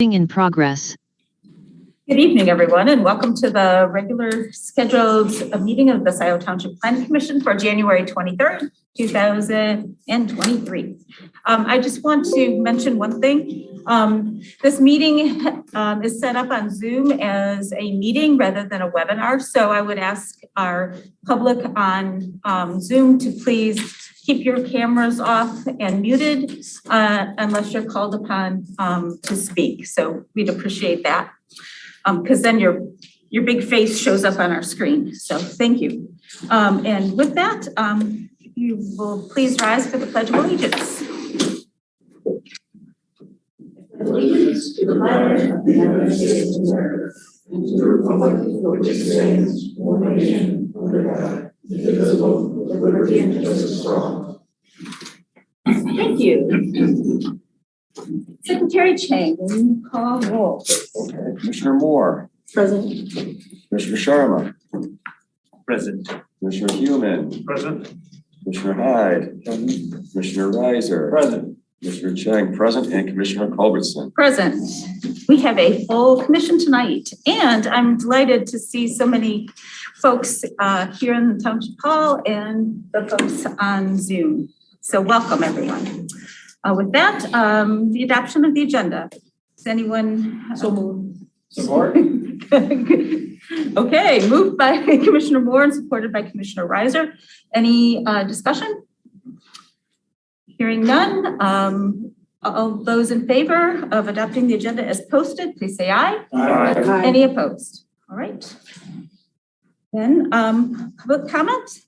In progress. Good evening, everyone, and welcome to the regular scheduled meeting of the Scio Township Planning Commission for January 23rd, 2023. I just want to mention one thing. This meeting is set up on Zoom as a meeting rather than a webinar, so I would ask our public on Zoom to please keep your cameras off and muted unless you're called upon to speak. So we'd appreciate that because then your big face shows up on our screen. So thank you. And with that, you will please rise for the Pledge of Allegiance. Allegiance to the flag of the United States of America, and to the republic for which it stands, one nation, under God, indivisible, with liberty and justice for all. Thank you. Secretary Chang, will you call roll? Okay. Commissioner Moore. Present. Commissioner Sharma. Present. Commissioner Human. Present. Commissioner Hyde. Commissioner Reiser. Present. Commissioner Chang present, and Commissioner Culbertson. Present. We have a full commission tonight, and I'm delighted to see so many folks here in the Township Hall and the folks on Zoom. So welcome, everyone. With that, the adoption of the agenda. Does anyone? So moved. Support. Okay, moved by Commissioner Moore and supported by Commissioner Reiser. Any discussion? Hearing none. All those in favor of adopting the agenda as posted, please say aye. Aye. Any opposed? All right. Then public comment.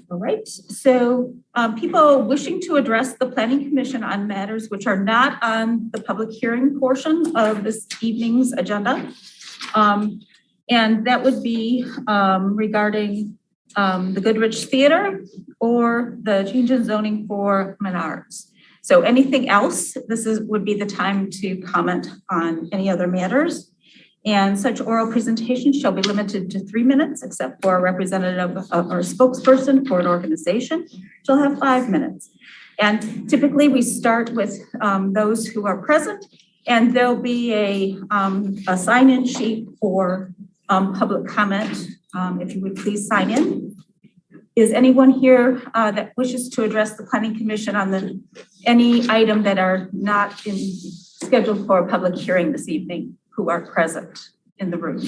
All right, so people wishing to address the Planning Commission on matters which are not on the public hearing portion of this evening's agenda. And that would be regarding the Goodrich Theater or the change in zoning for Menards. So anything else, would be the time to comment on any other matters. And such oral presentation shall be limited to 3 minutes, except for a representative or spokesperson for an organization. She'll have 5 minutes. And typically we start with those who are present, and there'll be a sign-in sheet for public comment. If you would please sign in. Is anyone here that wishes to address the Planning Commission on any item that are not scheduled for a public hearing this evening, who are present in the room?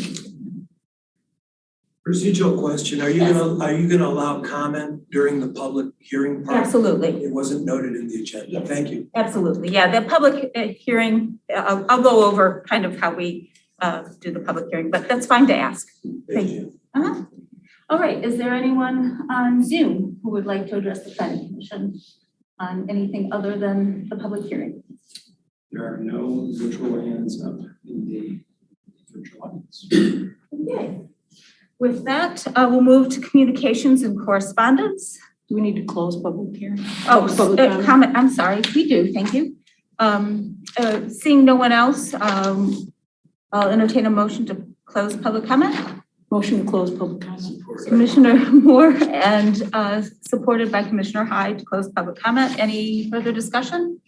Procedural question, are you gonna allow comment during the public hearing part? Absolutely. It wasn't noted in the agenda. Yes. Thank you. Absolutely. Yeah, the public hearing, I'll go over kind of how we do the public hearing, but that's fine to ask. Thank you. All right, is there anyone on Zoom who would like to address the Planning Commission on anything other than the public hearing? There are no virtual hands up in the virtual audience. Okay. With that, we'll move to communications and correspondence. Do we need to close public hearing? Oh, public comment. I'm sorry. We do. Thank you. Seeing no one else, I'll entertain a motion to close public comment. Motion to close public comment. Commissioner Moore and supported by Commissioner Hyde to close public comment. Any further discussion?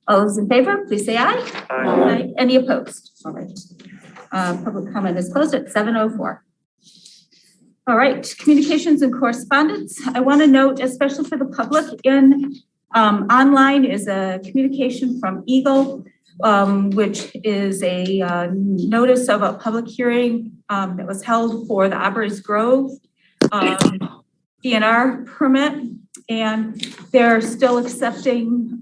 All those in favor, please say aye. Aye. Any opposed? All right. Public comment is closed at 7:04. All right, communications and correspondence. I want to note, especially for the public, online is a communication from Eagle, which is a notice of a public hearing that was held for the Aubrey's Grove DNR permit, and they're still accepting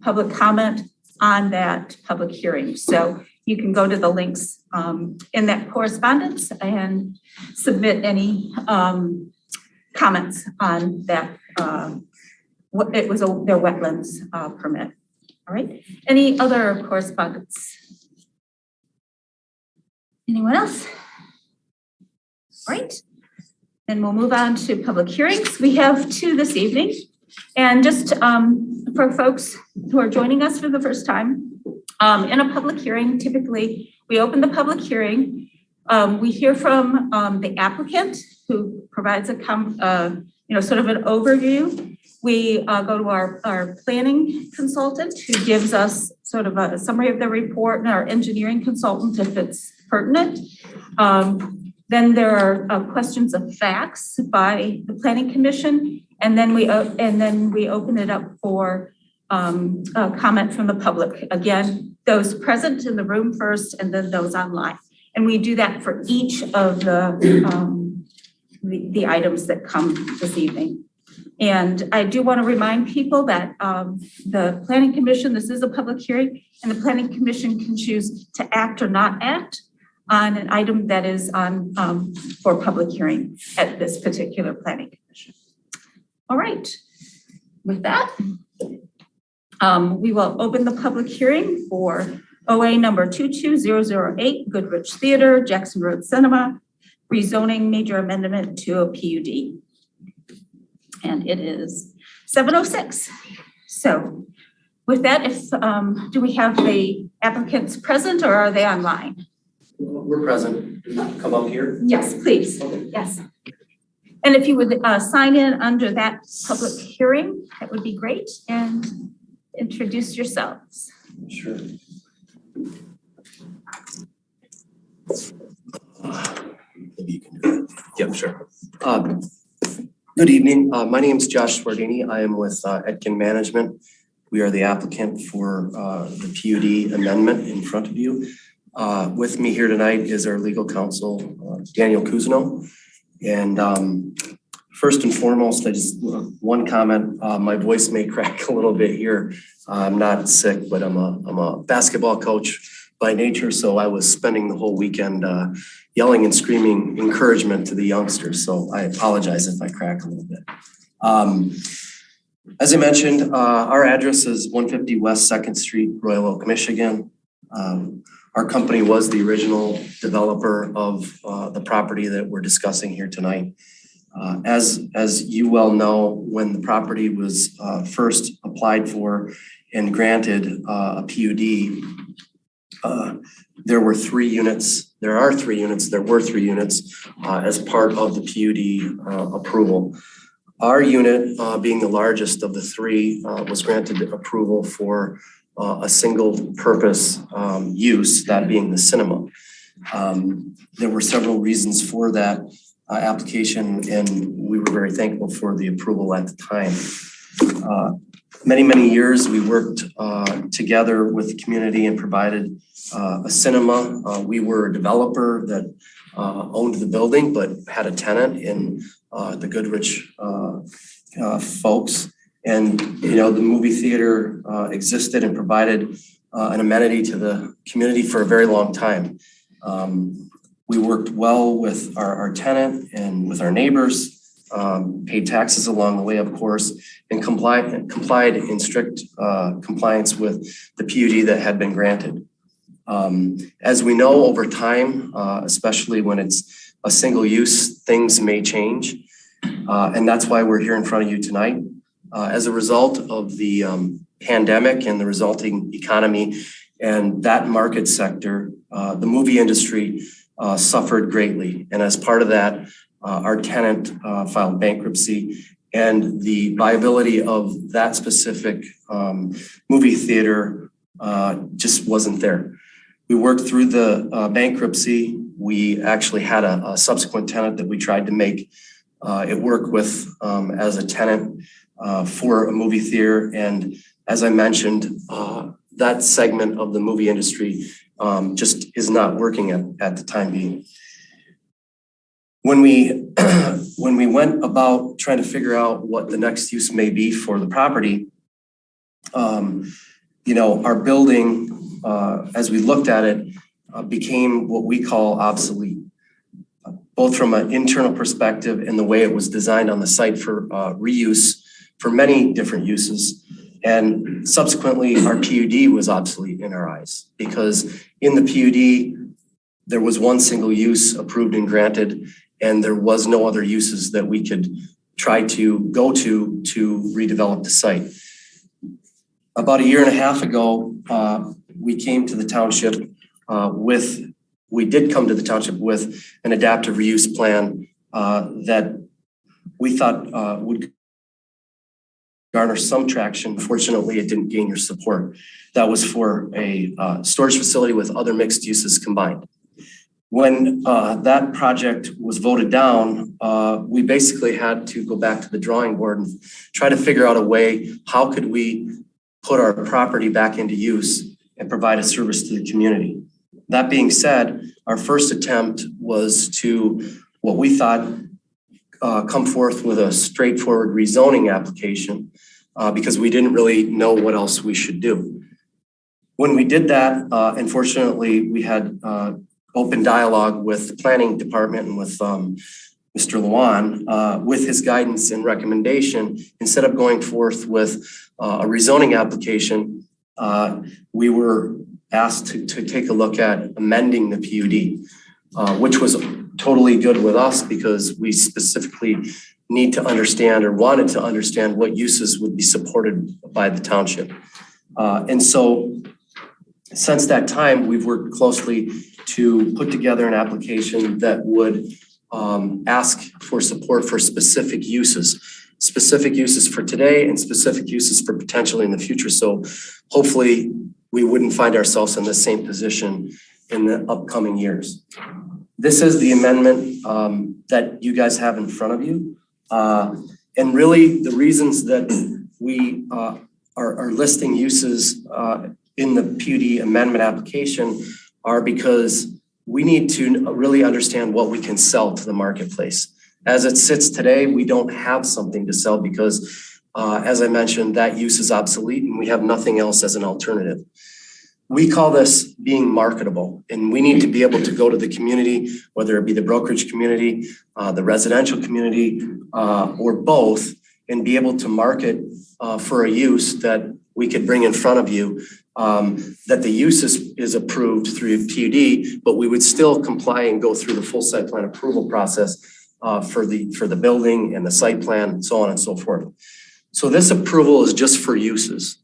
public comment on that public hearing. So you can go to the links in that correspondence and submit any comments on that. It was their wetlands permit. All right. Any other correspondence? Anyone else? All right. Then we'll move on to public hearings. We have 2 this evening. And just for folks who are joining us for the first time, in a public hearing, typically we open the public hearing. We hear from the applicant who provides a sort of an overview. we go to our planning consultant who gives us sort of a summary of the report, and our engineering consultant if it's pertinent. Then there are questions of facts by the planning commission, and then we open it up for comment from the public. Again, those present in the room first, and then those online. And we do that for each of the items that come this evening. And I do want to remind people that the planning commission, this is a public hearing, and the planning commission can choose to act or not act on an item that is on for public hearing at this particular planning commission. All right, with that, we will open the public hearing for OA number 22008, Goodrich Theater, Jackson Road Cinema, rezoning major amendment to a PUD. And it is 7:06. So with that, do we have the applicants present or are they online? We're present. Come up here. Yes, please. Okay. Yes. And if you would sign in under that public hearing, that would be great. And introduce yourselves. Sure. Maybe you can do that. Yep, sure. Good evening. My name is Josh Swardini. I am with Etkin Management. We are the applicant for the PUD amendment in front of you. With me here tonight is our legal counsel, Daniel Kuzno. And first and foremost, I just one comment. My voice may crack a little bit here. I'm not sick, but I'm a basketball coach by nature, so I was spending the whole weekend yelling and screaming encouragement to the youngsters. So I apologize if I crack a little bit. As I mentioned, our address is 150 West 2nd Street, Royal Oak, Michigan. Our company was the original developer of the property that we're discussing here tonight. As you well know, when the property was first applied for and granted a PUD, there were 3 units. There were 3 units as part of the PUD approval. Our unit, being the largest of the 3, was granted approval for a single purpose use, that being the cinema. There were several reasons for that application, and we were very thankful for the approval at the time. Many years we worked together with the community and provided a cinema. We were a developer that owned the building but had a tenant in the Goodrich folks. And the movie theater existed and provided an amenity to the community for a very long time. We worked well with our tenant and with our neighbors, paid taxes along the way, of course, and complied in strict compliance with the PUD that had been granted. As we know, over time, especially when it's a single use, things may change. And that's why we're here in front of you tonight. As a result of the pandemic and the resulting economy and that market sector, the movie industry suffered greatly. And as part of that, our tenant filed bankruptcy, and the viability of that specific movie theater just wasn't there. We worked through the bankruptcy. We actually had a subsequent tenant that we tried to make it work with as a tenant for a movie theater. And as I mentioned, that segment of the movie industry just is not working at the time being. When we went about trying to figure out what the next use may be for the property, our building, as we looked at it, became what we call obsolete, both from an internal perspective and the way it was designed on the site for reuse for many different uses. And subsequently, our PUD was obsolete in our eyes, because in the PUD, there was one single use approved and granted, and there was no other uses that we could try to go to redevelop the site. About 1.5 years ago, we came to the township with an adaptive reuse plan that we thought would garner some traction. Fortunately, it didn't gain your support. That was for a storage facility with other mixed uses combined. When that project was voted down, we basically had to go back to the drawing board and try to figure out a way, how could we put our property back into use and provide a service to the community. That being said, our first attempt was to, what we thought, come forth with a straightforward rezoning application because we didn't really know what else we should do. When we did that, unfortunately, we had open dialogue with the planning department and with Mr. Luan, with his guidance and recommendation. Instead of going forth with a rezoning application, we were asked to take a look at amending the PUD, which was totally good with us because we specifically need to understand or wanted to understand what uses would be supported by the township. And so since that time, we've worked closely to put together an application that would ask for support for specific uses for today and specific uses for potentially in the future. So hopefully we wouldn't find ourselves in the same position in the upcoming years. This is the amendment that you guys have in front of you. And really the reasons that we are listing uses in the PUD amendment application are because we need to really understand what we can sell to the marketplace. As it sits today, we don't have something to sell because, as I mentioned, that use is obsolete and we have nothing else as an alternative. We call this being marketable, and we need to be able to go to the community, whether it be the brokerage community, the residential community, or both, and be able to market for a use that we could bring in front of you, that the use is approved through PUD, but we would still comply and go through the full site plan approval process for the building and the site plan, so on and so forth. So this approval is just for uses,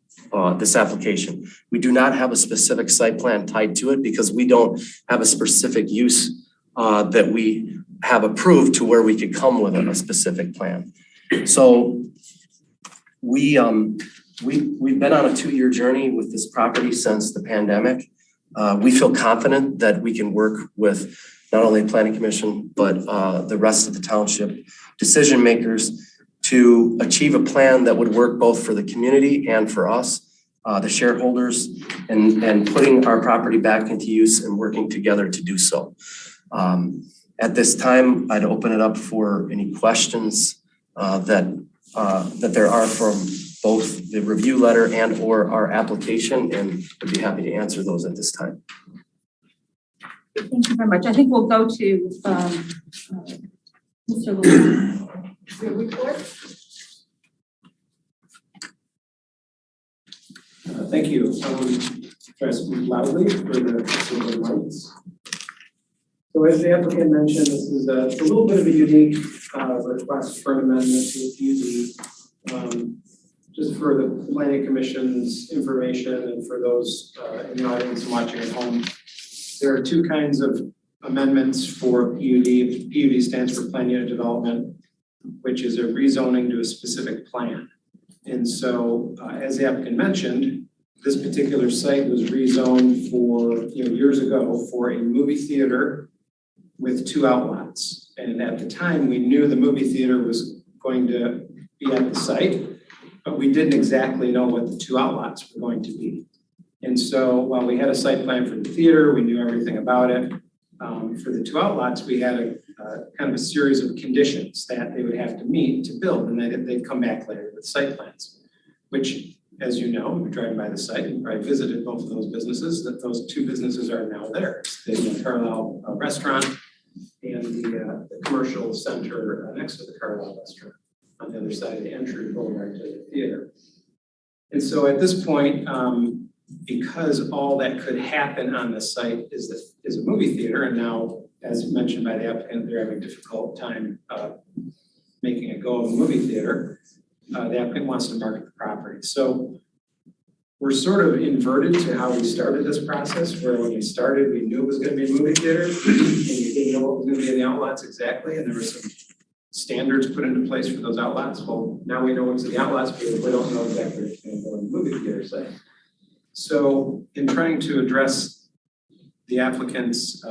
this application. We do not have a specific site plan tied to it because we don't have a specific use that we have approved to where we could come with a specific plan. So we've been on a 2-year journey with this property since the pandemic. We feel confident that we can work with not only the Planning Commission, but the rest of the township decision makers to achieve a plan that would work both for the community and for us, the shareholders, and putting our property back into use and working together to do so. At this time, I'd open it up for any questions that there are from both the review letter and or our application, and I'd be happy to answer those at this time. Thank you very much. I think we'll go to Mr. Luan. Your report. Thank you. Try to speak loudly for the lights. So as the applicant mentioned, this is a little bit of a unique request for an amendment to PUD. Just for the Planning Commission's information and for those in the audience watching at home, there are 2 kinds of amendments for PUD. PUD stands for Plan Unit Development, which is a rezoning to a specific plan. And so, as the applicant mentioned, this particular site was rezoned for, years ago for a movie theater with 2 outlots. And at the time, we knew the movie theater was going to be at the site, but we didn't exactly know what the 2 outlots were going to be. And so while we had a site plan for the theater, we knew everything about it. For the 2 outlots, we had a kind of a series of conditions that they would have to meet to build, and they'd come back later with site plans, which, as you know, if you're driving by the site and probably visited both of those businesses, that those 2 businesses are now there. The Carlisle restaurant and the commercial center next to the Carlisle restaurant on the other side of the entry boulevard to the theater. And so at this point, because all that could happen on the site is a movie theater, and now, as mentioned by the applicant, they're having a difficult time making a go of a movie theater. The applicant wants to market the property. So we're sort of inverted to how we started this process, where when we started, we knew it was going to be a movie theater, and we didn't know what was going to be in the outlots exactly, and there were some standards put into place for those outlots. Well, now we know what's in the outlots, but we don't know exactly what's going to go in the movie theater site. So in trying to address the applicant's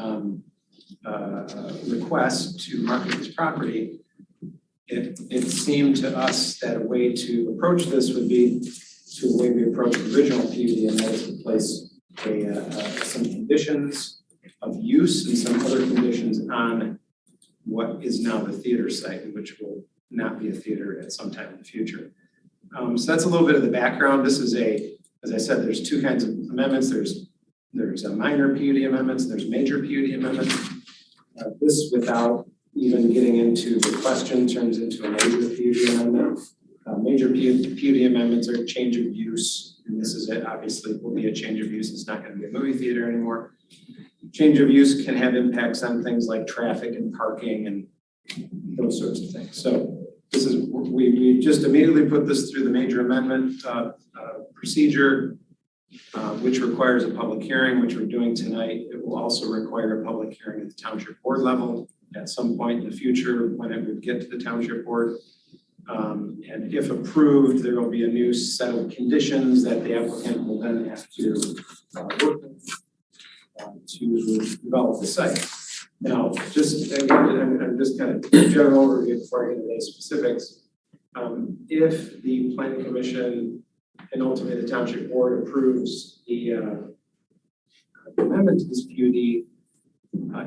request to market this property, it seemed to us that a way to approach this would be to the way we approached the original PUD, and that is to place some conditions of use and some other conditions on what is now the theater site, which will not be a theater at some time in the future. So that's a little bit of the background. This is as I said, there's two kinds of amendments. There's a minor PUD amendments, there's major PUD amendments. This, without even getting into the question, turns into a major PUD amendment. Major PUD amendments are change of use, and this is it. Obviously, will be a change of use. It's not going to be a movie theater anymore. Change of use can have impacts on things like traffic and parking and those sorts of things. So this is we just immediately put this through the major amendment procedure, which requires a public hearing, which we're doing tonight. It will also require a public hearing at the township board level at some point in the future when it would get to the township board. And if approved, there will be a new set of conditions that the applicant will then have to work with to develop the site. Now, just again, I'm just kind of general overview before I get into any specifics. If the planning commission and ultimately the township board approves the amendment to this PUD,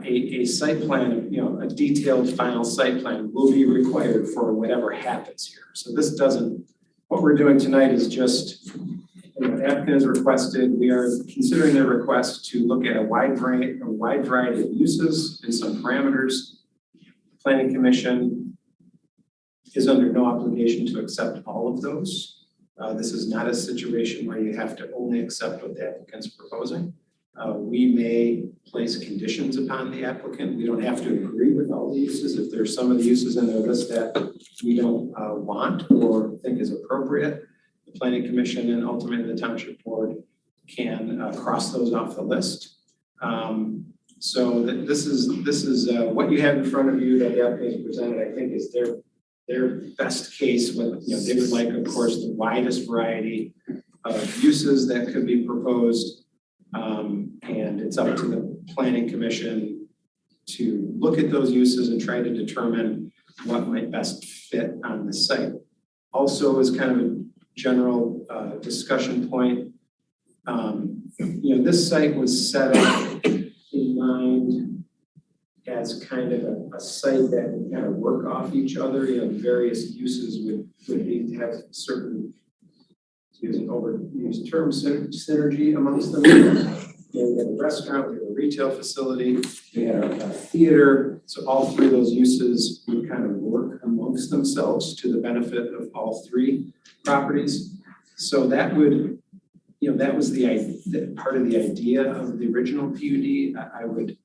a site plan, a detailed final site plan will be required for whatever happens here. So this doesn't, what we're doing tonight is just, the applicant has requested, we are considering their request to look at a wide variety of uses and some parameters. The planning commission is under no obligation to accept all of those. This is not a situation where you have to only accept what the applicant's proposing. We may place conditions upon the applicant. We don't have to agree with all the uses. If there's some of the uses in their list that we don't want or think is appropriate, the planning commission and ultimately the township board can cross those off the list. So this is what you have in front of you that the applicant has presented. I think is their best case. With they would like, of course, the widest variety of uses that could be proposed. And it's up to the planning commission to look at those uses and try to determine what might best fit on the site. Also, as kind of a general discussion point, this site was set up in mind as kind of a site that would kind of work off each other. Various uses would need to have certain, using overused term, synergy amongst them. We had a restaurant, we had a retail facility, we had a theater. So all three of those uses would kind of work amongst themselves to the benefit of all three properties. So that would, that was the part of the idea of the original PUD. I would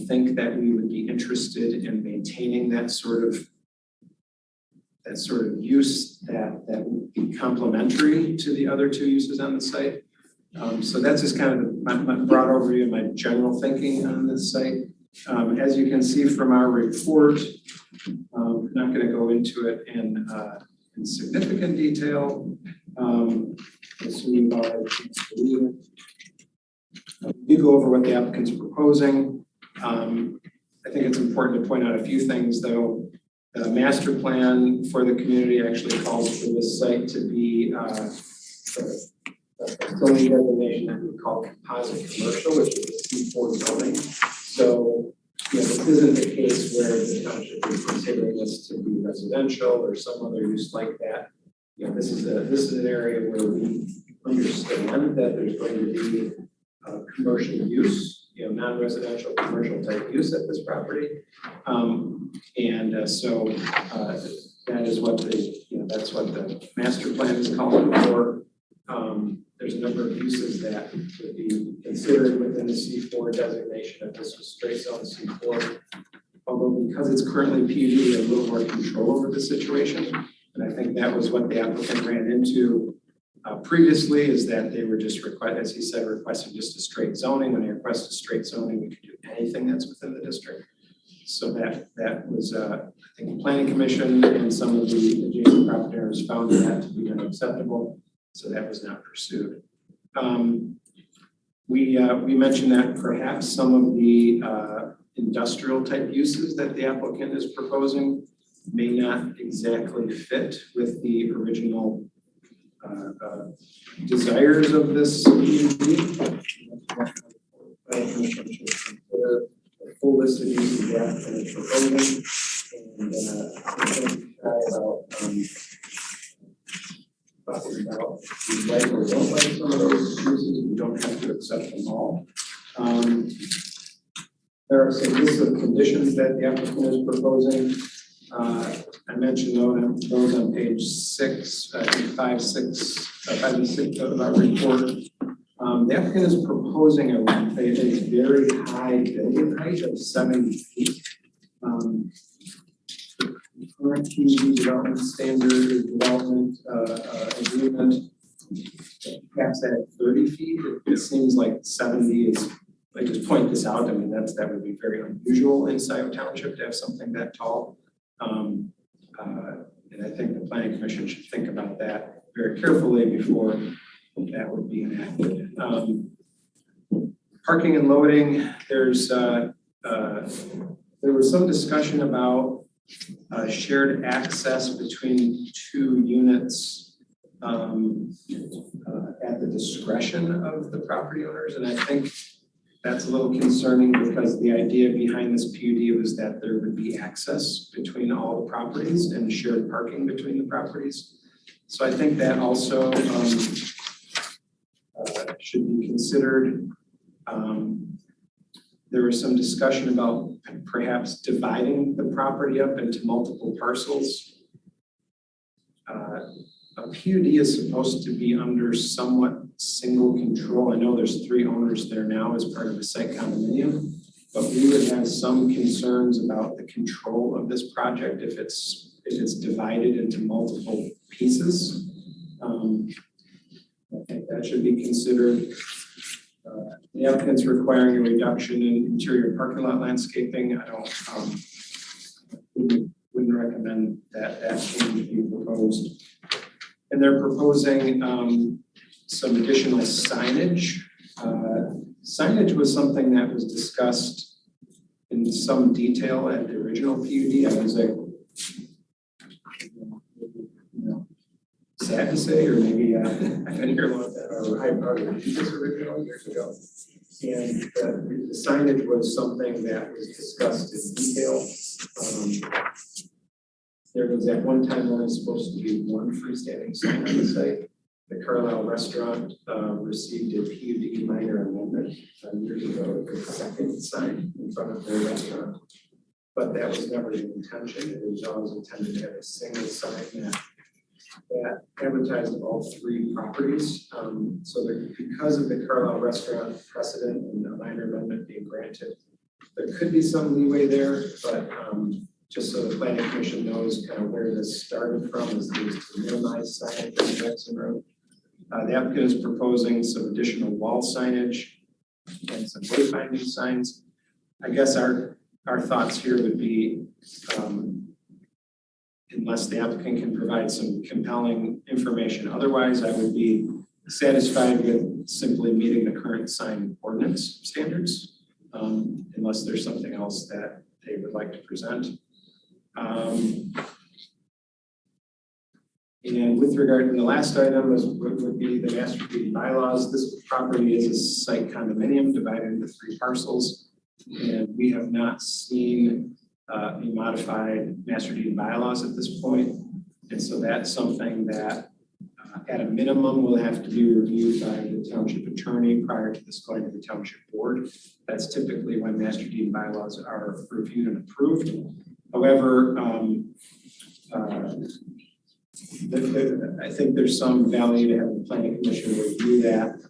think that we would be interested in maintaining that sort of use that would be complementary to the other two uses on the site. So that's just kind of my broad overview of my general thinking on this site. As you can see from our report, I'm not going to go into it in significant detail. Assuming you've all had a chance to read it. We go over what the applicant's proposing. I think it's important to point out a few things, though. The master plan for the community actually calls for this site to be a zoning designation that we call composite commercial, which is a C4 zoning. So, this isn't the case where the township is considering this to be residential or some other use like that. This is an area where we understand that there's going to be commercial use, non-residential commercial type use at this property. So that is what that's what the master plan is calling for. There's a number of uses that would be considered within the C4 designation if this was straight zone C4. Although because it's currently PUD, we have a little more control over the situation. And I think that was what the applicant ran into previously, is that they were just as he said, requesting just a straight zoning. When they request a straight zoning, we could do anything that's within the district. So that was, I think the planning commission and some of the adjacent property owners found that to be unacceptable, so that was not pursued. We mentioned that perhaps some of the industrial type uses that the applicant is proposing may not exactly fit with the original desires of this community. A full list of uses the applicant is proposing, and about we like or don't like some of those uses, we don't have to accept them all. There are some lists of conditions that the applicant is proposing. I mentioned those on page 6, I think 5 and 6 of our report. The applicant is proposing a very high building height of 70 feet. Current community development standard development agreement caps that at 30 feet. It seems like 70 is, I just point this out, I mean, that would be very unusual in Scio Township to have something that tall. And I think the planning commission should think about that very carefully before that would be enacted. Parking and loading, there was some discussion about shared access between 2 units at the discretion of the property owners. And I think that's a little concerning because the idea behind this PUD was that there would be access between all the properties and shared parking between the properties. So I think that also should be considered. There was some discussion about perhaps dividing the property up into multiple parcels. A PUD is supposed to be under somewhat single control. I know there's 3 owners there now as part of the site condominium, but we would have some concerns about the control of this project if it's divided into multiple pieces. I think that should be considered. The applicant's requiring a reduction in interior parking lot landscaping. I wouldn't recommend that change be proposed. And they're proposing some additional signage. Signage was something that was discussed in some detail at the original PUD. I was like, sad to say, or maybe I didn't hear about that, or I probably reviewed this original years ago. And the signage was something that was discussed in detail. There was at one time only supposed to be 1 freestanding sign on the site. The Carlisle restaurant received a PUD minor amendment years ago, the 2nd sign in front of their restaurant. But that was never the intention. It was always intended to have a single sign that advertised all 3 properties. So that because of the Carlisle restaurant precedent and the minor amendment being granted, there could be some leeway there, but just so the planning commission knows kind of where this started from is to minimize signage on Jackson Road. The applicant is proposing some additional wall signage and some wayfinding signs. I guess our thoughts here would be unless the applicant can provide some compelling information. Otherwise, I would be satisfied with simply meeting the current sign ordinance standards, unless there's something else that they would like to present. And with regard to the last item would be the master deed bylaws. This property is a site condominium divided into 3 parcels. And we have not seen a modified master deed bylaws at this point. And so that's something that at a minimum will have to be reviewed by the township attorney prior to this going to the township board. That's typically when master deed bylaws are reviewed and approved. However, I think there's some value to have the planning commission review that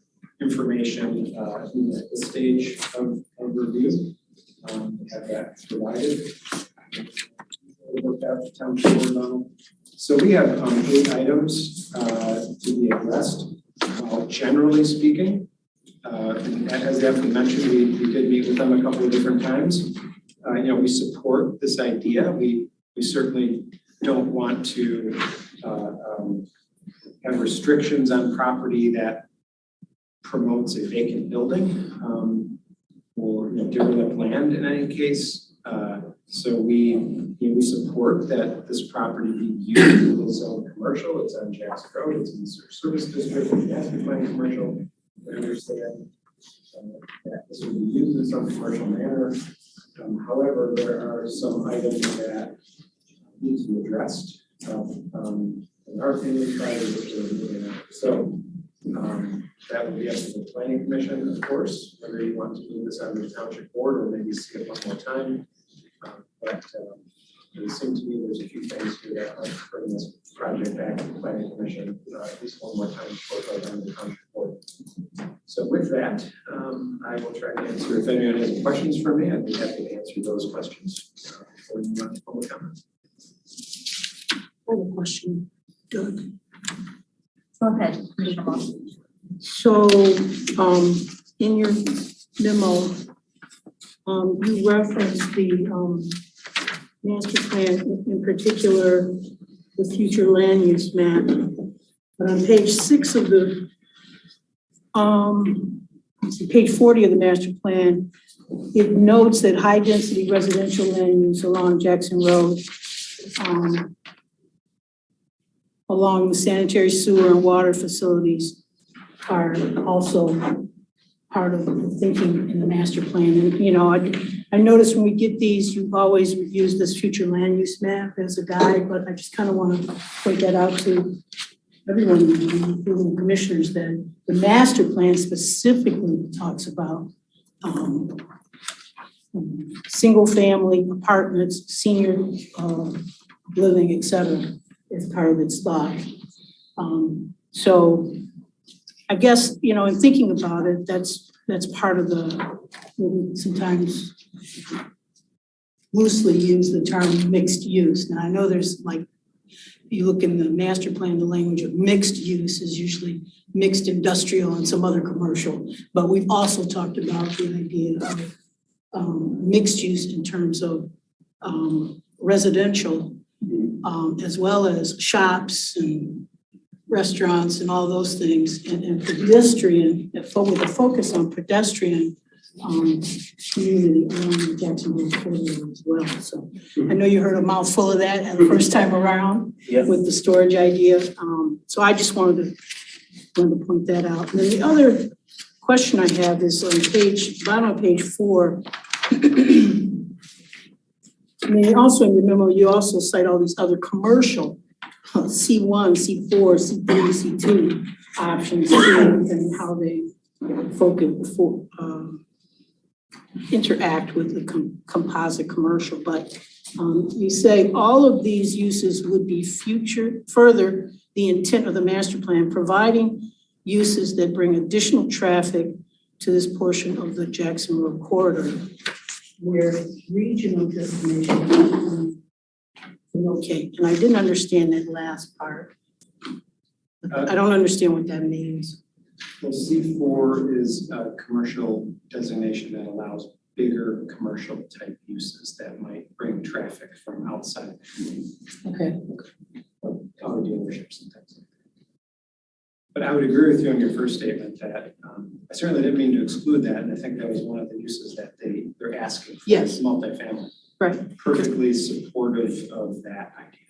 information at this stage of review. Have that provided. So we have 8 items to be addressed. Generally speaking, as Evan mentioned, we did meet with them a couple of different times. we support this idea. We certainly don't want to have restrictions on property that promotes a vacant building or giving up land in any case. So we support that this property be used as zone commercial. It's on Jackson Road. It's in the service district. It's master plan commercial. We understand that this will be used in some commercial manner. However, there are some items that need to be addressed. In our opinion, prior to which we're moving on. So that would be up to the planning commission, of course, whether you want to move this on to the township board or maybe see it one more time. But it seems to me there's a few things here that are bringing this project back to the planning commission at least one more time before it goes on to the township board. So with that, I will try to answer. If anyone has any questions for me, I'd be happy to answer those questions before you move on to public comment. I have a question, Doug. Go ahead, Commissioner Moss. So, in your memo, you referenced the, master plan, in particular, the future land use map. But on page 6 of the, page 40 of the master plan, it notes that high-density residential land use along Jackson Road, along the sanitary sewer and water facilities are also part of the thinking in the master plan. And, I noticed when we get these, you always use this future land use map as a guide, but I just kind of want to point that out to everyone, including commissioners, that the master plan specifically talks about single family apartments, senior living, et cetera, as part of its thought. So I guess, in thinking about it, that's part of the, sometimes loosely use the term mixed use. Now I know there's you look in the master plan, the language of mixed use is usually mixed industrial and some other commercial, but we've also talked about the idea of mixed use in terms of residential, as well as shops and restaurants and all those things, and pedestrian, with a focus on pedestrian community along the Jackson Road corridor as well. So I know you heard a mouthful of that the first time around with the storage idea. So I just wanted to point that out. And then the other question I have is on bottom of page 4. And then also in your memo, you also cite all these other commercial C1, C4, C3, C2 options and how they focus interact with the composite commercial. But you say all of these uses would be further the intent of the master plan, providing uses that bring additional traffic to this portion of the Jackson Road corridor, where regional destination. Okay, and I didn't understand that last part. I don't understand what that means. Well, C4 is a commercial designation that allows bigger commercial type uses that might bring traffic from outside the community. Okay. Auto dealerships and things like that. But I would agree with you on your first statement that I certainly didn't mean to exclude that, and I think that was one of the uses that they're asking for. Yes. Multifamily. Right. Perfectly supportive of that idea.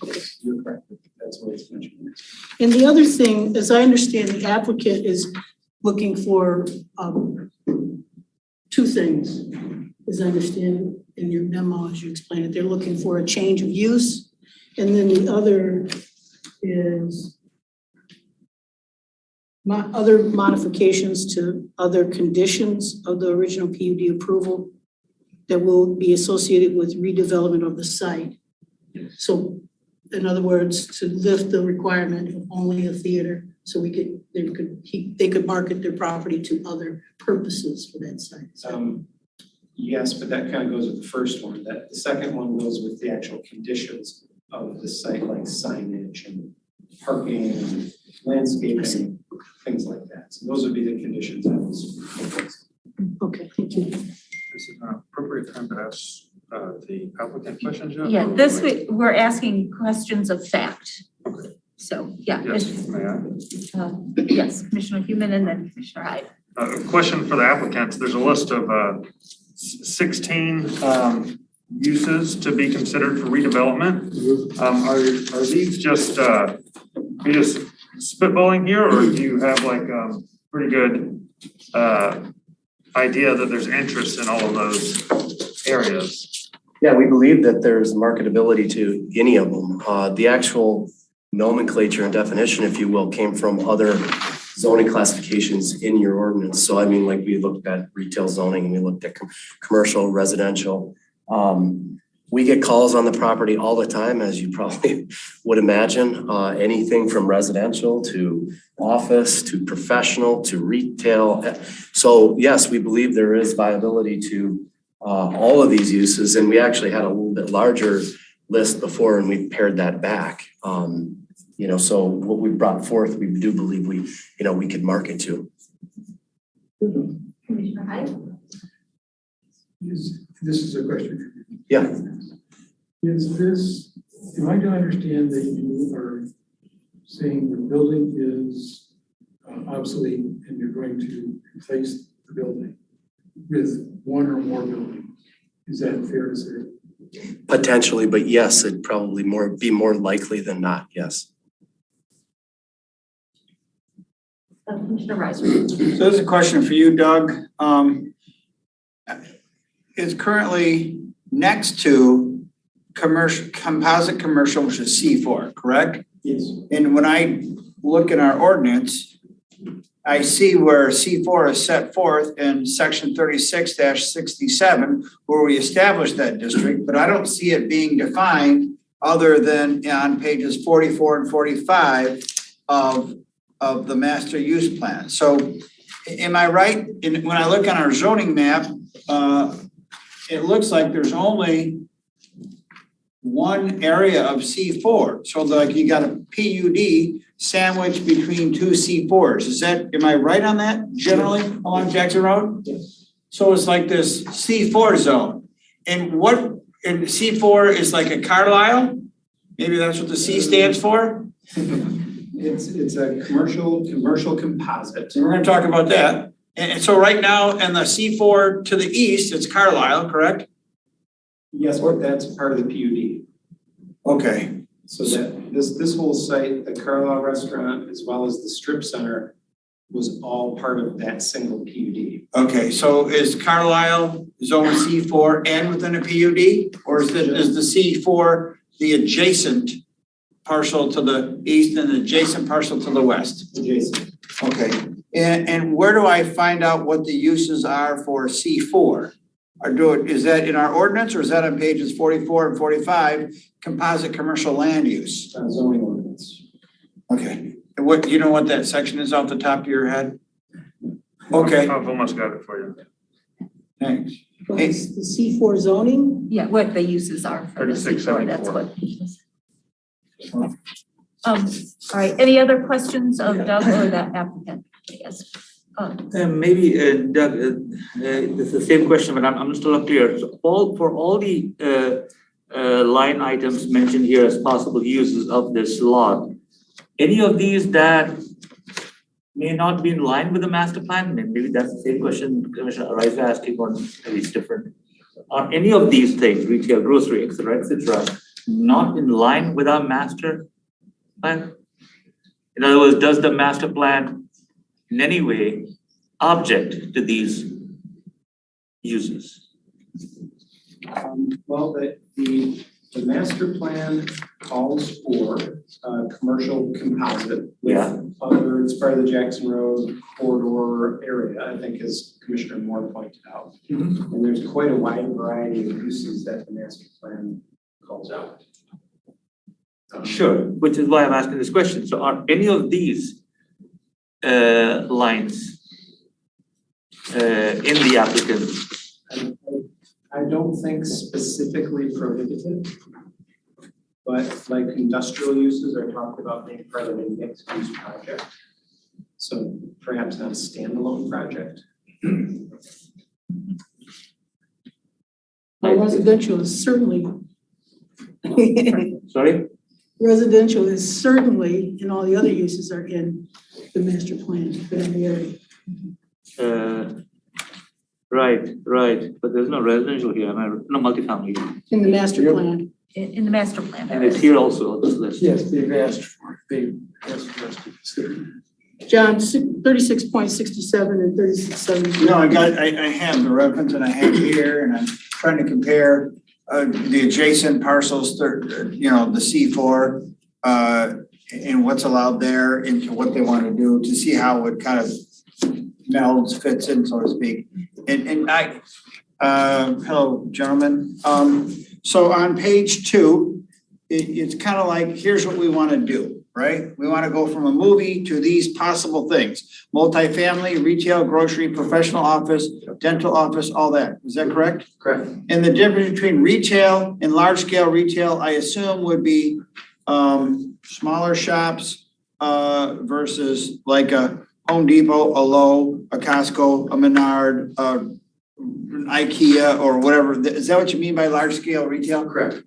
Okay. You're correct. That's what it's mentioned. And the other thing, as I understand, the applicant is looking for two things, as I understand in your memo, as you explained it. They're looking for a change of use, and then the other is other modifications to other conditions of the original PUD approval that will be associated with redevelopment of the site. So in other words, to lift the requirement of only a theater, so they could market their property to other purposes for that site. Yes, but that kind of goes with the first one. That the second one goes with the actual conditions of the site, like signage and parking and landscaping, things like that. So those would be the conditions I was. Okay, thank you. This is an appropriate appropriate time to ask the applicant questions yet? Yeah, or this wait? week, we're asking questions of fact. Okay. So, yeah. Yes, may I? Yes, Commissioner Human and then Commissioner Hyde. A question for the applicants. There's a list of 16 uses to be considered for redevelopment. Are these just you just spitballing here, or do you have like pretty good idea that there's interest in all of those areas? Yeah, we believe that there's marketability to any of them. The actual nomenclature and definition, if you will, came from other zoning classifications in your ordinance. So I mean, like we looked at retail zoning and we looked at commercial, residential. We get calls on the property all the time, as you probably would imagine, anything from residential to office to professional to retail. So yes, we believe there is viability to all of these uses, and we actually had a little bit larger list before, and we pared that back. So what we brought forth, we do believe we could market to. Commissioner Hyde? This is a question. Yeah. Am I to understand that you are saying the building is obsolete and you're going to replace the building with one or more buildings? Is that fair to say? Potentially, but yes, it'd probably be more likely than not, yes. Commissioner Reiser. So this is a question for you, Doug. Is currently next to composite commercial, which is C4, correct? Yes. And when I look in our ordinance, I see where C4 is set forth in section 36-67, where we established that district, but I don't see it being defined other than on pages 44 and 45 of the master use plan. So am I right? When I look on our zoning map, it looks like there's only one area of C4. So like you got a PUD sandwiched between two C4s. Am I right on that generally along Jackson Road? Yes. So it's like this C4 zone. And C4 is like a Carlisle? Maybe that's what the C stands for? It's a commercial composite. So we're gonna talk about that. And so right now, in the C4 to the east, it's Carlisle, correct? Yes, that's part of the PUD. Okay. So that this whole site, the Carlisle restaurant, as well as the strip center, was all part of that single PUD. Okay, so is Carlisle zone C4 and within a PUD? Or is the C4 the adjacent parcel to the east and the adjacent parcel to the west? Adjacent. Okay, and where do I find out what the uses are for C4? Is that in our ordinance or is that on pages 44 and 45, composite commercial land use? Zoning ordinance. Okay, and you know what that section is off the top of your head? Okay, I've almost got it for you. thanks. It's the C4 zoning? Yeah, what the uses are for the C4, that's 3674. what. All right, any other questions of Doug or the applicant? Yes. Maybe Doug, this is the same question, but I'm still unclear. So for all the line items mentioned here as possible uses of this lot, any of these that may not be in line with the master plan, maybe that's the same question Commissioner Reiser asking on maybe it's different. Are any of these things, retail, grocery, et cetera, not in line with our master plan? In other words, does the master plan in any way object to these uses? Well, the master plan calls for commercial composite with it's part of the Jackson Road corridor area, I think, as Commissioner Moore pointed out. Mm-hmm. And there's quite a wide variety of uses that the master plan calls out. Sure, which is why I'm asking this question. So are any of these lines in the applicant? I don't think specifically prohibited, but like industrial uses are talked about being part of a mixed use project. So perhaps not a standalone project. Residential is certainly. Sorry? Residential is certainly, and all the other uses are in the master plan for that area. Right, but there's no residential here, no multifamily. In the master plan. In the master plan. And it's here also on this list. Yes, they've asked for, they've asked for us to consider. John, 36.67 and 36.70. No, I have the reference and I have here, and I'm trying to compare the adjacent parcels, the C4, and what's allowed there into what they want to do to see how it kind of melds, fits in, so to speak. And I, hello, gentlemen. So on page 2, it's kind of like, here's what we want to do, right? We want to go from a movie to these possible things: multifamily, retail, grocery, professional office, dental office, all that. Is that correct? Correct. And the difference between retail and large scale retail, I assume, would be smaller shops versus like a Home Depot, a Lowe's, a Costco, a Menard, an IKEA, or whatever. Is that what you mean by large scale retail? Correct.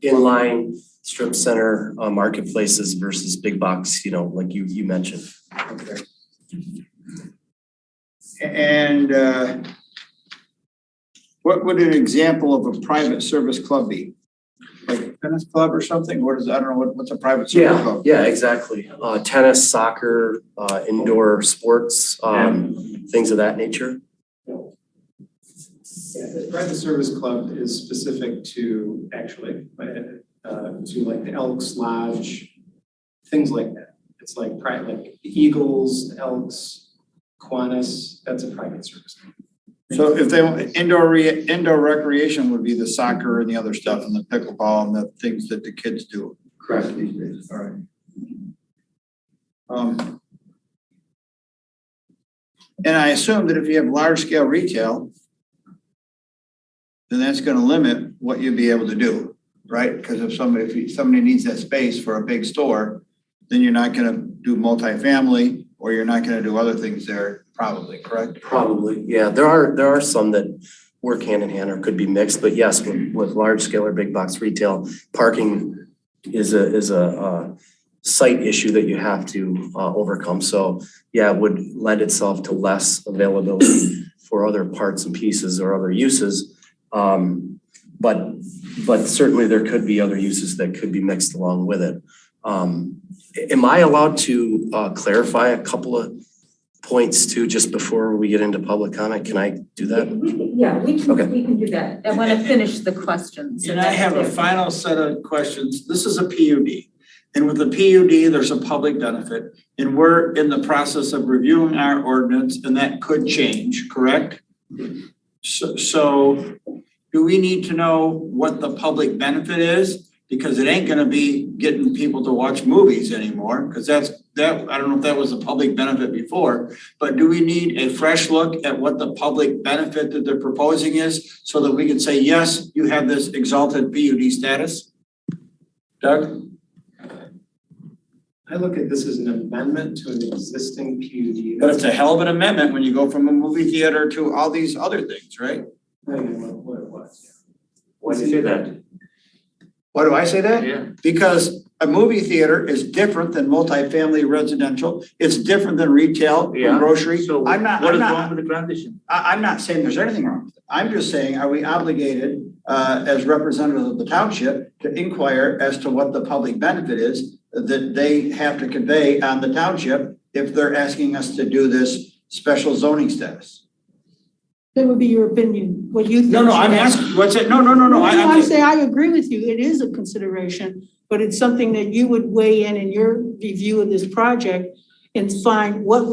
Inline strip center marketplaces versus big box, like you mentioned. Okay. And what would an example of a private service club be? Like a tennis club or something? What is, I don't know, what's a private service club? Yeah, exactly. Tennis, soccer, indoor sports, things of that nature. Yeah, the private service club is specific to actually, to like the Elks Lodge, things like that. It's like like the Eagles, the Elks, Kiwanis, that's a private service club. So if they want indoor recreation would be the soccer and the other stuff and the pickleball and the things that the kids do. Correct these days. All right. And I assume that if you have large scale retail, then that's going to limit what you'd be able to do, right? Because if somebody needs that space for a big store, then you're not going to do multifamily, or you're not going to do other things there, probably, correct? Probably, yeah. There are some that work hand in hand or could be mixed, but yes, with large scale or big box retail, parking is a site issue that you have to overcome. So yeah, it would lend itself to less availability for other parts and pieces or other uses. But certainly there could be other uses that could be mixed along with it. Am I allowed to clarify a couple of points too, just before we get into public comment? Can I do that? Okay. We can do that. I want to finish the questions. And I have a final set of questions. This is a PUD. And with the PUD, there's a public benefit. And we're in the process of reviewing our ordinance, and that could change, correct? So do we need to know what the public benefit is? Because it ain't gonna be getting people to watch movies anymore, because that I don't know if that was a public benefit before, but do we need a fresh look at what the public benefit that they're proposing is, so that we can say, yes, you have this exalted PUD status? Doug? I look at this as an amendment to an existing PUD. But it's a hell of an amendment when you go from a movie theater to all these other things, right? Depending on what it was. Why do you say that? Why do I say that? Yeah. Because a movie theater is different than multifamily residential. It's different than retail Yeah. and grocery. So what is wrong with the transition? I'm not saying there's anything wrong with it. I'm just saying, are we obligated as representatives of the township to inquire as to what the public benefit is that they have to convey on the township if they're asking us to do this special zoning status? That would be your opinion, what you think. No, I'm asking, what's it? No. I say I agree with you. It is a consideration, but it's something that you would weigh in your review of this project and find what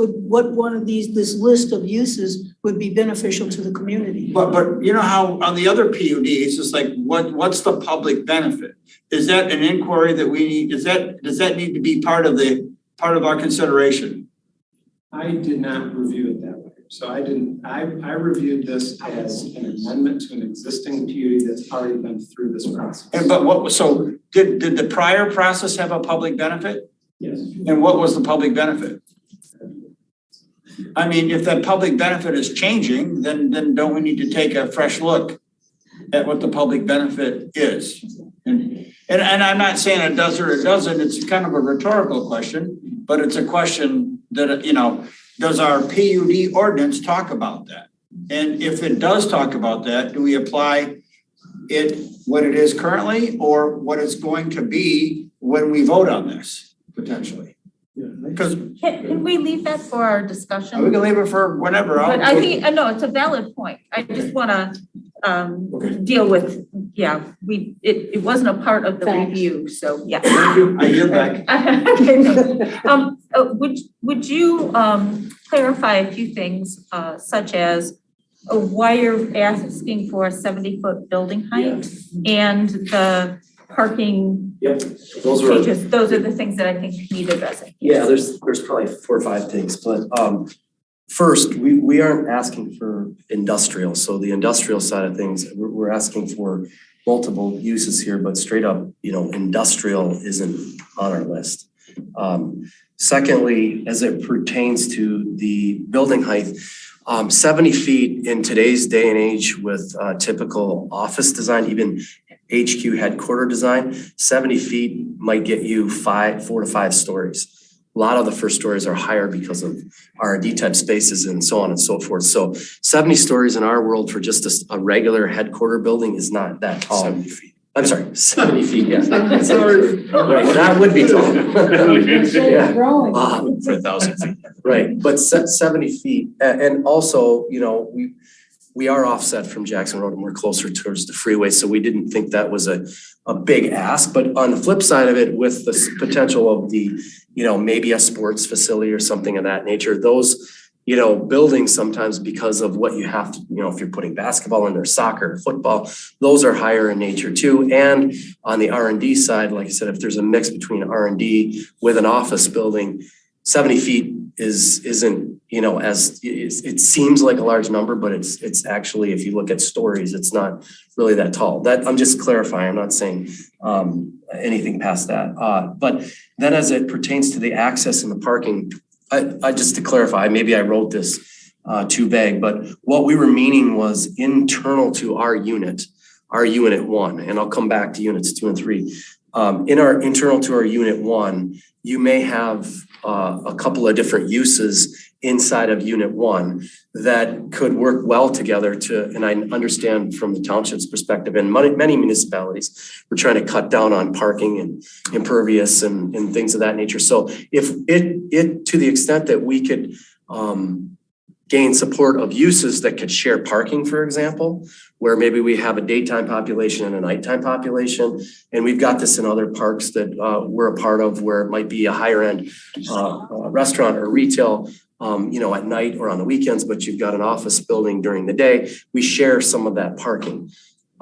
one of this list of uses would be beneficial to the community. But you know how on the other PUDs, it's like, what's the public benefit? Is that an inquiry that we need? Does that need to be part of our consideration? I did not review it that way. So I reviewed this as an amendment to an existing PUD that's already been through this process. So did the prior process have a public benefit? Yes. And what was the public benefit? I mean, if that public benefit is changing, then don't we need to take a fresh look? at what the public benefit is. And I'm not saying it does or it doesn't, it's kind of a rhetorical question, but it's a question that, you know, does our PUD ordinance talk about that? And if it does talk about that, do we apply it what it is currently or what it's going to be when we vote on this, potentially? Because Can we leave that for our we discussion? can leave it for whenever. But I think, no, it's a valid point. I just wanna deal with, it wasn't a part of the Facts. review, so, yeah. Thank you. I yield back. Would you clarify a few things, such as why you're asking for a 70-foot building height and the parking Yep, those are. changes? Those are the things that I think need addressing. Yeah, there's probably 4 or 5 things, but first, we aren't asking for industrial. So the industrial side of things, we're asking for multiple uses here, but straight up, you know, industrial isn't on our list. Secondly, as it pertains to the building height, 70 feet in today's day and age with typical office design, even HQ headquarter design, 70 feet might get you 4 to 5 stories. A lot of the first stories are higher because of R&D type spaces and so on and so forth. So 70 stories in our world for just a regular headquarter building is not that tall. 70 feet. I'm sorry, 70 feet, yeah. Right, that would be tall. Yeah. For 1,000 feet. Right, but 70 feet, and also, you know, we are offset from Jackson Road and we're closer towards the freeway, so we didn't think that was a big ask. But on the flip side of it, with the potential of the, you know, maybe a sports facility or something of that nature, those, you know, buildings sometimes because of what you have to, you know, if you're putting basketball in there, soccer, football, those are higher in nature too. And on the R&D side, like I said, if there's a mix between R&D with an office building, 70 feet isn't, you know, it seems like a large number, but it's actually, if you look at stories, it's not really that tall. That I'm just clarifying, I'm not saying anything past that. But then as it pertains to the access and the parking, I just to clarify, maybe I wrote this too vague, but what we were meaning was internal to our unit 1, and I'll come back to units 2 and 3. In our internal to our unit 1, you may have a couple of different uses inside of unit 1 that could work well together and I understand from the township's perspective and many municipalities, we're trying to cut down on parking and impervious and things of that nature. So if it to the extent that we could gain support of uses that could share parking, for example, where maybe we have a daytime population and a nighttime population. And we've got this in other parks that we're a part of where it might be a higher end restaurant or retail, you know, at night or on the weekends, but you've got an office building during the day. We share some of that parking.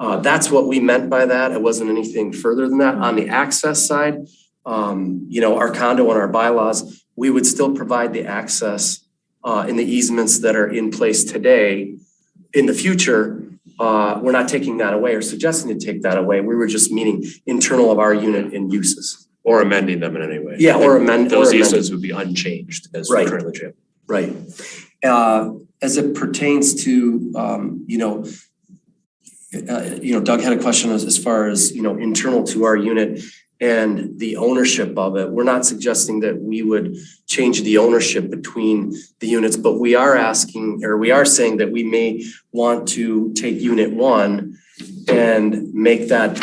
That's what we meant by that. It wasn't anything further than that. On the access side, you know, our condo and our bylaws, we would still provide the access in the easements that are in place today. In the future, we're not taking that away or suggesting to take that away. We were just meaning internal of our unit and uses. Or amending them in any way. Yeah, or amend. Those uses would be unchanged as we currently do. Right. As it pertains to, you know, Doug had a question as far as, you know, internal to our unit and the ownership of it. We're not suggesting that we would change the ownership between the units, but we are asking, or we are saying that we may want to take unit 1 and make that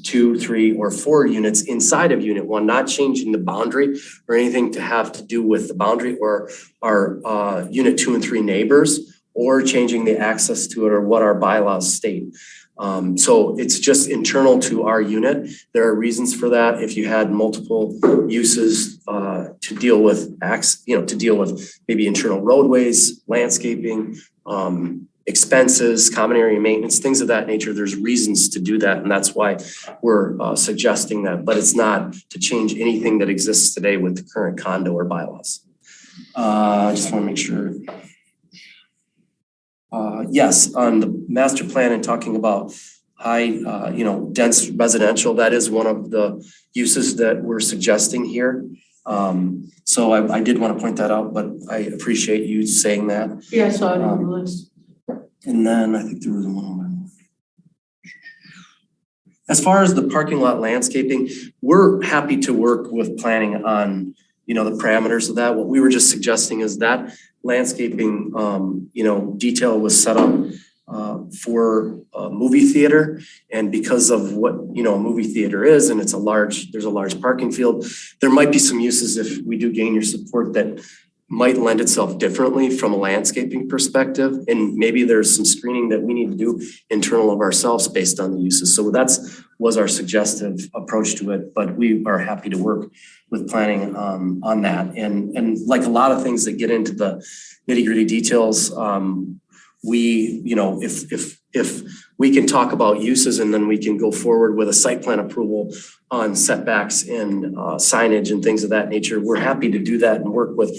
2, 3, or 4 units inside of unit 1, not changing the boundary or anything to have to do with the boundary or our unit 2 and 3 neighbors, or changing the access to it or what our bylaws state. So it's just internal to our unit. There are reasons for that. If you had multiple uses to deal with to deal with maybe internal roadways, landscaping, expenses, common area maintenance, things of that nature, there's reasons to do that. And that's why we're suggesting that, but it's not to change anything that exists today with the current condo or bylaws. I just want to make sure. Yes, on the master plan and talking about high, dense residential, that is one of the uses that we're suggesting here. So I did want to point that out, but I appreciate you saying that. Yeah, I saw it on the list. And then I think there was one more. As far as the parking lot landscaping, we're happy to work with planning on, the parameters of that. What we were just suggesting is that landscaping, detail was set up for a movie theater. And because of what, a movie theater is, and there's a large parking field, there might be some uses if we do gain your support that might lend itself differently from a landscaping perspective. And maybe there's some screening that we need to do internal of ourselves based on the uses. So was our suggestive approach to it, but we are happy to work with planning on that. And like a lot of things that get into the nitty-gritty details, if we can talk about uses and then we can go forward with a site plan approval on setbacks and signage and things of that nature, we're happy to do that and work with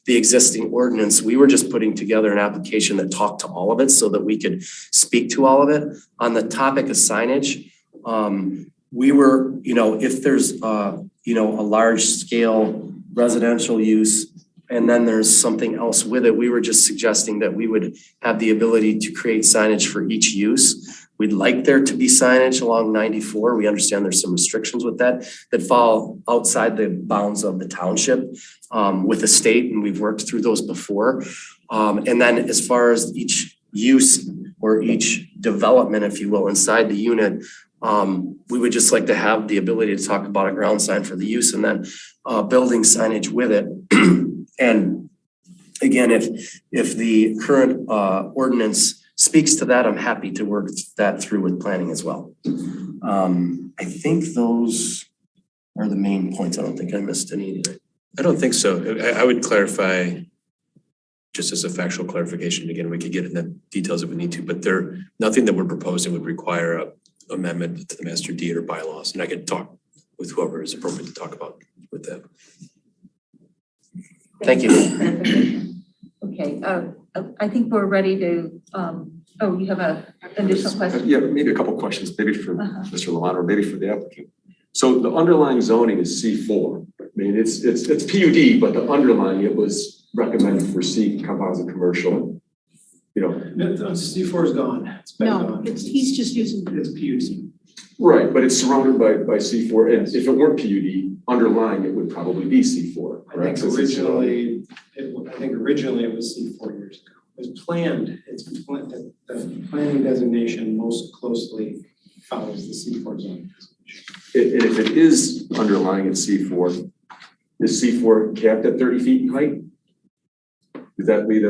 the existing ordinance. We were just putting together an application that talked to all of it so that we could speak to all of it. On the topic of signage, we were, if there's a large scale residential use and then there's something else with it, we were just suggesting that we would have the ability to create signage for each use. We'd like there to be signage along 94. We understand there's some restrictions with that fall outside the bounds of the township with the state, and we've worked through those before. And then as far as each use or each development, if you will, inside the unit, we would just like to have the ability to talk about a ground sign for the use and then building signage with it. And again, if the current ordinance speaks to that, I'm happy to work that through with planning as well. I think those are the main points. I don't think I missed any. I don't think so. I would clarify, just as a factual clarification, again, we could get in the details if we need to, but nothing that we're proposing would require a amendment to the master deed or bylaws. And I can talk with whoever is appropriate to talk about with that. Thank you. Okay, I think we're ready to, you have an additional question? Yeah, maybe a couple questions, maybe for Mr. Lamont or maybe for the applicant. So the underlying zoning is C4. I mean, it's PUD, but the underlying, it was recommended for C composite commercial. C4 is gone. It's been gone. He's just using. It's PUC. Right, but it's surrounded by C4, and if it weren't PUD, underlying it would probably be C4. I think originally it was C4 years ago. It was planned. The planning designation most closely follows the C4 zone. And if it is underlying in C4, is C4 capped at 30 feet in height? Would that be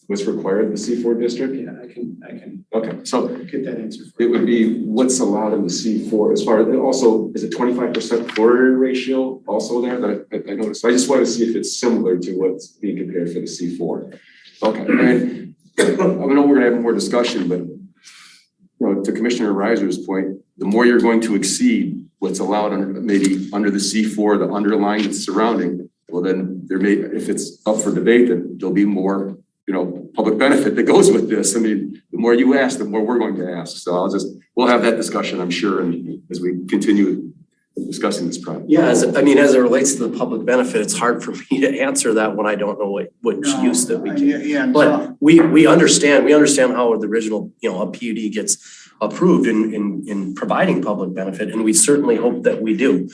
what's required in the C4 district? Yeah, I can Okay, so get that answer. it would be what's allowed in the C4 as far as, also, is it 25% floor area ratio also there that I noticed? I just want to see if it's similar to what's being compared for the C4. Okay, and I know we're gonna have more discussion, but to Commissioner Reiser's point, the more you're going to exceed what's allowed under the C4, the underlying that's surrounding, well then if it's up for debate, then there'll be more public benefit that goes with this. I mean, the more you ask, the more we're going to ask. So we'll have that discussion, I'm sure, and as we continue discussing this problem. Yeah, as it relates to the public benefit, it's hard for me to answer that when I don't know which use that we can. But we understand how the original, a PUD gets approved in providing public benefit, and we certainly hope that we do.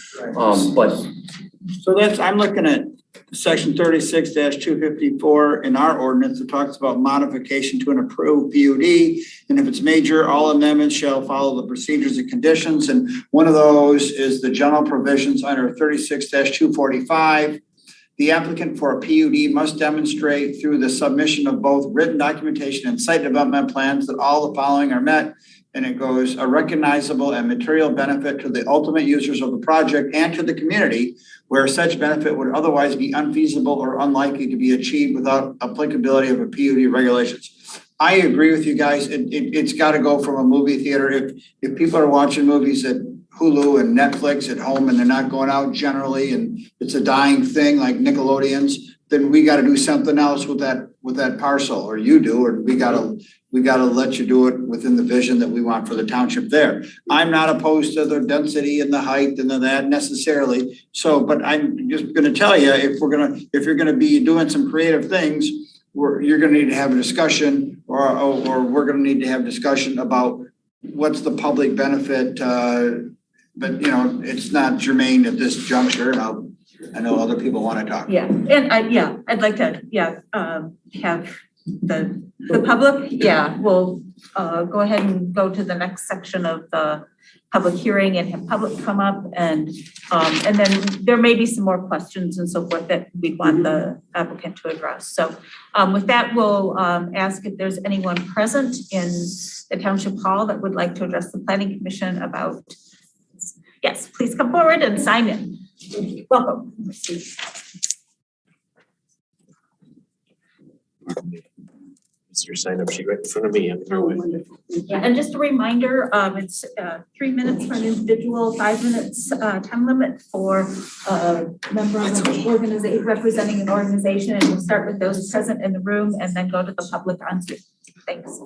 So I'm looking at section 36-254 in our ordinance. It talks about modification to an approved PUD. And if it's major, all amendments shall follow the procedures and conditions. And one of those is the general provisions under 36-245. The applicant for a PUD must demonstrate through the submission of both written documentation and site development plans that all the following are met. And it goes a recognizable and material benefit to the ultimate users of the project and to the community, where such benefit would otherwise be unfeasible or unlikely to be achieved without applicability of a PUD regulations. I agree with you guys. It's got to go from a movie theater. If people are watching movies at Hulu and Netflix at home and they're not going out generally, and it's a dying thing like Nickelodeon's, then we got to do something else with that parcel, or you do, or we got to let you do it within the vision that we want for the township there. I'm not opposed to the density and the height and that necessarily. So, but I'm just going to tell you, if you're going to be doing some creative things, you're going to need to have a discussion, or we're going to need to have discussion about what's the public benefit, but it's not germane at this juncture, and I know other people want to talk. Yeah, and I'd like to, have the public, we'll go ahead and go to the next section of the public hearing and have public come up and then there may be some more questions and so forth that we want the applicant to address. So with that, we'll ask if there's anyone present in the Township Hall that would like to address the Planning Commission about, yes, please come forward and sign in. Welcome. It's your sign up sheet right in front of me. Wonderful. Yeah, and just a reminder, it's 3 minutes for an individual, 5 minutes time limit for a member of an organization representing an organization, and we'll start with those present in the room and then go to the public on Zoom. Thanks.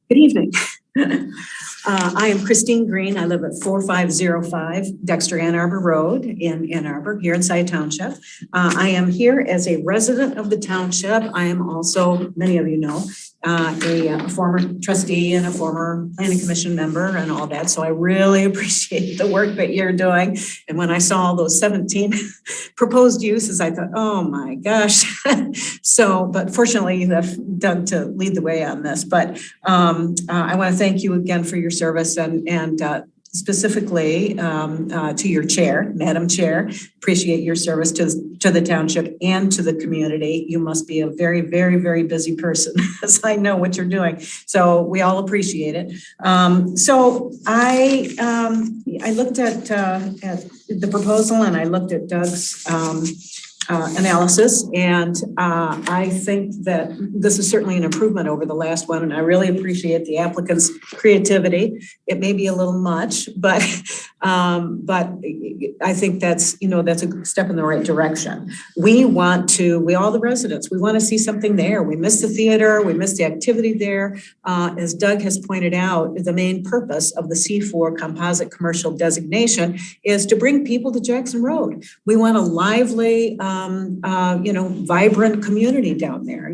Good evening. I am Christine Green. I live at 4505 Dexter Ann Arbor Road in Ann Arbor, here in Scio Township. I am here as a resident of the township. I am also, many of you know, a former trustee and a former planning commission member and all that. So I really appreciate the work that you're doing. And when I saw all those 17 proposed uses, I thought, oh my gosh. But fortunately you have Doug to lead the way on this. But I want to thank you again for your service and specifically to your chair, Madam Chair. Appreciate your service to the township and to the community. You must be a very, very, very busy person, as I know what you're doing. So we all appreciate it. So I looked at the proposal and I looked at Doug's analysis, and I think that this is certainly an improvement over the last one, and I really appreciate the applicant's creativity. It may be a little much, but I think that's a step in the right direction. We all the residents, we want to see something there. We miss the theater, we miss the activity there. As Doug has pointed out, the main purpose of the C4 composite commercial designation is to bring people to Jackson Road. We want a lively, vibrant community down there.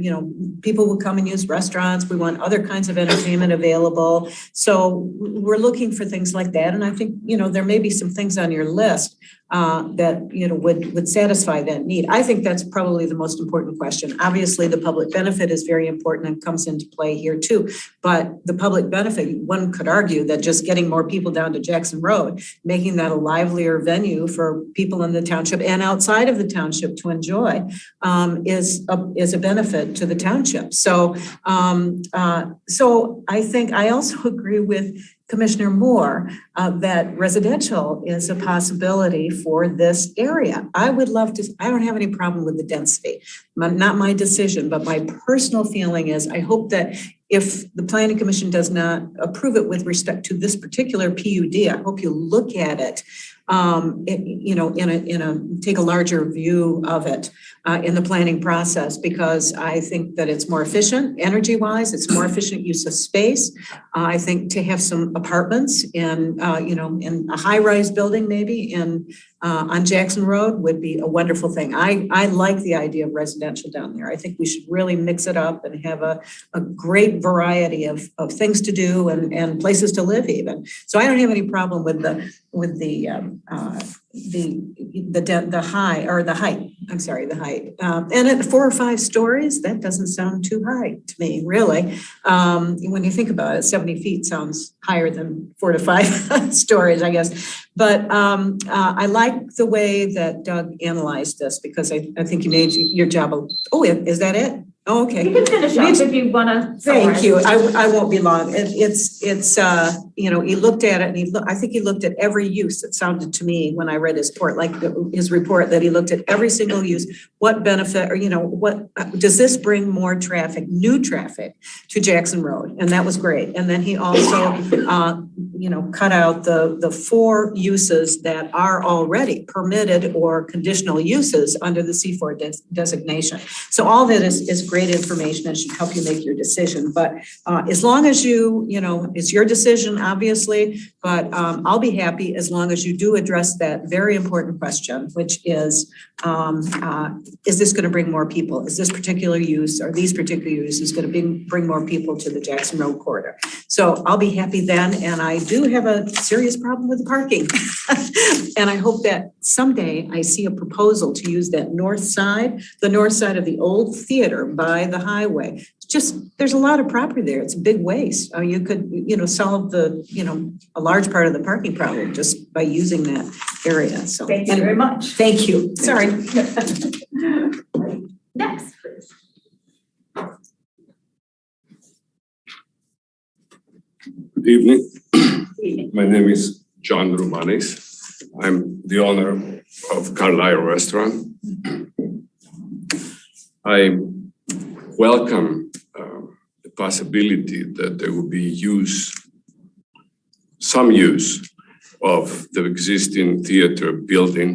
People will come and use restaurants. We want other kinds of entertainment available. So we're looking for things like that. And I think, there may be some things on your list that, would satisfy that need. I think that's probably the most important question. Obviously, the public benefit is very important and comes into play here too. But the public benefit, one could argue that just getting more people down to Jackson Road, making that a livelier venue for people in the township and outside of the township to enjoy is a benefit to the township. So I think I also agree with Commissioner Moore that residential is a possibility for this area. I would love to, I don't have any problem with the density, not my decision, but my personal feeling is I hope that if the Planning Commission does not approve it with respect to this particular PUD, I hope you look at it, take a larger view of it in the planning process, because I think that it's more efficient energy-wise, it's more efficient use of space. I think to have some apartments in a high-rise building maybe on Jackson Road would be a wonderful thing. I like the idea of residential down there. I think we should really mix it up and have a great variety of things to do and places to live even. So I don't have any problem with the height. And at 4 or 5 stories, that doesn't sound too high to me, really. When you think about it, 70 feet sounds higher than 4 to 5 stories, I guess. But I like the way that Doug analyzed this, because I think you made your job. Is that it? Oh, okay. You can finish up if you want to. Thank you. I won't be long. It's he looked at it and I think he looked at every use. It sounded to me when I read his report, his report, that he looked at every single use. What benefit or, what does this bring more traffic, new traffic to Jackson Road? And that was great. And then he also, cut out the 4 uses that are already permitted or conditional uses under the C4 designation. So all that is great information and should help you make your decision. But as long as it's your decision, obviously, but I'll be happy as long as you do address that very important question, which is this going to bring more people? Is this particular use or these particular uses going to bring more people to the Jackson Road corridor? So I'll be happy then. And I do have a serious problem with the parking. And I hope that someday I see a proposal to use that the north side of the old theater by the highway. There's a lot of property there. It's a big waste. You could, solve a large part of the parking problem just by using that area. So Thank you very much. Thank you. Sorry. Next, please. Good evening. My name is John Romanes. I'm the owner of Carlisle Restaurant. I welcome the possibility that there will be some use of the existing theater building.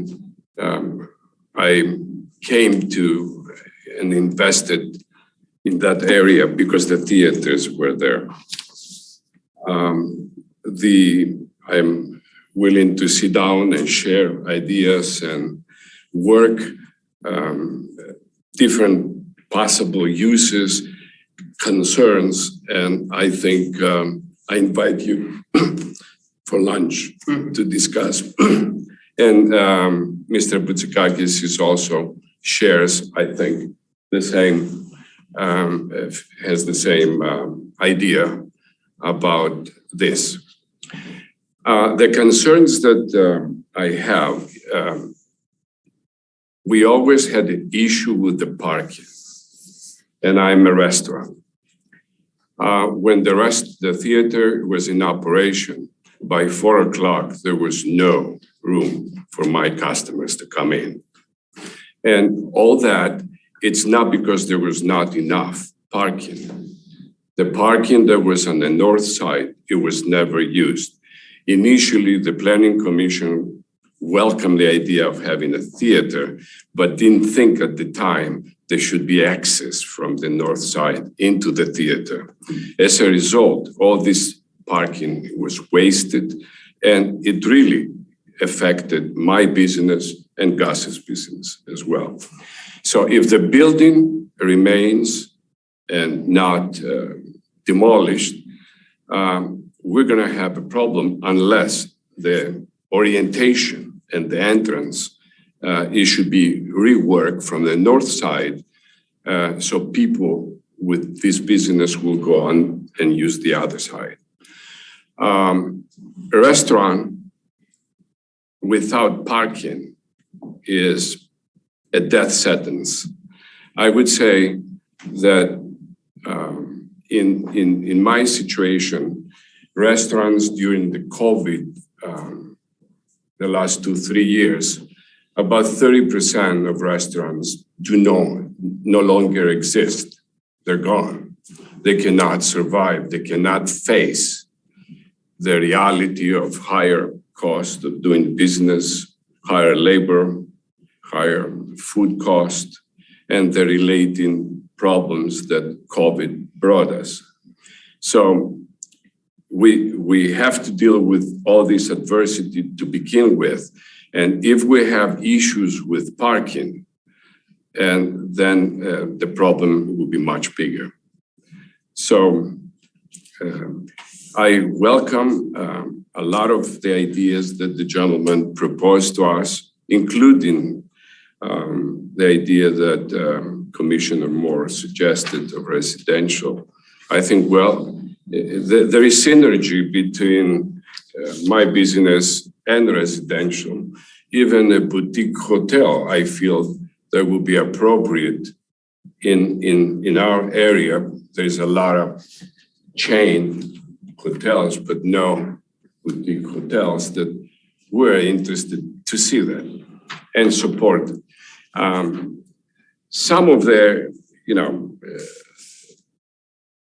I came to and invested in that area because the theaters were there. I'm willing to sit down and share ideas and work different possible uses, concerns, and I think I invite you for lunch to discuss. And Mr. Boutzikakis is also shares, I think, the same, has the same idea about this. The concerns that I have, we always had an issue with the parking, and I'm a restaurant. When the theater was in operation, by 4 o'clock, there was no room for my customers to come in. And all that, it's not because there was not enough parking. The parking that was on the north side, it was never used. Initially, the Planning Commission welcomed the idea of having a theater, but didn't think at the time there should be access from the north side into the theater. As a result, all this parking was wasted, and it really affected my business and Gus's business as well. So if the building remains and not demolished, we're going to have a problem unless the orientation and the entrance, it should be reworked from the north side, so people with this business will go on and use the other side. A restaurant without parking is a death sentence. I would say that in my situation, restaurants during the COVID, the last 2-3 years, about 30% of restaurants no longer exist. They're gone. They cannot survive. They cannot face the reality of higher cost of doing business, higher labor, higher food cost, and the relating problems that COVID brought us. So we have to deal with all this adversity to begin with. And if we have issues with parking, and then the problem will be much bigger. So I welcome a lot of the ideas that the gentleman proposed to us, including the idea that Commissioner Moore suggested of residential. I think, well, there is synergy between my business and residential. Even a boutique hotel, I feel that will be appropriate in our area. There's a lot of chain hotels, but no boutique hotels that we're interested to see that and support. Some of their,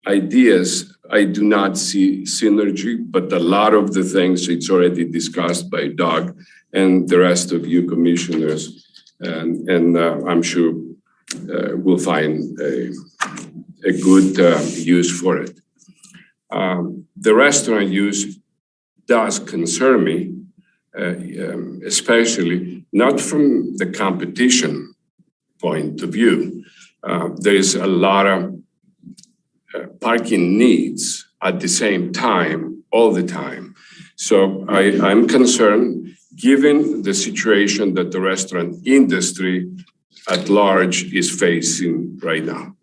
ideas, I do not see synergy, but a lot of the things it's already discussed by Doug and the rest of you commissioners, and I'm sure we'll find a good use for it. The restaurant use does concern me, especially not from the competition point of view. There is a lot of parking needs at the same time, all the time. So I'm concerned, given the situation that the restaurant industry at large is facing right now.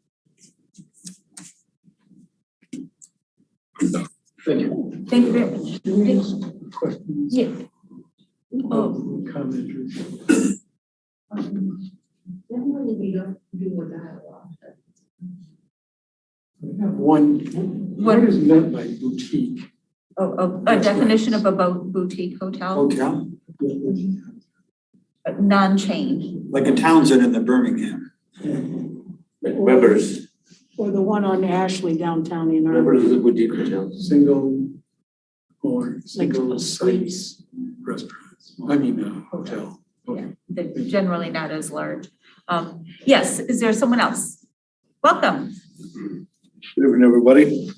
Thank you. Thank you very much. Can we ask questions? Yeah. Commenters. Definitely we don't do more dialogue. I have one, what is meant by boutique? A definition of a boutique hotel, Hotel, non-chain. like a Townsend in the Birmingham. Weber's, Or the one on Ashley downtown in Arbor. Weber's is a boutique hotel. Single or Like single a sites restaurants, I mean, hotel. Yeah, they're generally not as large. Yes, is there someone else? Welcome. Good evening, everybody.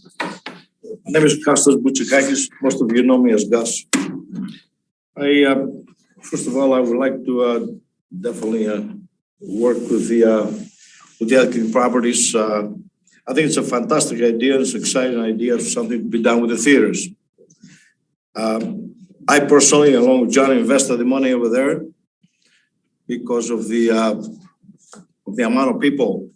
My name is Kostas Boutsakakis. Most of you know me as Gus. First of all, I would like to definitely work with the Elking Properties. I think it's a fantastic idea. It's an exciting idea of something to be done with the theaters. I personally, along with John, invested the money over there because of the amount of people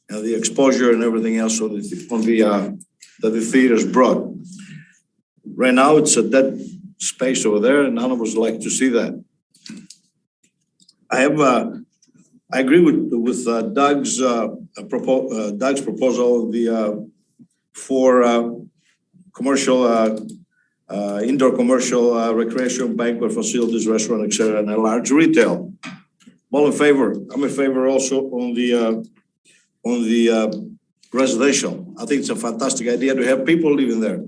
and the exposure and everything else that the theaters brought. Right now, it's a dead space over there, and none of us like to see that. I agree with Doug's proposal, for commercial, indoor commercial, recreation, banquet facilities, restaurant, et cetera, and a large retail. All in favor. I'm in favor also on the residential. I think it's a fantastic idea to have people living there.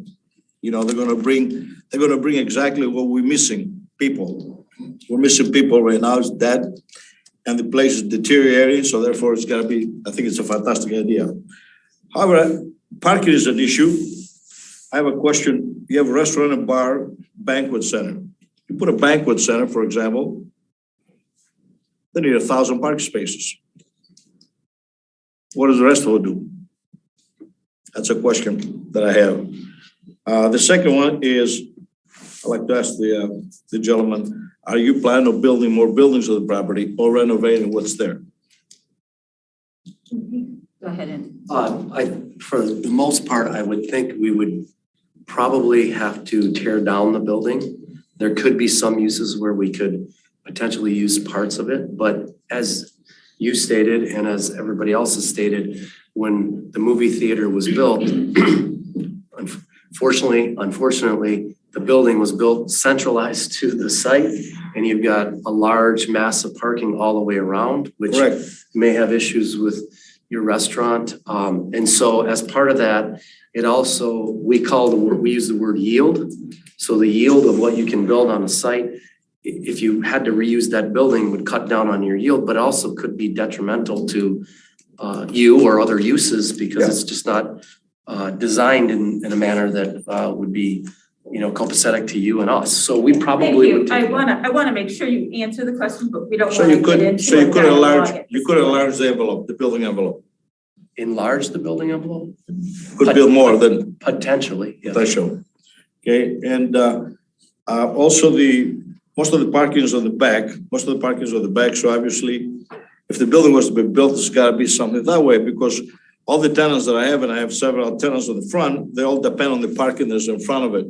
You know, they're gonna bring exactly what we're missing, people. We're missing people right now. It's dead and the place is deteriorating. So therefore it's gotta be, I think it's a fantastic idea. However, parking is an issue. I have a question. You have a restaurant and bar, banquet center. You put a banquet center, for example, they need 1,000 parking spaces. What does the rest of it do? That's a question that I have. The second one is, I'd like to ask the gentleman, are you planning on building more buildings on the property or renovating what's there? Go ahead and. For the most part, I would think we would probably have to tear down the building. There could be some uses where we could potentially use parts of it, but as you stated, and as everybody else has stated, when the movie theater was built, unfortunately, the building was built centralized to the site, and you've got a large mass of parking all the way around, which Correct. may have issues with your restaurant. And so as part of that, it also, we use the word yield. So the yield of what you can build on a site, if you had to reuse that building, would cut down on your yield, but also could be detrimental to you or other uses because it's just not designed in a manner that would be, you know, copacetic to you and us. So we probably would. Thank you. I wanna make sure you answer the question, but we don't So wanna you could, get into so you a could dialogue at you this could point. enlarge the envelope, the building envelope. Enlarge the building envelope? Could build more than Potentially, yes. potential. Okay, and also most of the parking is on the back, so obviously, if the building was to be built, it's gotta be something that way, because all the tenants that I have, and I have several tenants on the front, they all depend on the parking that's in front of it.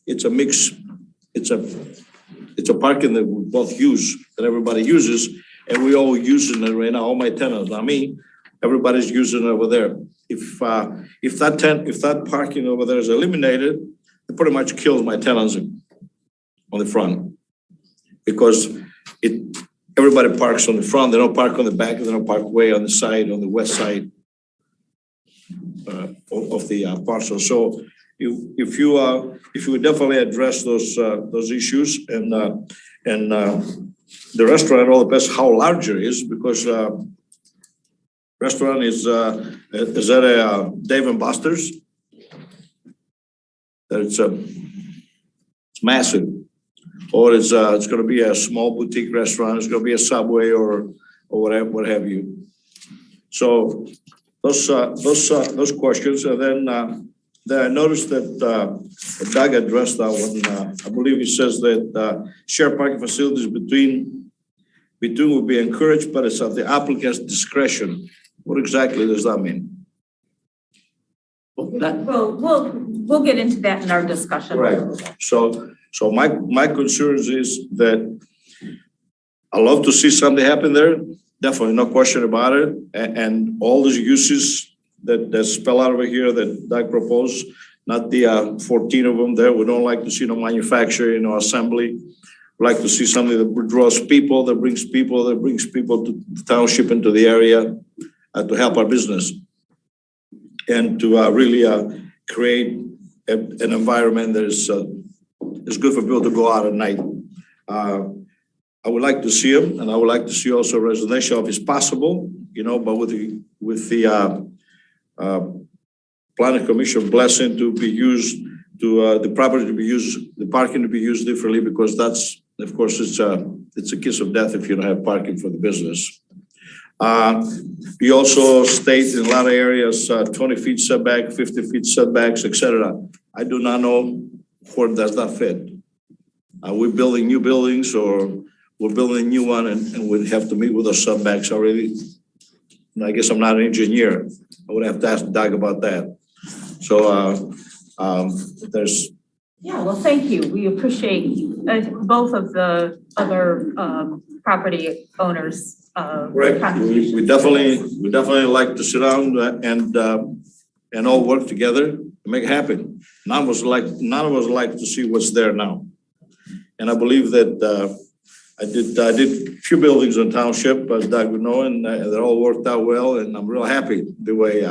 It's a mix, it's a parking that we both use, that everybody uses, and we all using it right now, all my tenants, not me, everybody's using it over there. If that parking over there is eliminated, it pretty much kills my tenants on the front. Because everybody parks on the front, they don't park on the back, they don't park way on the side, on the west side of the parcel. So if you would definitely address those issues and the restaurant, all the best, how large it is, because restaurant is that a Dave and Buster's? It's massive. Or it's gonna be a small boutique restaurant, it's gonna be a Subway or whatever, what have you. So those questions, and then I noticed that Doug addressed that one. I believe he says that shared parking facilities between will be encouraged, but it's at the applicant's discretion. What exactly does that mean? We'll get into that in our discussion. Right. So my concerns is that I love to see something happen there. Definitely, no question about it. And all these uses that spell out over here that Doug proposed, not the 14 of them there. We don't like to see no manufacturing or assembly. We like to see something that draws people, that brings people to the township and to the area to help our business. And to really create an environment that is good for people to go out at night. I would like to see them, and I would like to see also residential if it's possible, but with the planning commission blessing to be used, the property to be used, the parking to be used differently, because that's, of course, it's a kiss of death if you don't have parking for the business. You also state in a lot of areas 20 feet setback, 50 feet setbacks, etc. I do not know where does that fit. Are we building new buildings, or we're building a new one and we'd have to meet with the setbacks already? And I guess I'm not an engineer. I would have to ask Doug about that. So there's. Yeah, well, thank you. We appreciate both of the other property owners. Right. We definitely like to sit down and all work together to make it happen. None of us like to see what's there now. And I believe that I did a few buildings in township, as Doug would know, and they all worked out well. And I'm real happy the way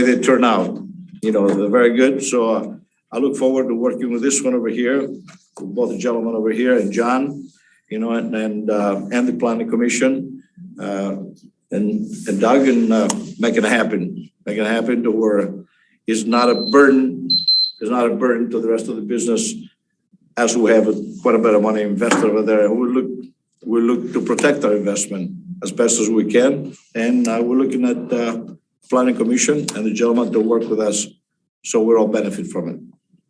they turn out. They're very good. So I look forward to working with this one over here, with both the gentlemen over here and John, and the planning commission, and Doug, and making it happen to where it's not a burden to the rest of the business, as we have quite a bit of money invested over there. We look to protect our investment as best as we can, and we're looking at planning commission and the gentleman to work with us, so we'll all benefit from it.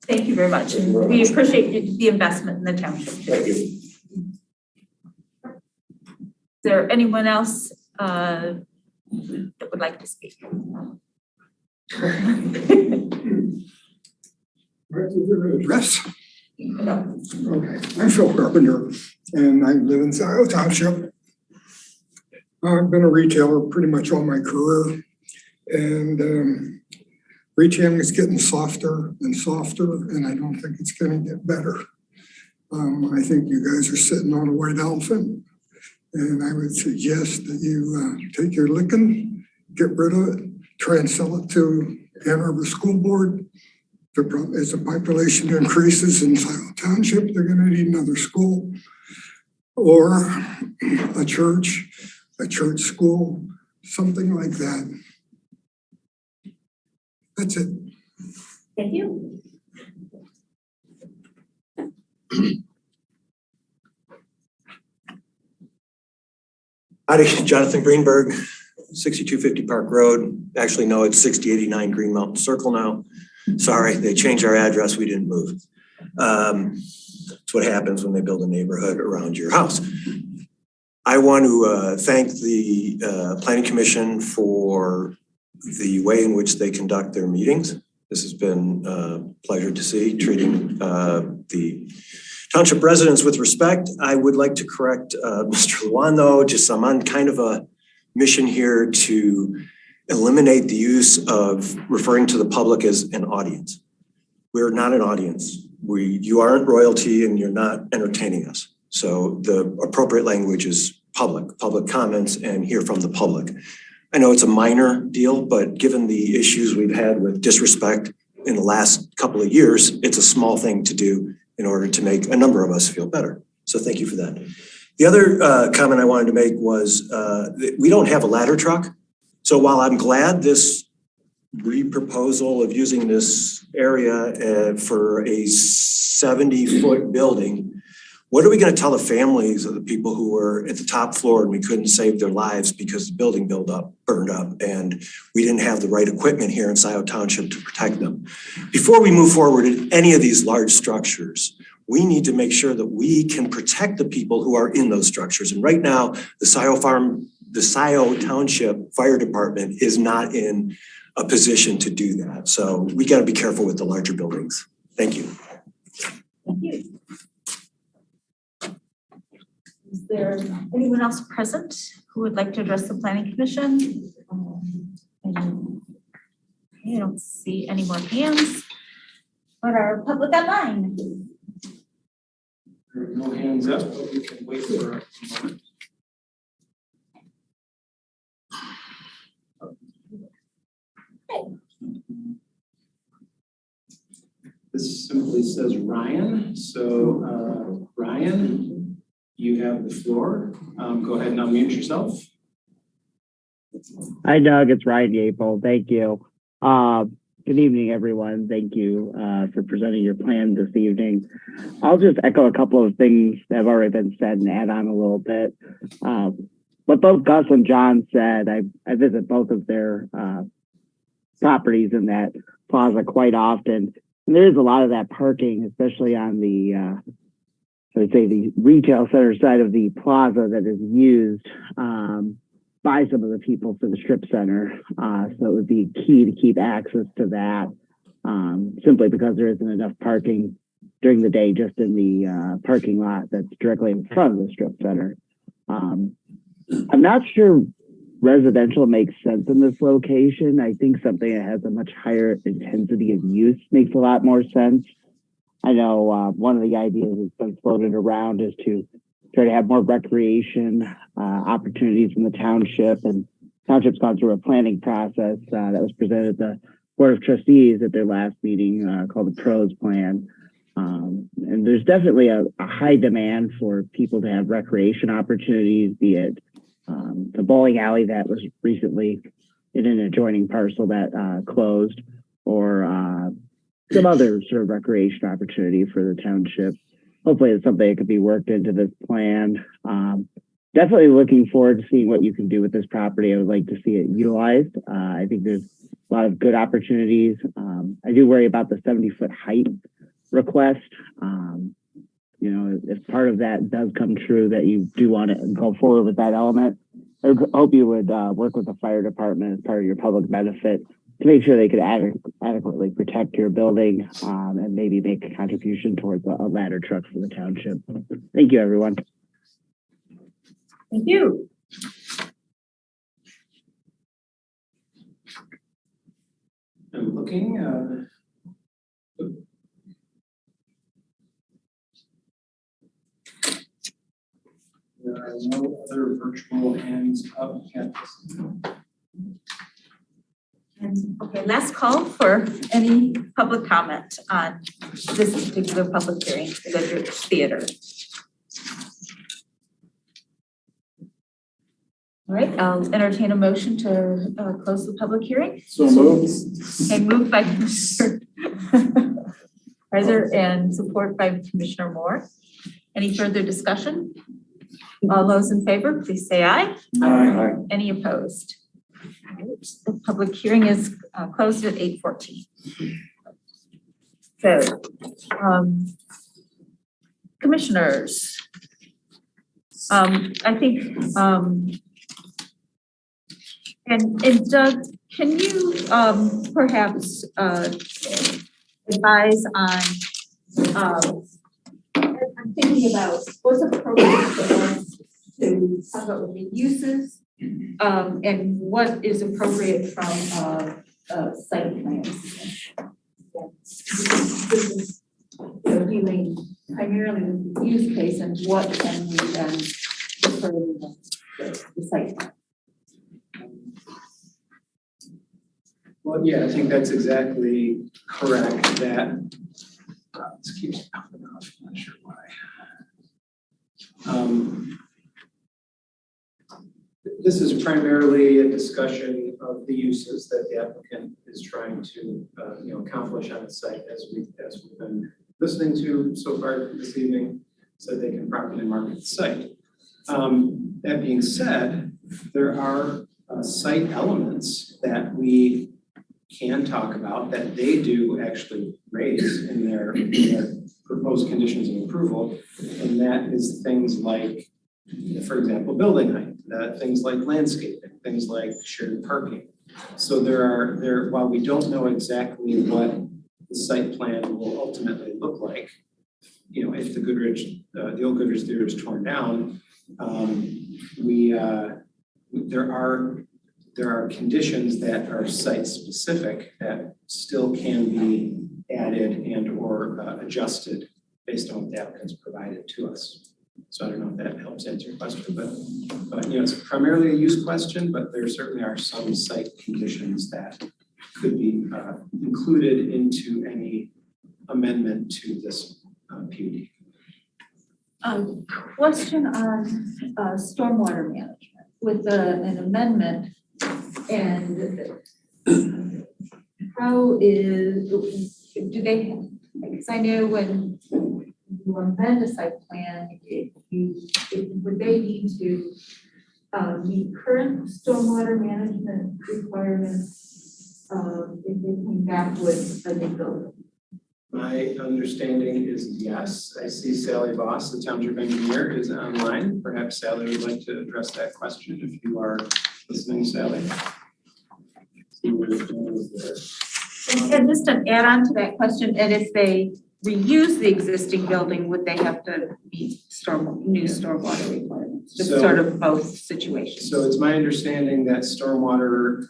Thank you very much. And we appreciate the investment in the township. Thank you. Is there anyone else that would like to speak? Yes. Okay, I'm Phil Carpenter, and I live in Scio Township. I've been a retailer pretty much all my career, and retailing is getting softer and softer, and I don't think it's going to get better. I think you guys are sitting on a white elephant, and I would suggest that you take your licking, get rid of it, try and sell it to Ann Arbor School Board. As the population increases in Scio Township, they're going to need another school, or a church school, something like that. That's it. Thank you. Howdy, Jonathan Greenberg, 6250 Park Road. Actually, no, it's 6089 Green Mountain Circle now. Sorry, they changed our address. We didn't move. That's what happens when they build a neighborhood around your house. I want to thank the Planning Commission for the way in which they conduct their meetings. This has been a pleasure to see, treating the township residents with respect. I would like to correct Mr. Luan, though. I'm on kind of a mission here to eliminate the use of referring to the public as an audience. We're not an audience. You aren't royalty, and you're not entertaining us. So the appropriate language is public comments, and hear from the public. I know it's a minor deal, but given the issues we've had with disrespect in the last couple of years, it's a small thing to do in order to make a number of us feel better. So thank you for that. The other comment I wanted to make was that we don't have a ladder truck. So while I'm glad this re-proposal of using this area for a 70-foot building, what are we going to tell the families of the people who were at the top floor and we couldn't save their lives because the building burned up and we didn't have the right equipment here in Scio Township to protect them? Before we move forward in any of these large structures, we need to make sure that we can protect the people who are in those structures. And right now, the Scio Township Fire Department is not in a position to do that. So we got to be careful with the larger buildings. Thank you. Thank you. Is there anyone else present who would like to address the Planning Commission? I don't see any more hands, but our public online. There are no hands up, but we can wait for a moment. This simply says Ryan. So Ryan, you have the floor. Go ahead and unmute yourself. Hi, Doug. It's Ryan Yapel. Thank you. Good evening, everyone. Thank you for presenting your plan this evening. I'll just echo a couple of things that have already been said and add on a little bit. What both Gus and John said, I visit both of their properties in that plaza quite often. And there is a lot of that parking, especially on the, I would say the retail center side of the plaza that is used by some of the people for the strip center. So it would be key to keep access to that simply because there isn't enough parking during the day just in the parking lot that's directly in front of the strip center. I'm not sure residential makes sense in this location. I think something that has a much higher intensity of use makes a lot more sense. I know one of the ideas that's been floated around is to try to have more recreation opportunities in the township, and township's gone through a planning process that was presented at the Board of Trustees at their last meeting called the PROS Plan. And there's definitely a high demand for people to have recreation opportunities, be it the bowling alley that was recently in an adjoining parcel that closed, or some other sort of recreation opportunity for the township. Hopefully it's something that could be worked into this plan. Definitely looking forward to seeing what you can do with this property. I would like to see it utilized. I think there's a lot of good opportunities. I do worry about the 70-foot height request. You know, if part of that does come true, that you do want to go forward with that element, I hope you would work with the fire department as part of your public benefit to make sure they could adequately protect your building and maybe make a contribution towards a ladder truck for the township. Thank you, everyone. Thank you. I'm looking. There are no other virtual hands up at this time. And okay, last call for any public comment on this particular public hearing, the Goodrich Theater. All right, I'll entertain a motion to close the public hearing. So moved. Okay, moved by Commissioner Reiser and support by Commissioner Moore. Any further discussion? All those in favor, please say aye. Aye. Any opposed? All right, the public hearing is closed at 8:14. So, commissioners, I think, and Doug, can you perhaps advise on, I'm thinking about what's appropriate for us to talk about with the uses and what is appropriate from site plans. This is dealing primarily with the use case and what can we then defer to the site plan. Well, yeah, I think that's exactly correct. That this keeps popping off. I'm not sure why. This is primarily a discussion of the uses that the applicant is trying to, accomplish on the site as we've been listening to so far this evening, so they can properly market the site. That being said, there are site elements that we can talk about that they do actually raise in their proposed conditions of approval, and that is things like, for example, building height, things like landscaping, things like shared parking. So while we don't know exactly what the site plan will ultimately look like, if the Goodrich, the old Goodrich Theater is torn down, there are conditions that are site specific that still can be added and or adjusted based on what the applicants provided to us. So I don't know if that helps answer your question, but it's primarily a use question, but there certainly are some site conditions that could be included into any amendment to this PUD. Question on stormwater management with an amendment, and how do they, because I know when you amend a site plan, would they need to meet current stormwater management requirements if they came back with a new building? My understanding is yes. I see Sally Voss, the township engineer, is online. Perhaps Sally would like to address that question if you are listening, Sally. And just an add on to that question, and if they reuse the existing building, would they have to meet new stormwater requirements? Just sort of both situations. So it's my understanding that stormwater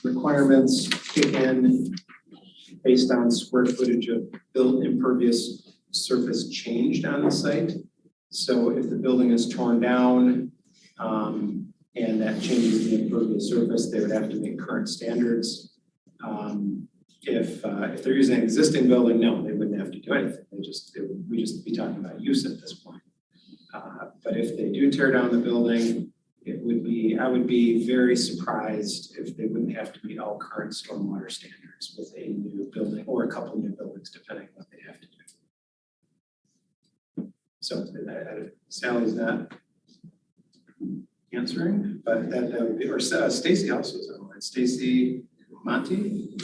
requirements kick in based on square footage of built impervious surface changed on the site. So if the building is torn down and that changes the impervious surface, they would have to meet current standards. If they're using an existing building, no, they wouldn't have to do anything. We'd just be talking about use at this point. But if they do tear down the building, I would be very surprised if they wouldn't have to meet all current stormwater standards with a new building or a couple new buildings, depending on what they have to do. So Sally's not answering, but that would be, or Stacy also is online. Stacy Monty,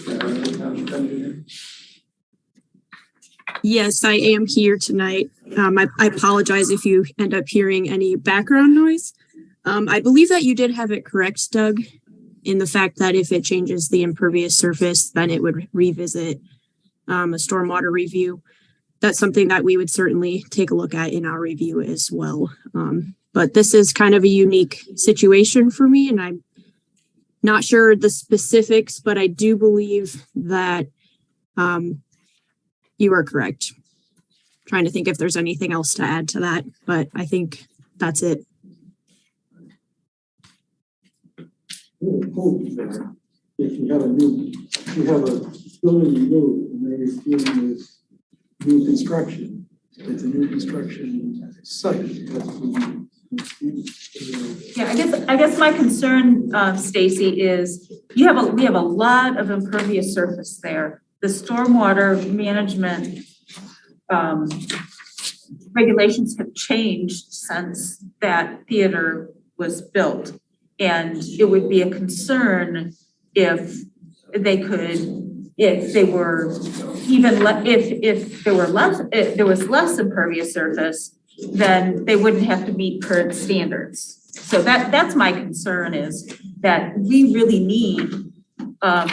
Yes, I am here tonight. I apologize if you end up hearing any background noise. I believe that you did have it correct, Doug, in the fact that if it changes the impervious surface, then it would revisit a stormwater review. That's something that we would certainly take a look at in our review as well. But this is kind of a unique situation for me, and I'm not sure the specifics, but I do believe that you are correct. Trying to think if there's anything else to add to that, but I think that's it. If you have a building you move and they're dealing with new construction, it's a new construction site. Yeah, I guess my concern, Stacy, is we have a lot of impervious surface there. The stormwater management regulations have changed since that theater was built. And it would be a concern if there was less impervious surface, then they wouldn't have to meet current standards. So that's my concern, is that we really need a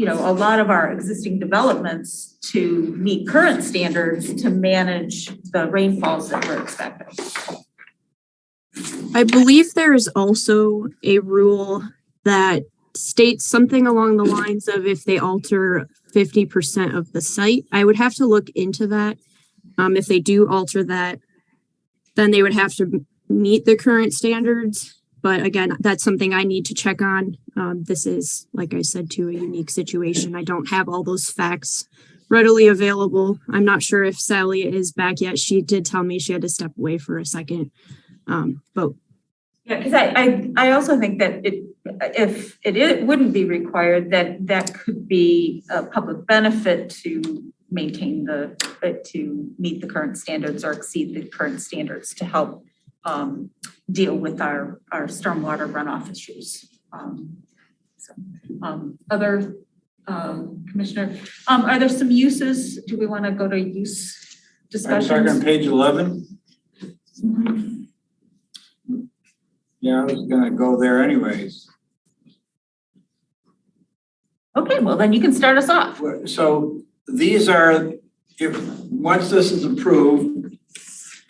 lot of our existing developments to meet current standards to manage the rainfalls that we're expecting. I believe there is also a rule that states something along the lines of if they alter 50% of the site. I would have to look into that. If they do alter that, then they would have to meet the current standards. But again, that's something I need to check on. This is, like I said, a unique situation. I don't have all those facts readily available. I'm not sure if Sally is back yet. She did tell me she had to step away for a second. But Yeah, because I also think that if it wouldn't be required, that could be a public benefit to maintain to meet the current standards or exceed the current standards to help deal with our stormwater runoff issues. Other Commissioner, are there some uses? Do we want to go to use discussions? I'm on page 11. Yeah, I was gonna go there anyways. Okay, well then you can start us off. So these are, once this is approved,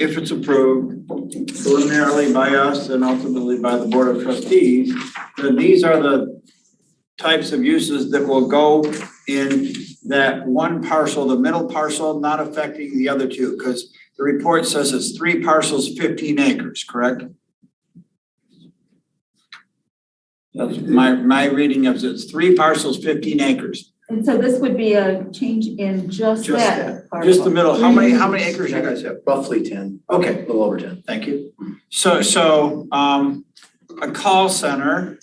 if it's approved preliminarily by us and ultimately by the Board of Trustees, then these are the types of uses that will go in that one parcel, the middle parcel, not affecting the other two, because the report says it's 3 parcels, 15 acres, correct? That's my reading of it's 3 parcels, 15 acres. And so this would be a change in just that parcel. Just the middle. How many acres you guys have? Roughly 10. Okay. A little over 10. Thank you. So a call center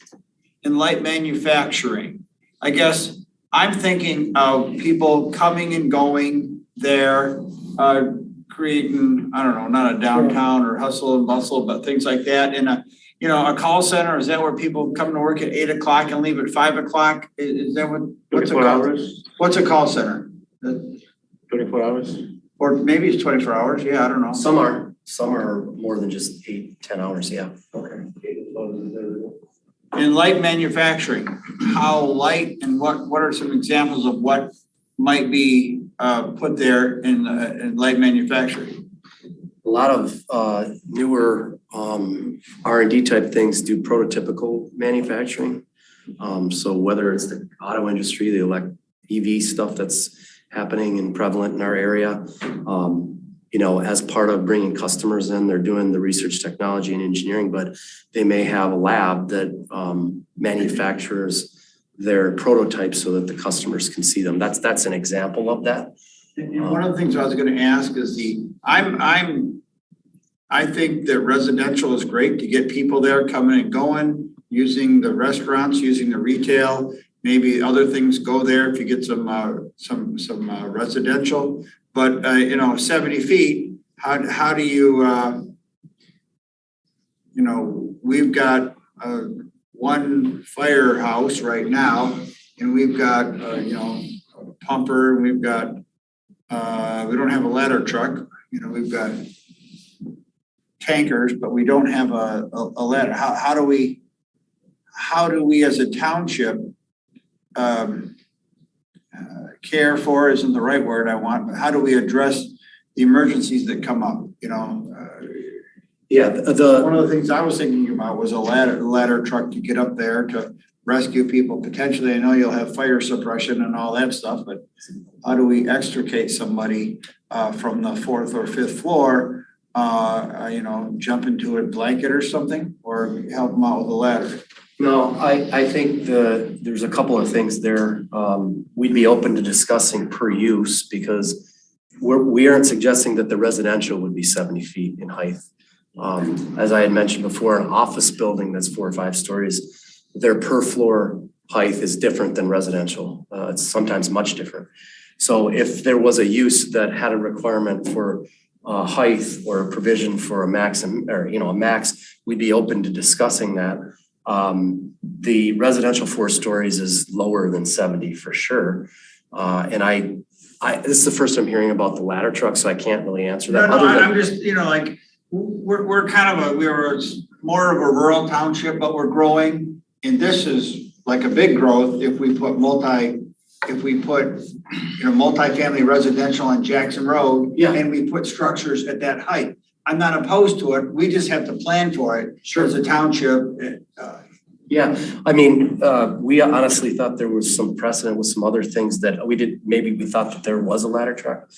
in light manufacturing. I guess I'm thinking of people coming and going there, creating, I don't know, not a downtown or hustle and bustle, but things like that. In a call center, is that where people come to work at 8 o'clock and leave at 5 o'clock? Is that what's a call? Hours? What's a call center? 24 hours? Or maybe it's 24 hours. Yeah, I don't know. Some are more than just 8-10 hours. Yeah. Okay. In light manufacturing, how light and what are some examples of what might be put there in light manufacturing? A lot of newer R&D type things do prototypical manufacturing. So whether it's the auto industry, the EV stuff that's happening and prevalent in our area, as part of bringing customers in, they're doing the research, technology, and engineering, but they may have a lab that manufactures their prototypes so that the customers can see them. That's an example of that. And one of the things I was going to ask is I think that residential is great to get people there coming and going, using the restaurants, using the retail, maybe other things go there if you get some residential. But 70 feet, how do you we've got one firehouse right now, and we've got a pumper, and we've got we don't have a ladder truck, we've got tankers, but we don't have a ladder. How do we as a township care for isn't the right word I want, but how do we address the emergencies that come up, Yeah, one of the things I was thinking about was a ladder truck to get up there to rescue people. Potentially, I know you'll have fire suppression and all that stuff, but how do we extricate somebody from the 4th or 5th floor, jump into a blanket or something, or help them out with a ladder? No, I think there's a couple of things there. We'd be open to discussing per use because we aren't suggesting that the residential would be 70 feet in height. As I had mentioned before, an office building that's 4 or 5 stories, their per floor height is different than residential. It's sometimes much different. So if there was a use that had a requirement for height or a provision for a maximum or a max, we'd be open to discussing that. The residential 4 stories is lower than 70 for sure. And this is the first I'm hearing about the ladder truck, so I can't really answer that. I'm just, we're kind of we're more of a rural township, but we're growing. And this is like a big growth if we put multifamily residential on Jackson Road, and we put structures at that height. I'm not opposed to it. We just have to plan for it. Sure. As a township. Yeah, I mean, we honestly thought there was some precedent with some other things that we did. Maybe we thought that there was a ladder truck,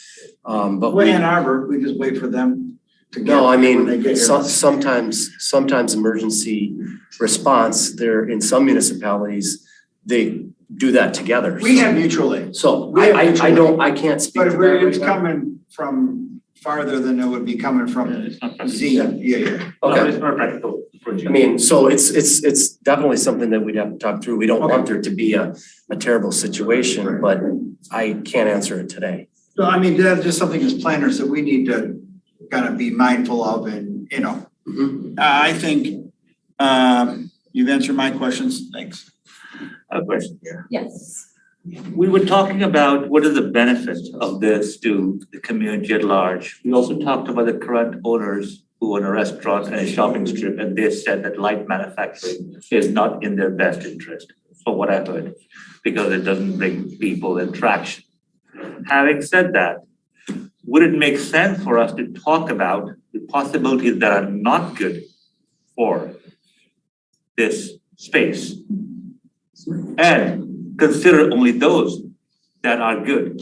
but Ann Arbor, we just wait for them to get. No, I mean, sometimes emergency response there in some municipalities, they do that together. We have mutual aid. So I can't speak to that. But it's coming from farther than it would be coming from Z. Yeah. Okay. It's not practical. I mean, so it's definitely something that we'd have to talk through. We don't want there to be a terrible situation, but I can't answer it today. So I mean, that's just something as planners that we need to kind of be mindful of and, you know. I think you've answered my questions. Thanks. A question here. Yes. We were talking about what is the benefit of this to the community at large. We also talked about the current owners who own a restaurant and a shopping strip, and they said that light manufacturing is not in their best interest, from what I heard, because it doesn't bring people and traction. Having said that, would it make sense for us to talk about the possibilities that are not good for this space and consider only those that are good,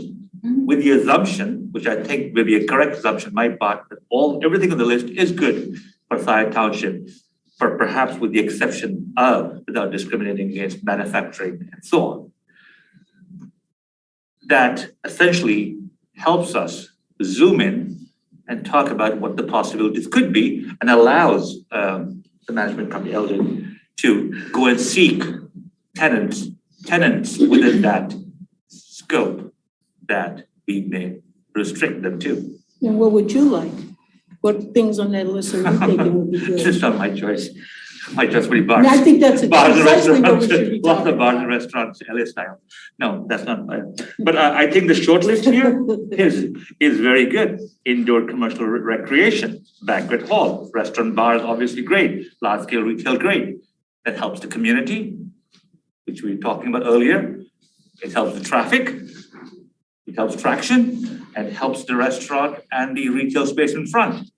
with the assumption, which I think will be a correct assumption on my part, that everything on the list is good for Scio Township, for perhaps with the exception of, without discriminating against manufacturing and so on. That essentially helps us zoom in and talk about what the possibilities could be and allows the management company Eldon to go and seek tenants within that scope that we may restrict them to. And what would you like? What things on that list are you thinking would be good? It's not my choice. My choice would be bars. And I think that's Bars and precisely what we restaurants, should be lots talking of bars about. and restaurants, LA style. No, that's not, but I think the short list here is very good. Indoor commercial recreation, banquet hall, restaurant, bars, obviously great, large scale retail, great. That helps the community, which we were talking about earlier. It helps the traffic, it helps traction, and helps the restaurant and the retail space in front.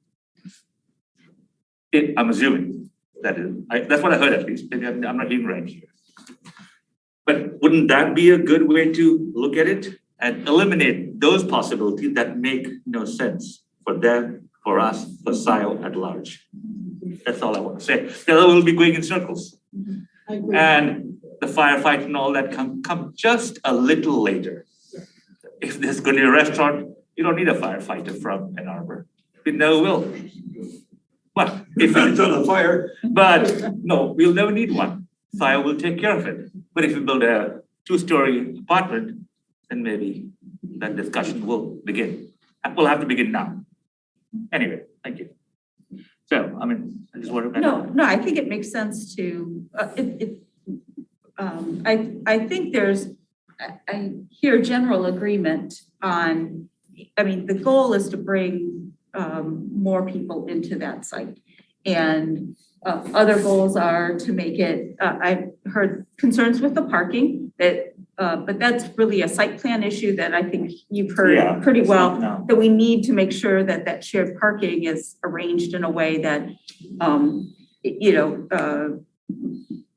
I'm assuming that's what I heard at least. Maybe I'm not hearing right here. But wouldn't that be a good way to look at it and eliminate those possibilities that make no sense for them, for us, for Scio at large? That's all I want to say. The other will be going in circles. I agree. And the firefight and all that come just a little later. If there's going to be a restaurant, you don't need a firefighter from Ann Arbor. You never will. But if it's on a fire, but no, we'll never need one. Scio will take care of it. But if you build a 2-story apartment, then maybe that discussion will begin. We'll have to begin now. Anyway, thank you. So, I mean, I just want to. No, I think it makes sense to, I think I hear general agreement on, I mean, the goal is to bring more people into that site. And other goals are to make it, I've heard concerns with the parking, but that's really a site plan issue that I think you've heard pretty well, that we need to make sure that that shared parking is arranged in a way that,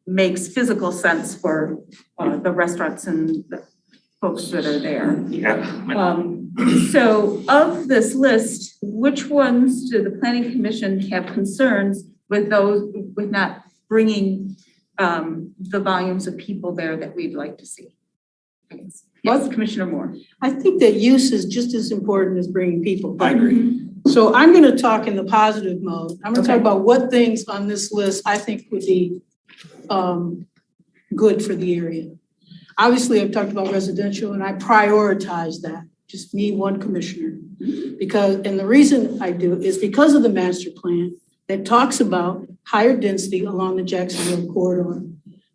makes physical sense for the restaurants and the folks that are there. So of this list, which ones do the planning commission have concerns with those, with not bringing the volumes of people there that we'd like to see? Yes, Commissioner Moore. I think that use is just as important as bringing people. I agree. So I'm going to talk in the positive mode. I'm going to talk about what things on this list I think would be good for the area. Obviously, I've talked about residential and I prioritize that, just me, one commissioner. And the reason I do is because of the master plan that talks about higher density along the Jacksonville corridor,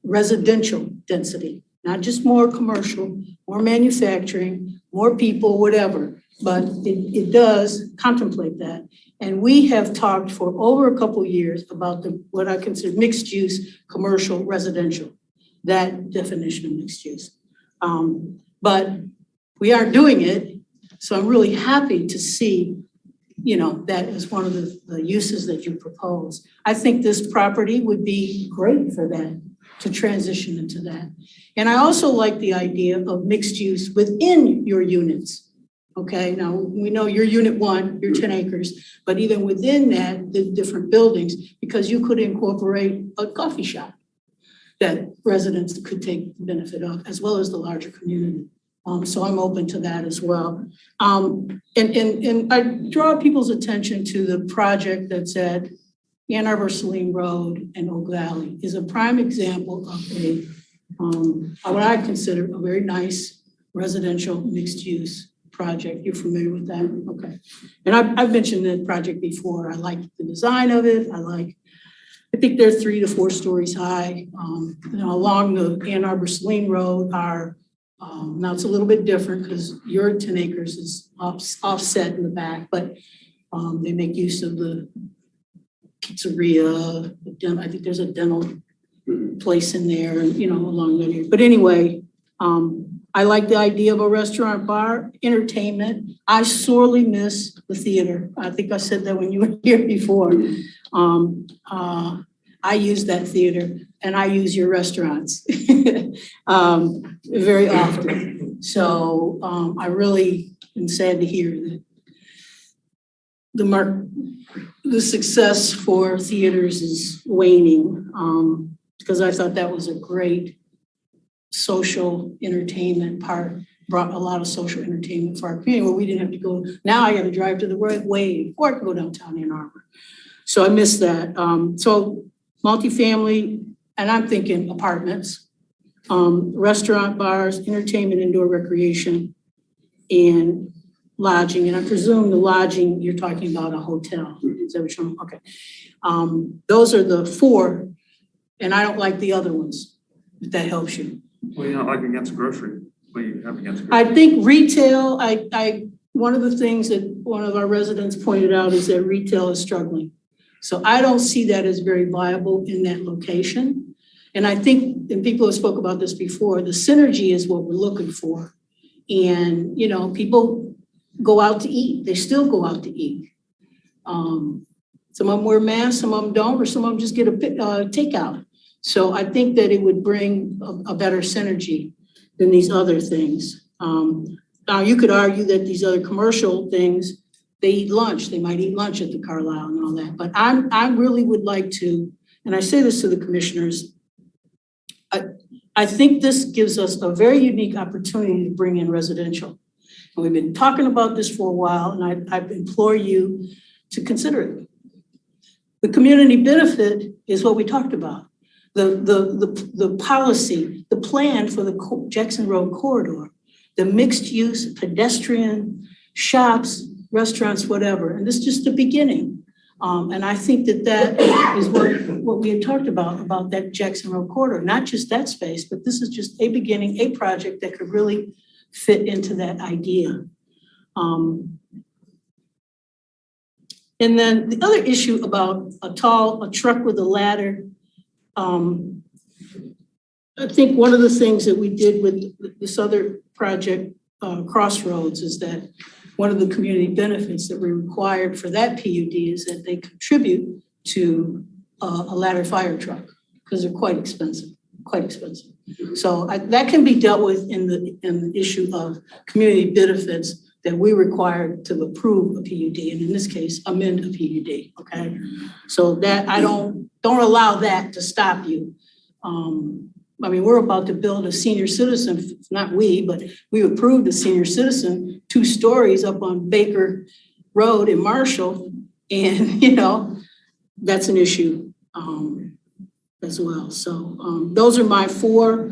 residential density, not just more commercial, more manufacturing, more people, whatever, but it does contemplate that. And we have talked for over a couple of years about what I consider mixed use, commercial, residential, that definition of mixed use. But we aren't doing it. So I'm really happy to see, that is one of the uses that you propose. I think this property would be great for that, to transition into that. And I also like the idea of mixed use within your units. Okay, now we know you're unit 1, you're 10 acres, but even within that, the different buildings, because you could incorporate a coffee shop that residents could take benefit of, as well as the larger community. So I'm open to that as well. And I draw people's attention to the project that's at Ann Arbor Saline Road and Oak Valley is a prime example of what I consider a very nice residential mixed use project. You're familiar with that? Okay. And I've mentioned that project before. I like the design of it. I think they're 3 to 4 stories high. Along the Ann Arbor Saline Road are, now it's a little bit different because your 10 acres is offset in the back, but they make use of the pizzeria. I think there's a dental place in there, along that area. But anyway, I like the idea of a restaurant, bar, entertainment. I sorely miss the theater. I think I said that when you were here before. I use that theater and I use your restaurants very often. So I really am sad to hear that the success for theaters is waning, because I thought that was a great social entertainment part, brought a lot of social entertainment for our community where we didn't have to go. Now I got to drive to the right way or I can go downtown Ann Arbor. So I miss that. So multifamily, and I'm thinking apartments, restaurant, bars, entertainment, indoor recreation, and lodging. And I presume the lodging, you're talking about a hotel. Is that what you're, okay. Those are the 4, and I don't like the other ones, if that helps you. Well, you're not like against grocery. What do you have against grocery? I think retail, one of the things that one of our residents pointed out is that retail is struggling. So I don't see that as very viable in that location. And I think, and people have spoke about this before, the synergy is what we're looking for. And, people go out to eat. They still go out to eat. Some of them wear masks, some of them don't, or some of them just get a takeout. So I think that it would bring a better synergy than these other things. Now you could argue that these other commercial things, they eat lunch. They might eat lunch at the Carlisle and all that. But I really would like to, and I say this to the commissioners, I think this gives us a very unique opportunity to bring in residential. And we've been talking about this for a while, and I implore you to consider it. The community benefit is what we talked about. The policy, the plan for the Jackson Road corridor, the mixed use, pedestrian, shops, restaurants, whatever. And this is just the beginning. And I think that is what we had talked about that Jackson Road corridor, not just that space, but this is just a beginning, a project that could really fit into that idea. And then the other issue about a truck with a ladder, I think one of the things that we did with this other project, Crossroads, is that one of the community benefits that we required for that PUD is that they contribute to a ladder fire truck because they're quite expensive. So that can be dealt with in the issue of community benefits that we required to approve a PUD, and in this case, amend a PUD, okay? So that I don't allow that to stop you. We're about to build a senior citizen, not we, but we approved a senior citizen 2 stories up on Baker Road in Marshall, and that's an issue as well. So those are my 4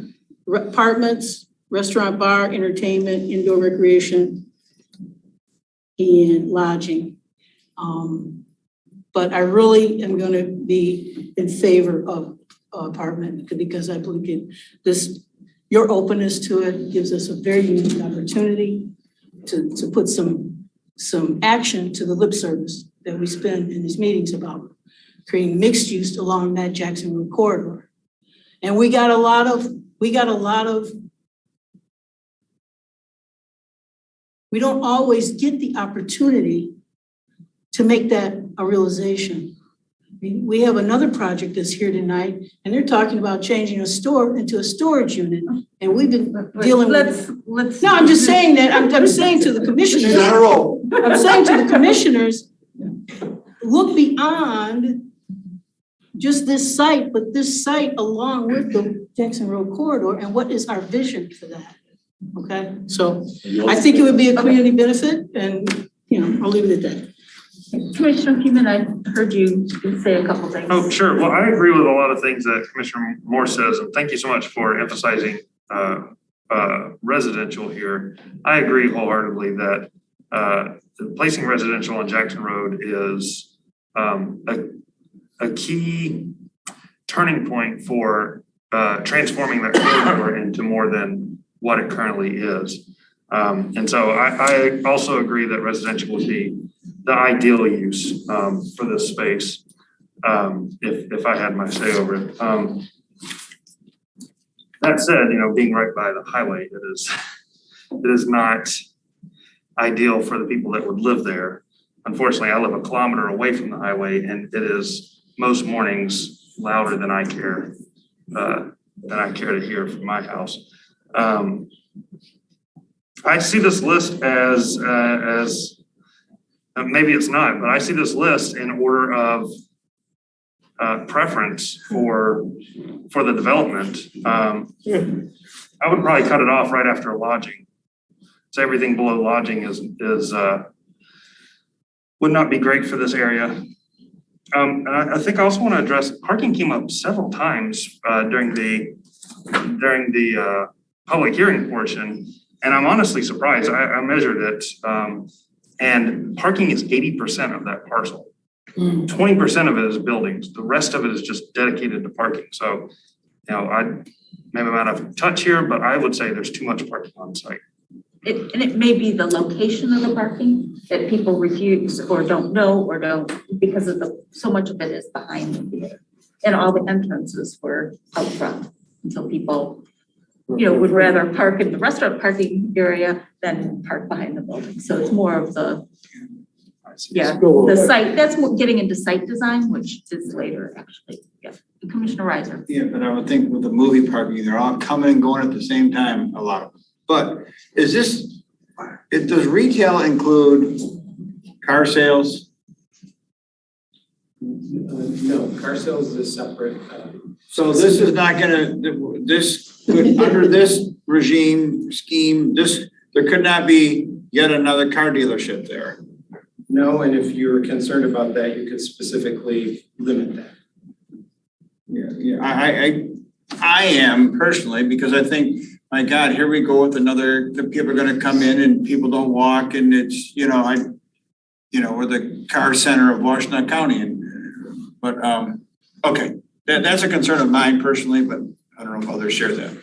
apartments, restaurant, bar, entertainment, indoor recreation, and lodging. But I really am going to be in favor of apartment because I believe your openness to it gives us a very unique opportunity to put some action to the lip service that we spend in these meetings about creating mixed use along that Jackson Road corridor. And we got a lot of, we don't always get the opportunity to make that a realization. We have another project that's here tonight, and they're talking about changing a store into a storage unit. And we've been dealing with. No, I'm just saying that, I'm saying to the commissioners. I'm saying to the commissioners, look beyond just this site, but this site along with the Jackson Road corridor, and what is our vision for that? Okay, so I think it would be a community benefit and, I'll leave it at that. Commissioner Human, I heard you say a couple things. Oh, sure. Well, I agree with a lot of things that Commissioner Moore says, and thank you so much for emphasizing residential here. I agree wholeheartedly that placing residential on Jackson Road is a key turning point for transforming that corridor into more than what it currently is. And so I also agree that residential would be the ideal use for this space if I had my say over it. That said, being right by the highway, it is not ideal for the people that would live there. Unfortunately, I live a kilometer away from the highway, and it is most mornings louder than I care to hear from my house. I see this list as maybe it's not, but I see this list in order of preference for the development. I would probably cut it off right after lodging. So everything below lodging is would not be great for this area. And I think I also want to address parking came up several times during the public hearing portion, and I'm honestly surprised. I measured it, and parking is 80% of that parcel. 20% of it is buildings. The rest of it is just dedicated to parking. So, maybe I'm out of touch here, but I would say there's too much parking on site. And it may be the location of the parking that people refuse or don't know or don't, because of so much of it is behind the theater. And all the entrances were out front. And so people, would rather park in the restaurant parking area than park behind the building. So it's more of the site, that's getting into site design, which is later actually. Yeah. Commissioner Reiser. Yeah, but I would think with the movie parking, they're all coming and going at the same time, a lot of them. But does retail include car sales? No, car sales is a separate. So this is not under this regime scheme, there could not be yet another car dealership there. No, and if you're concerned about that, you could specifically limit that. Yeah, I am personally, because I think, my God, here we go with the people are gonna come in and people don't walk, and it's, we're the car center of Washington County, but okay, that's a concern of mine personally, but I don't know if others share that.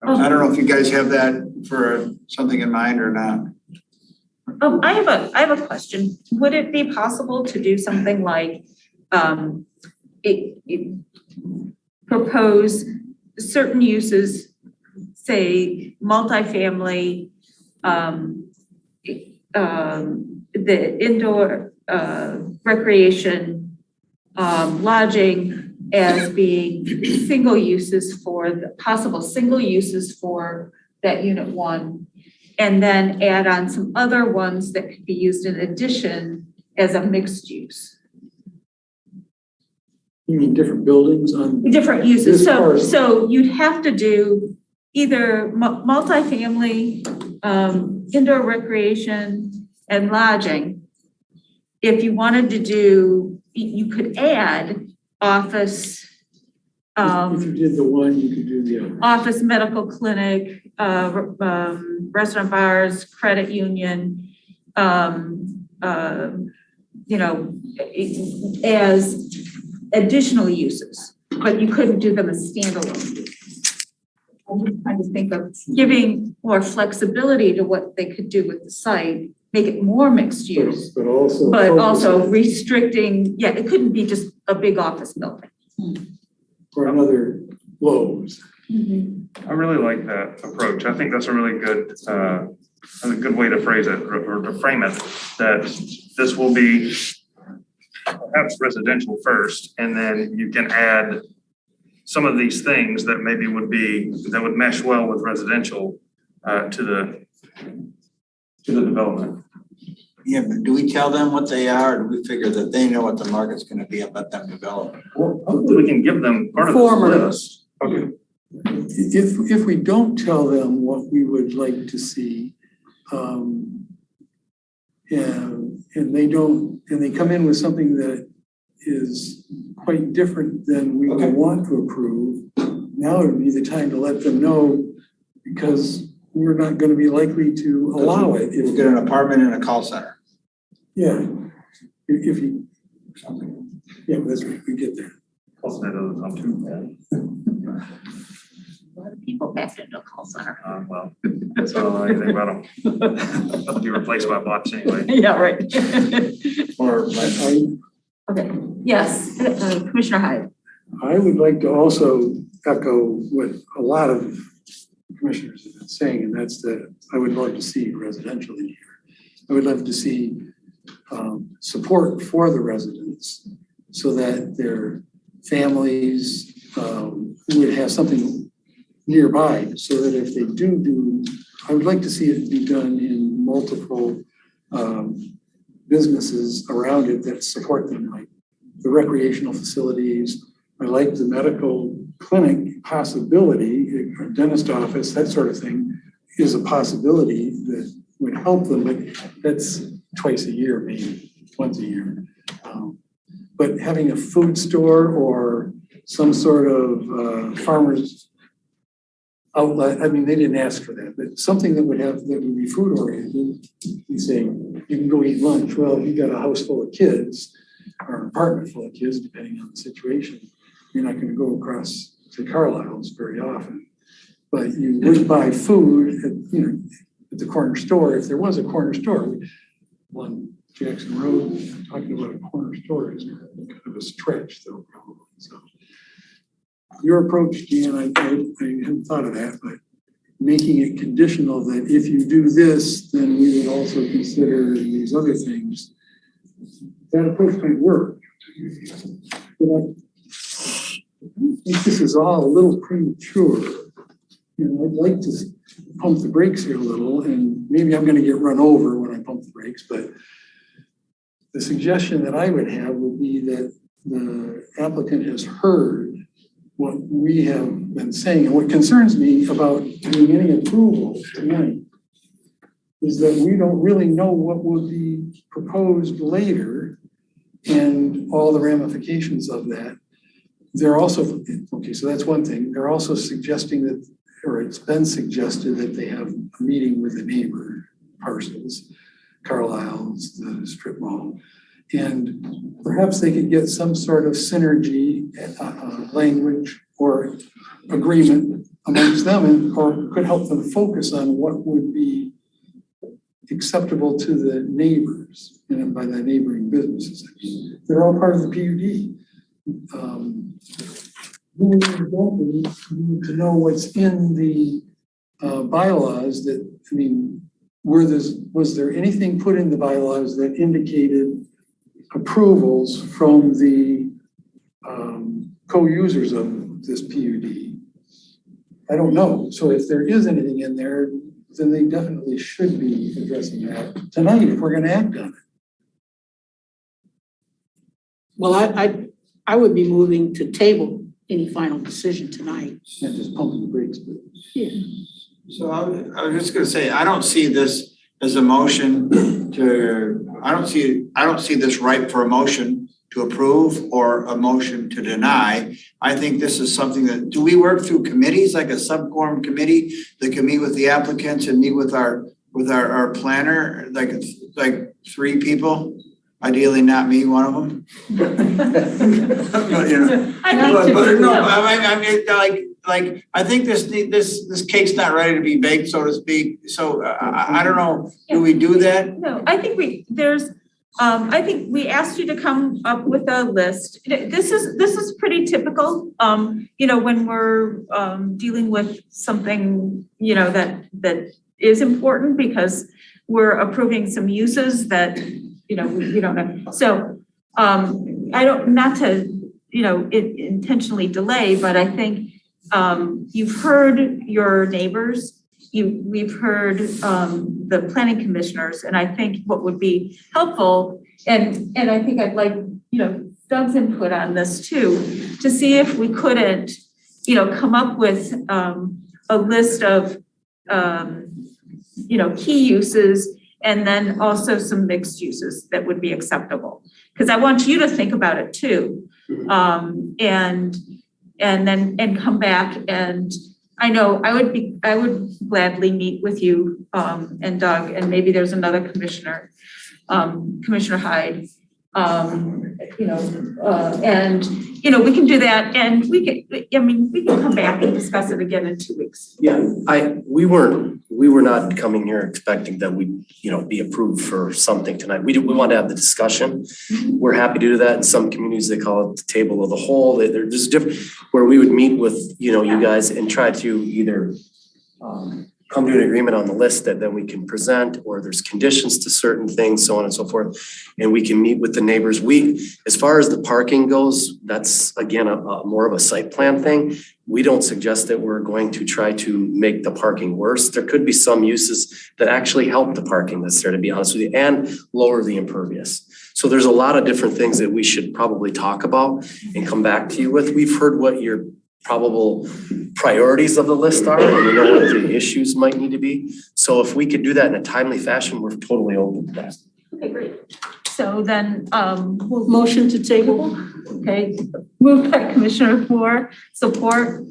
I don't know if you guys have that for something in mind or not. I have a question. Would it be possible to do something like propose certain uses, say multifamily, the indoor recreation, lodging as being single uses for the possible single uses for that unit one, and then add on some other ones that could be used in addition as a mixed use. You mean different buildings on? Different uses. So you'd have to do either multifamily, indoor recreation, and lodging. If you wanted to do, you could add office. If you did the one, you could do the other. Office, medical clinic, restaurant, bars, credit union, as additional uses, but you couldn't do them as standalone. I'm just trying to think of giving more flexibility to what they could do with the site, make it more mixed use, but also restricting. Yeah, it couldn't be just a big office building. Or another Lowe's. I really like that approach. I think that's a really good way to phrase it or to frame it, that this will be perhaps residential first, and then you can add some of these things that maybe would mesh well with residential to the development. Yeah, but do we tell them what they are, or do we figure that they know what the market's gonna be and let them develop? Well, hopefully we can give them part of this list. Okay. if we don't tell them what we would like to see, and they don't, and they come in with something that is quite different than we would want to approve, now would be the time to let them know, because we're not gonna be likely to allow it. You'll get an apartment and a call center. Yeah, if you, something, yeah, that's right, we get there. Call center doesn't come too bad. A lot of people back into a call center. Well, that's all I think about them. They'll be replaced by bots anyway. Yeah, right. Or, Okay, yes, Commissioner Hyde. I would like to also echo what a lot of commissioners have been saying, and that's that I would love to see residential in here. I would love to see support for the residents so that their families would have something nearby, so that if they do, I would like to see it be done in multiple businesses around it that support them, like the recreational facilities. I like the medical clinic possibility, a dentist office, that sort of thing is a possibility that would help them, but that's twice a year, maybe once a year. But having a food store or some sort of farmer's outlet, I mean, they didn't ask for that, but something that would be food oriented. You say, you can go eat lunch. Well, if you got a house full of kids or an apartment full of kids, depending on the situation, you're not gonna go across to Carlisle's very often. But you would buy food at the corner store, if there was a corner store. On Jackson Road, talking about a corner store is kind of a stretch though, probably, so. Your approach, Jan, I hadn't thought of that, but making it conditional that if you do this, then we would also consider these other things. That approach might work. But I think this is all a little premature. I'd like to pump the brakes here a little, and maybe I'm gonna get run over when I pump the brakes, but the suggestion that I would have would be that the applicant has heard what we have been saying. And what concerns me about doing any approval tonight is that we don't really know what will be proposed later and all the ramifications of that. They're also, okay, so that's one thing. They're also suggesting that, or it's been suggested that they have a meeting with the neighbor parcels, Carlisle's, the strip mall. And perhaps they could get some sort of synergy, language or agreement amongst them, or could help them focus on what would be acceptable to the neighbors, and by the neighboring businesses. They're all part of the PUD. We need to know what's in the bylaws that, I mean, was there anything put in the bylaws that indicated approvals from the co-users of this PUD? I don't know. So if there is anything in there, then they definitely should be addressing that tonight if we're gonna act on it. Well, I would be moving to table any final decision tonight. Not just pumping the brakes, but. Yeah. So I was just gonna say, I don't see this as a motion to, I don't see this ripe for a motion to approve or a motion to deny. I think this is something that, do we work through committees, like a sub-quorum committee that can meet with the applicants and meet with our planner, like 3 people? Ideally not me, one of them. I think this cake's not ready to be baked, so to speak. So I don't know, do we do that? No, I think I think we asked you to come up with a list. This is pretty typical, when we're dealing with something, that is important, because we're approving some uses that, we don't know. So not to, intentionally delay, but I think you've heard your neighbors. We've heard the planning commissioners, and I think what would be helpful, and I think I'd like, Doug's input on this too, to see if we couldn't come up with a list of key uses and then also some mixed uses that would be acceptable. Because I want you to think about it too. And come back, and I know I would gladly meet with you and Doug, and maybe there's another commissioner, Commissioner Hyde. We can do that, and we can come back and discuss it again in 2 weeks. Yeah, we were not coming here expecting that we'd, be approved for something tonight. We want to have the discussion. We're happy to do that. In some communities, they call it the table of the whole. There's different, where we would meet with, you guys and try to either come to an agreement on the list that then we can present, or there's conditions to certain things, so on and so forth. And we can meet with the neighbors. As far as the parking goes, that's again, a more of a site plan thing. We don't suggest that we're going to try to make the parking worse. There could be some uses that actually help the parking that's there, to be honest with you, and lower the impervious. So there's a lot of different things that we should probably talk about and come back to you with. We've heard what your probable priorities of the list are, and we know what the issues might need to be. So if we could do that in a timely fashion, we're totally open to that. Okay, great. So then, we'll Motion to table. Okay, moved by Commissioner Moore, support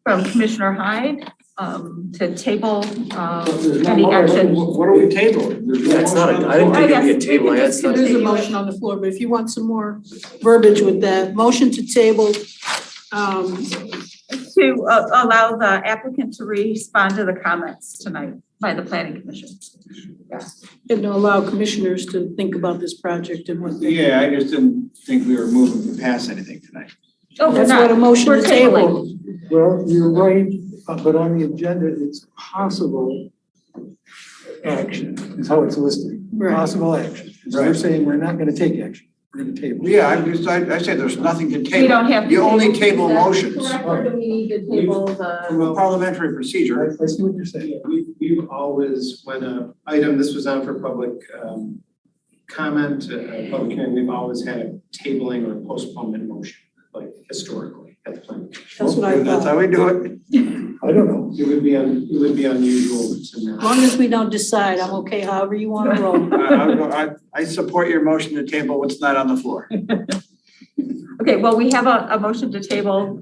from Commissioner Hyde, to table, any action. What are we tabling? Yeah, it's not I didn't think it'd be a table. I had some- There's a motion on the floor, but if you want some more verbiage with that, motion to table, to allow the applicant to respond to the comments tonight by the planning commission. Yeah. and to allow commissioners to think about this project and what they. Yeah, I just didn't think we were moving past anything tonight. Oh, That's what a motion We're to table. Well, you're right, but on the agenda, it's possible action, is how it's listed. Right. Possible action. So we're saying we're not gonna take action, we're gonna table. Yeah, I said there's nothing to table. We don't have to. You only table Is that motions. correct, or do we need to table From the? a parliamentary procedure. I see what you're saying. We've always, when a item, this was on for public comment, public hearing, we've always had a tabling or postponement motion, like historically at the planning commission. That's what I That's thought. how we do it. I don't know. It would be unusual to As not. long as we don't decide, I'm okay, however you want to roll. I support your motion to table what's not on the floor. Okay, well, we have a motion to table,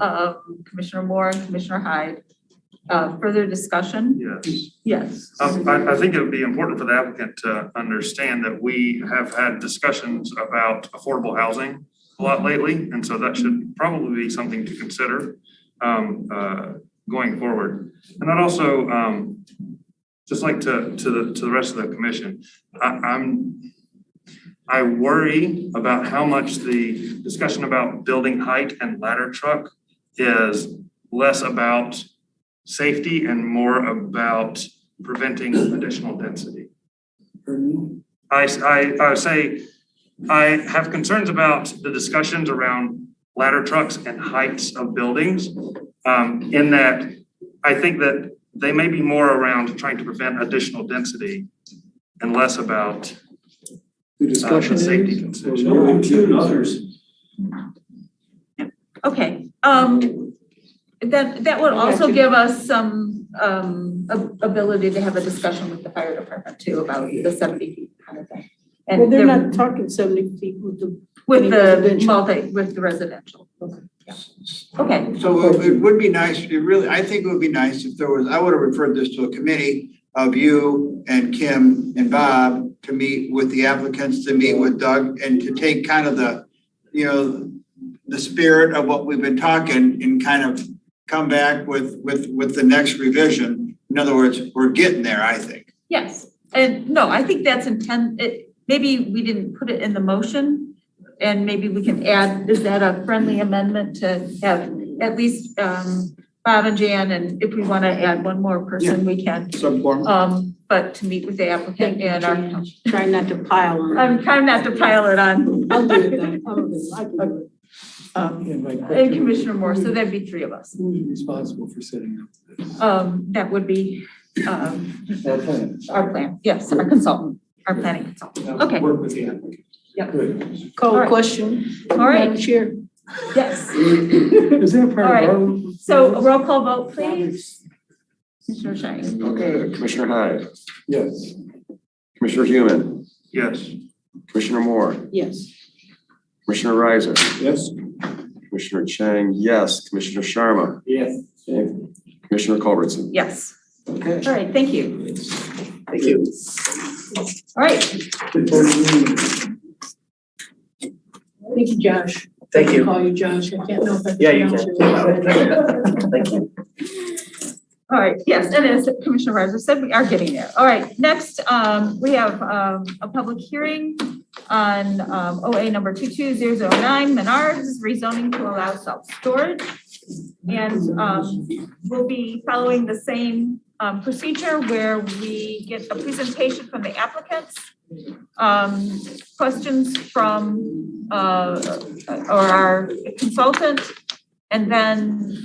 Commissioner Moore and Commissioner Hyde. Further discussion? Yes. Yes. I think it would be important for the applicant to understand that we have had discussions about affordable housing a lot lately, and so that should probably be something to consider going forward. And I'd also just like to the rest of the commission, I worry about how much the discussion about building height and ladder truck is less about safety and more about preventing additional density. I say I have concerns about the discussions around ladder trucks and heights of buildings, in that I think that they may be more around trying to prevent additional density and less about The discussion safety is, concerns. others. Okay, that would also give us some ability to have a discussion with the fire department too about the 70 feet kind of thing. And Well, they're there- not talking 70 feet with the. with the residential. with the residential. Yeah. Okay, So it would be nice, I think it would be nice if there was, I would have referred this to a committee of you and Kim and Bob to meet with the applicants, to meet with Doug, and to take kind of the, the spirit of what we've been talking and kind of come back with the next revision. In other words, we're getting there, I think. yes, and no, I think that's maybe we didn't put it in the motion, and maybe we can add, is that a friendly amendment to have at least Bob and Jan, and if we want to add one more person, we can. Some form. But to meet with the applicant and our. Trying not to pile on. I'm trying not to pile it on. I'll do it then. I can do it. And Commissioner Moore, so that'd be 3 of us. Who's responsible for setting up this? That would be Our plan. our plan, yes, our consultant, our planning consultant. Okay. Work with the applicant. Yep. Good. Call All a right. question. All right. Madam Chair. Yes. Is that part All right. of our? So a roll call vote, please. Commissioner Shine. Okay, Commissioner Hyde, Yes. Commissioner Human, Yes. Commissioner Moore, Yes. Commissioner Reiser, Yes. Commissioner Chang, yes, Commissioner Sharma, Yes. and Commissioner Culbertson. Yes. Okay. All right, thank you. Thank you. All right. Thank you, Josh. Thank I you. can call you Josh. I can't know if I can. Yeah, you pronounce can. Thank you. All right, yes, and as Commissioner Reiser said, we are getting there. All right, next, we have a public hearing on OA number 22009, Menards, rezoning to allow self-storage. And we'll be following the same procedure where we get a presentation from the applicants, questions from or our consultant, and then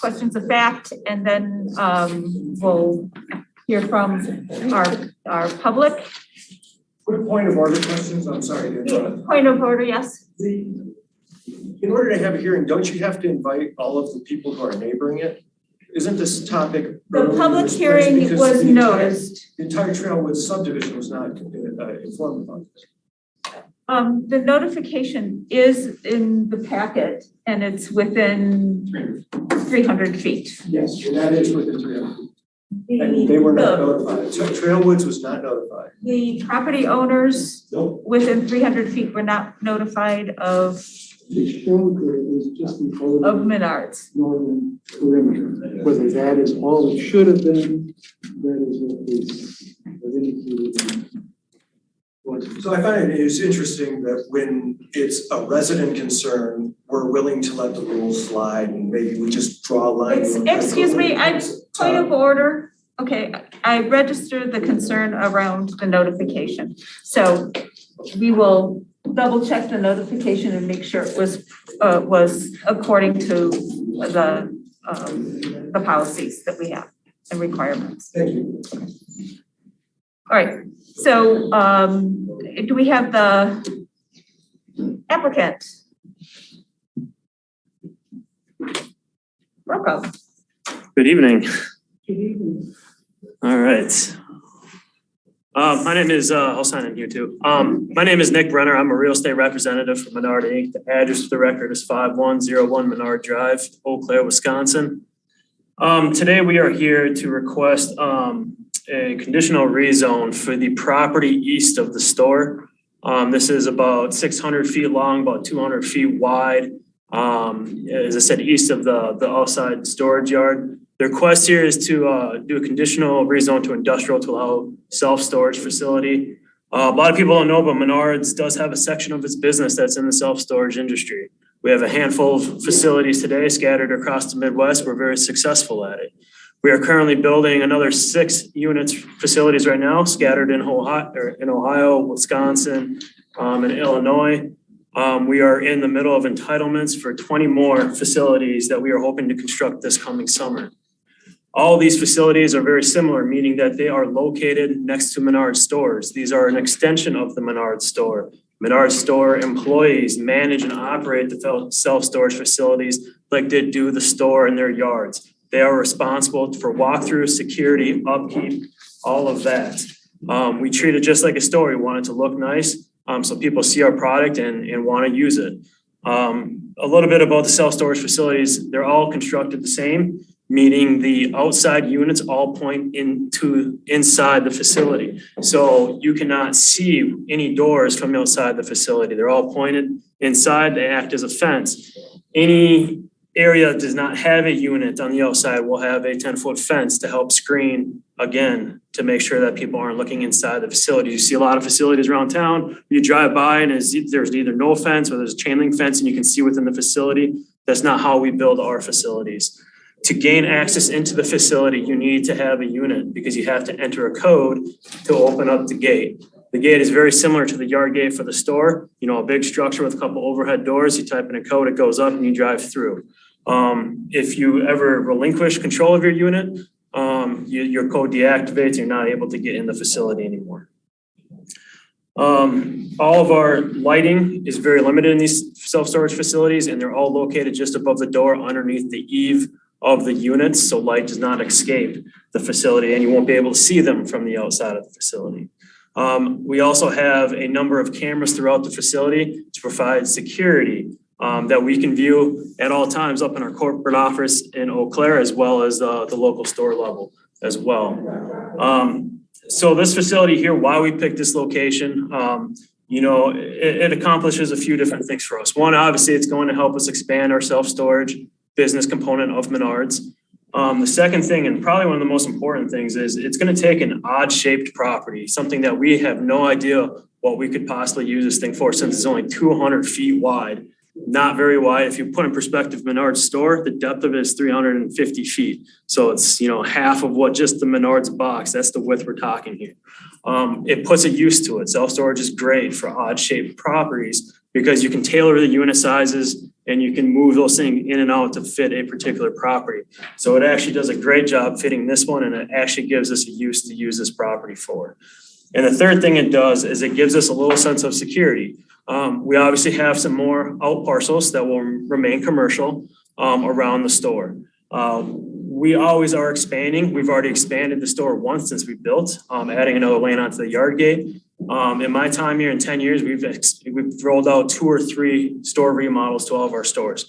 questions of fact, and then we'll hear from our public. Quick point of order questions, I'm sorry to interrupt. Point of order, yes. In order to have a hearing, don't you have to invite all of the people who are neighboring it? Isn't this topic? The public hearing was noticed. The entire Trailwood subdivision was not informed about this. The notification is in the packet and it's within 300 feet. Yes, and that is within 300 feet. And they were not notified. So Trailwoods was not notified. The property owners within 300 feet were not notified of Menards. Northern perimeter. Whether that is all it should have been, that is what is indicated. So I find it is interesting that when it's a resident concern, we're willing to let the rules slide and maybe we just draw a line. Excuse me, point of order. Okay, I registered the concern around the notification. So we will double check the notification and make sure it was according to the policies that we have and requirements. Thank you. All right, so do we have the applicant? Welcome. Good evening. Good evening. All right. My name is, I'll sign in here too. My name is Nick Brenner. I'm a real estate representative for Menard Inc. The address for the record is 5101 Menard Drive, Eau Claire, Wisconsin. Today we are here to request a conditional rezone for the property east of the store. This is about 600 feet long, about 200 feet wide. As I said, east of the outside storage yard. The request here is to do a conditional rezone to industrial to allow self-storage facility. A lot of people don't know, but Menards does have a section of its business that's in the self-storage industry. We have a handful of facilities today scattered across the Midwest. We're very successful at it. We are currently building another 6 units facilities right now, scattered in Ohio, Wisconsin, and Illinois. We are in the middle of entitlements for 20 more facilities that we are hoping to construct this coming summer. All these facilities are very similar, meaning that they are located next to Menards stores. These are an extension of the Menards store. Menards store employees manage and operate the self-storage facilities like they do the store in their yards. They are responsible for walkthrough, security, upkeep, all of that. We treat it just like a store. We want it to look nice so people see our product and want to use it. A little bit about the self-storage facilities. They're all constructed the same, meaning the outside units all point inside the facility. So you cannot see any doors from outside the facility. They're all pointed inside. They act as a fence. Any area that does not have a unit on the outside will have a 10-foot fence to help screen, again, to make sure that people aren't looking inside the facility. You see a lot of facilities around town. You drive by and there's either no fence or there's a chain link fence and you can see within the facility. That's not how we build our facilities. To gain access into the facility, you need to have a unit because you have to enter a code to open up the gate. The gate is very similar to the yard gate for the store. You know, a big structure with a couple overhead doors. You type in a code, it goes up and you drive through. If you ever relinquish control of your unit, your code deactivates, you're not able to get in the facility anymore. All of our lighting is very limited in these self-storage facilities, and they're all located just above the door underneath the eave of the units, so light does not escape the facility, and you won't be able to see them from the outside of the facility. We also have a number of cameras throughout the facility to provide security that we can view at all times up in our corporate office in Eau Claire, as well as the local store level as well. So this facility here, why we picked this location, it accomplishes a few different things for us. One, obviously, it's going to help us expand our self-storage business component of Menards. The second thing, and probably one of the most important things, is it's going to take an odd shaped property, something that we have no idea what we could possibly use this thing for, since it's only 200 feet wide. Not very wide. If you put in perspective Menards store, the depth of it is 350 feet. So it's, half of what just the Menards box, that's the width we're talking here. It puts a use to it. Self-storage is great for odd shaped properties because you can tailor the unit sizes and you can move those things in and out to fit a particular property. So it actually does a great job fitting this one, and it actually gives us a use to use this property for. And the third thing it does is it gives us a little sense of security. We obviously have some more out parcels that will remain commercial around the store. We always are expanding. We've already expanded the store once since we built, adding another lane onto the yard gate. In my time here in 10 years, we've rolled out 2 or 3 store remodels to all of our stores.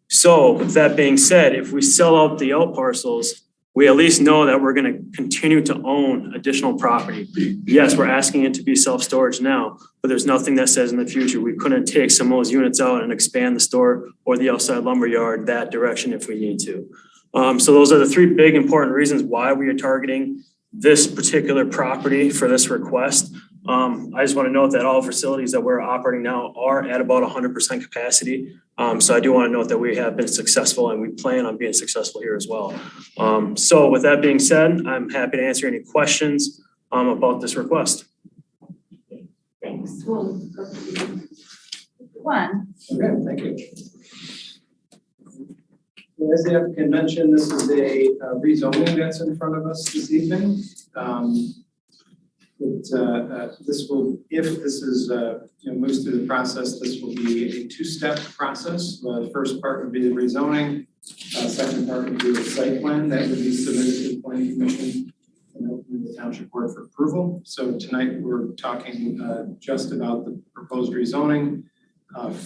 So with that being said, if we sell out the out parcels, we at least know that we're going to continue to own additional property. Yes, we're asking it to be self-storage now, but there's nothing that says in the future we couldn't take some of those units out and expand the store or the outside lumber yard that direction if we need to. So those are the 3 big important reasons why we are targeting this particular property for this request. I just want to note that all facilities that we're operating now are at about 100% capacity. So I do want to note that we have been successful and we plan on being successful here as well. So with that being said, I'm happy to answer any questions about this request. Thanks. One. Okay, thank you. As the applicant mentioned, this is a rezoning that's in front of us this evening. This will, if this is moves through the process, this will be a 2-step process. The first part would be the rezoning. Second part would be the site plan that would be submitted to the planning commission and open the township board for approval. So tonight we're talking just about the proposed rezoning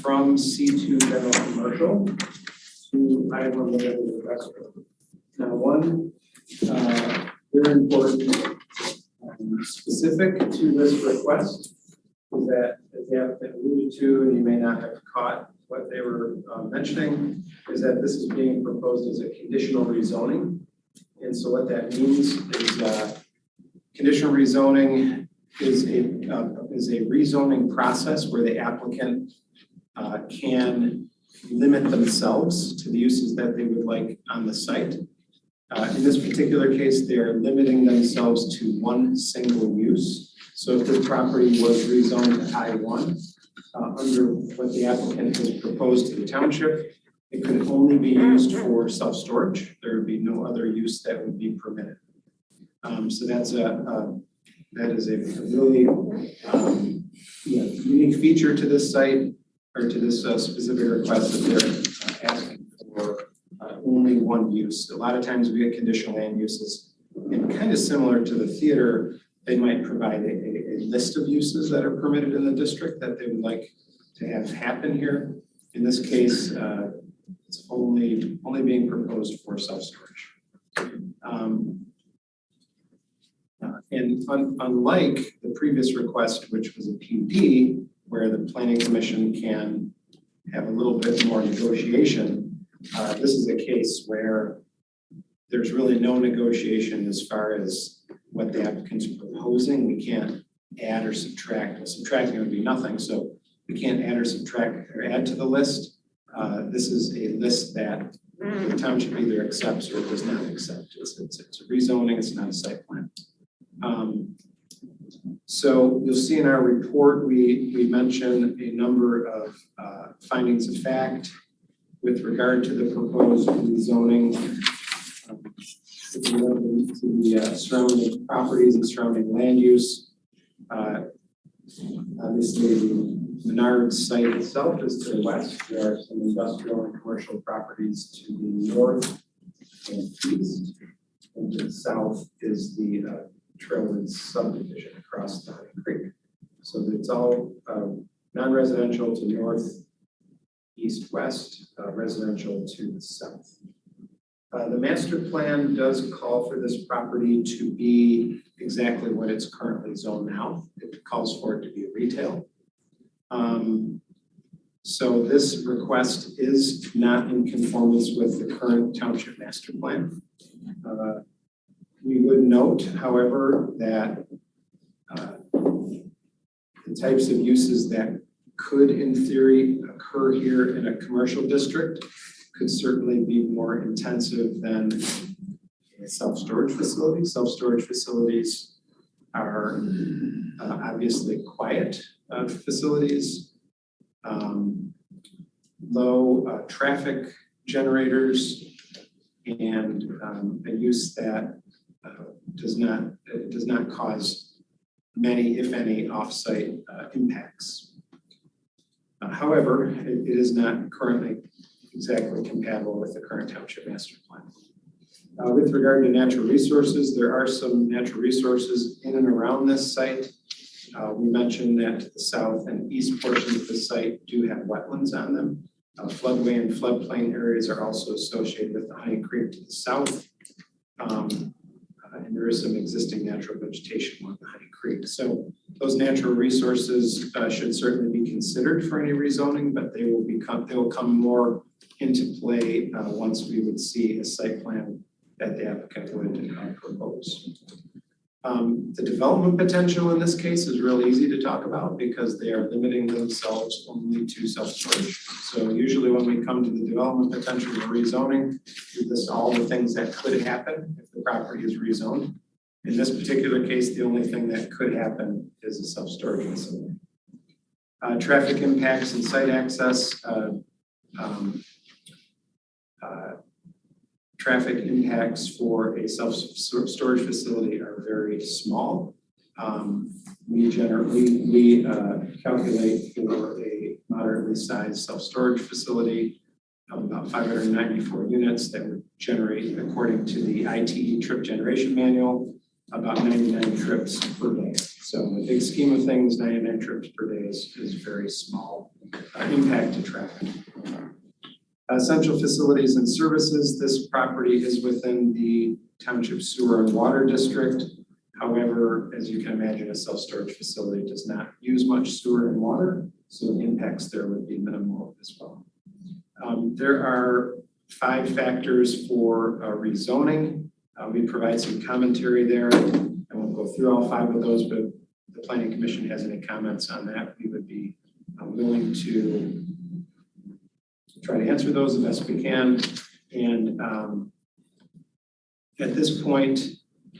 from C2 general commercial to I-1 limited restaurant. Now, one very important specific to this request is that, as the applicant alluded to, and you may not have caught what they were mentioning, is that this is being proposed as a conditional rezoning. And so what that means is conditional rezoning is a rezoning process where the applicant can limit themselves to the uses that they would like on the site. In this particular case, they are limiting themselves to one single use. So if the property was rezoned to I-1, under what the applicant has proposed to the township, it could only be used for self-storage. There would be no other use that would be permitted. So that is a really unique feature to this site, or to this specific request that they're asking for only one use. A lot of times we get conditional land uses, and kind of similar to the theater, they might provide a list of uses that are permitted in the district that they would like to have happen here. In this case, it's only being proposed for self-storage. And unlike the previous request, which was a PUD, where the planning commission can have a little bit more negotiation, this is a case where there's really no negotiation as far as what the applicant's proposing. We can't add or subtract. Well, subtracting would be nothing, so we can't add or subtract or add to the list. This is a list that the township either accepts or does not accept. It's a rezoning, it's not a site plan. So you'll see in our report, we mention a number of findings of fact with regard to the proposed rezoning to the surrounding properties and surrounding land use. Obviously, the Menard site itself is to the west. There are some industrial and commercial properties to the north and east. And to the south is the Trailwood subdivision across the Honey Creek. So it's all non-residential to north, east, west, residential to the south. The master plan does call for this property to be exactly what it's currently zoned now. It calls for it to be retail. So this request is not in conformance with the current township master plan. We would note, however, that the types of uses that could, in theory, occur here in a commercial district could certainly be more intensive than a self-storage facility. Self-storage facilities are obviously quiet facilities, low traffic generators, and a use that does not cause many, if any, off-site impacts. However, it is not currently exactly compatible with the current township master plan. With regard to natural resources, there are some natural resources in and around this site. We mentioned that the south and east portions of the site do have wetlands on them. Floodway and floodplain areas are also associated with the Honey Creek to the south. And there is some existing natural vegetation along the Honey Creek. So those natural resources should certainly be considered for any rezoning, but they will come more into play once we would see a site plan that the applicant would propose. The development potential in this case is really easy to talk about because they are limiting themselves only to self-storage. So usually when we come to the development potential of rezoning, we list all the things that could happen if the property is rezoned. In this particular case, the only thing that could happen is a self-storage facility. Traffic impacts and site access. Traffic impacts for a self-storage facility are very small. We calculate for a moderately sized self-storage facility of about 594 units that would generate, according to the ITE trip generation manual, about 99 trips per day. So in the big scheme of things, 99 trips per day is very small impact to traffic. Essential facilities and services. This property is within the township sewer and water district. However, as you can imagine, a self-storage facility does not use much sewer and water, so the impacts there would be minimal as well. There are 5 factors for rezoning. We provide some commentary there. I won't go through all 5 of those, but if the Planning Commission has any comments on that, we would be willing to try to answer those the best we can. And at this point, we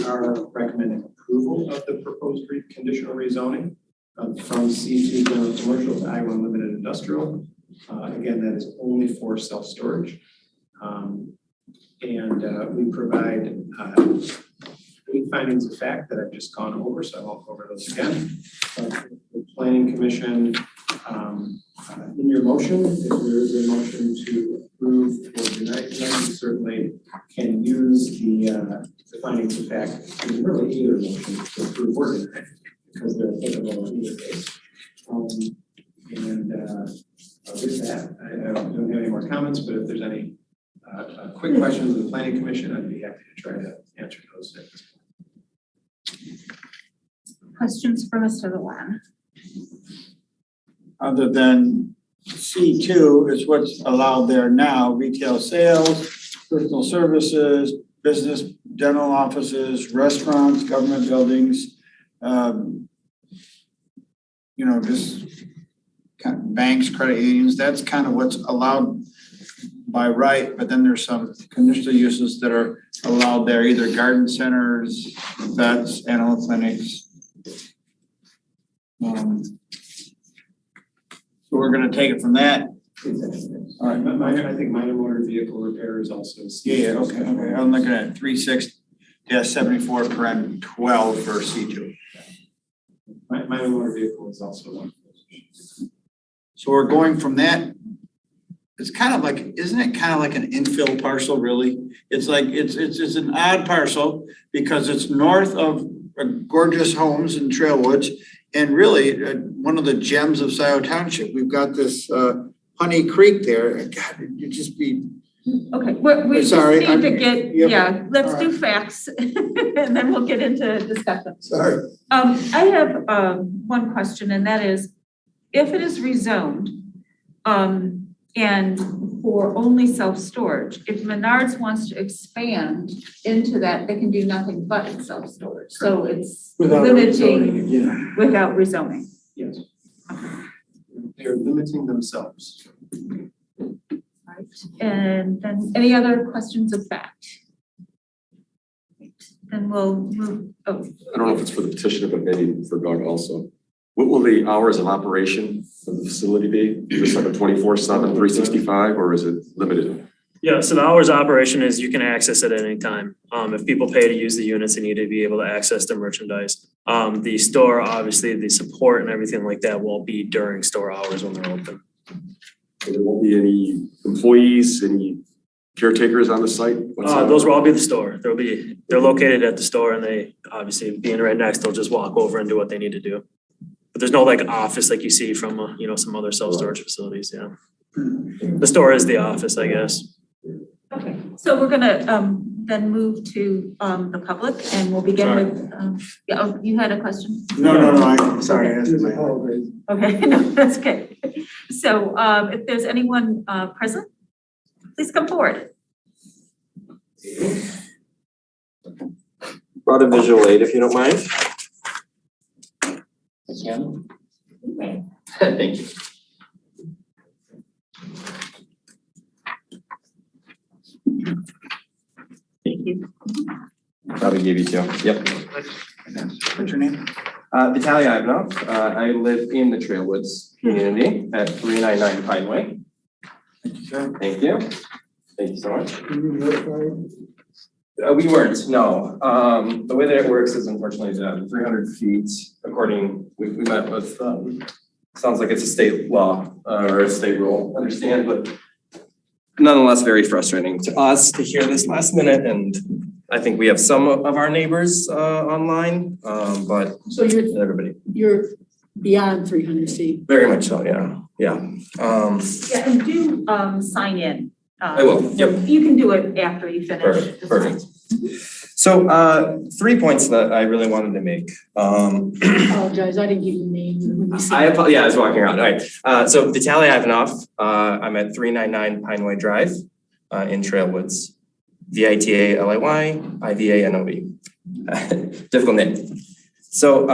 are recommending approval of the proposed conditional rezoning from C2 general commercial to I1 limited industrial. Again, that is only for self-storage. And we provide 8 findings of fact that I've just gone over, so I won't go over those again. The Planning Commission, in your motion, if there is a motion to approve or deny tonight, you certainly can use the findings of fact in really either motion to approve or deny, because they're applicable in either case. With that, I don't have any more comments, but if there's any quick questions of the Planning Commission, I'd be happy to try to answer those at this point. Questions for Mr. Dewan? Other than C2 is what's allowed there now, retail sales, personal services, business, dental offices, restaurants, government buildings, just kind of banks, credit unions, that's kind of what's allowed by right, but then there's some conditional uses that are allowed there, either garden centers, vets, animal clinics. So we're gonna take it from that. All right, I think minor motor vehicle repair is also. Yeah, okay. I'm looking at -74 for C2. My motor vehicle is also one. So we're going from that, it's kind of like, isn't it kind of like an infill parcel, really? It's like, it's an odd parcel because it's north of gorgeous homes in Trailwoods. And really, one of the gems of Scio Township, we've got this Honey Creek there. God, it'd just be. Okay, we just Sorry, need to yep. get, let's All do right. facts and then we'll get into discussion. Sorry. I have one question, and that is, if it is rezoned and for only self-storage, if Menards wants to expand into that, they can do nothing but self-storage. So it's Without limiting rezoning again. without rezoning. Yes. They're limiting themselves. Right. And then any other questions of fact? Then we'll move, oh. I don't know if it's for the petitioner, but maybe for Doug also. What will the hours of operation of the facility be? Is it like a 24/7, 365, or is it limited? Yeah, so the hours of operation is you can access it at any time. If people pay to use the units, they need to be able to access their merchandise. The store, obviously, the support and everything like that will be during store hours when they're open. So there won't be any employees, any caretakers on the site? Those will all be the store. They're located at the store, and they, obviously, being right next, they'll just walk over and do what they need to do. But there's no like office like you see from, some other self-storage facilities, yeah. The store is the office, I guess. Okay, so we're gonna then move to the public, and we'll begin with, you had a question? No, I'm sorry. Okay, no, that's good. So if there's anyone present, please come forward. Brought a visual aid if you don't mind. I can. Thank you. Thank you. Probably gave you two. Yep. What's your name? Vitaly Ivanov. I live in the Trailwoods community at 399 Pineway. Thank you, sir. Thank you. Thank you so much. We weren't, no. The way that it works is unfortunately 300 feet, we met with, sounds like it's a state law or a state rule, understand, but nonetheless very frustrating to us to hear this last minute, and I think we have some of our neighbors online, but So everybody. you're beyond 300 feet. Very much so, yeah. Yeah, and do sign in. I will, yep. You can do it after you finish. Perfect. So 3 points that I really wanted to make. I apologize, I didn't give you the name when you said. I was walking around. All right. So Vitaly Ivanov, I'm at 399 Pineway Drive in Trailwoods. VITALIY, IVANOV. Difficult name. So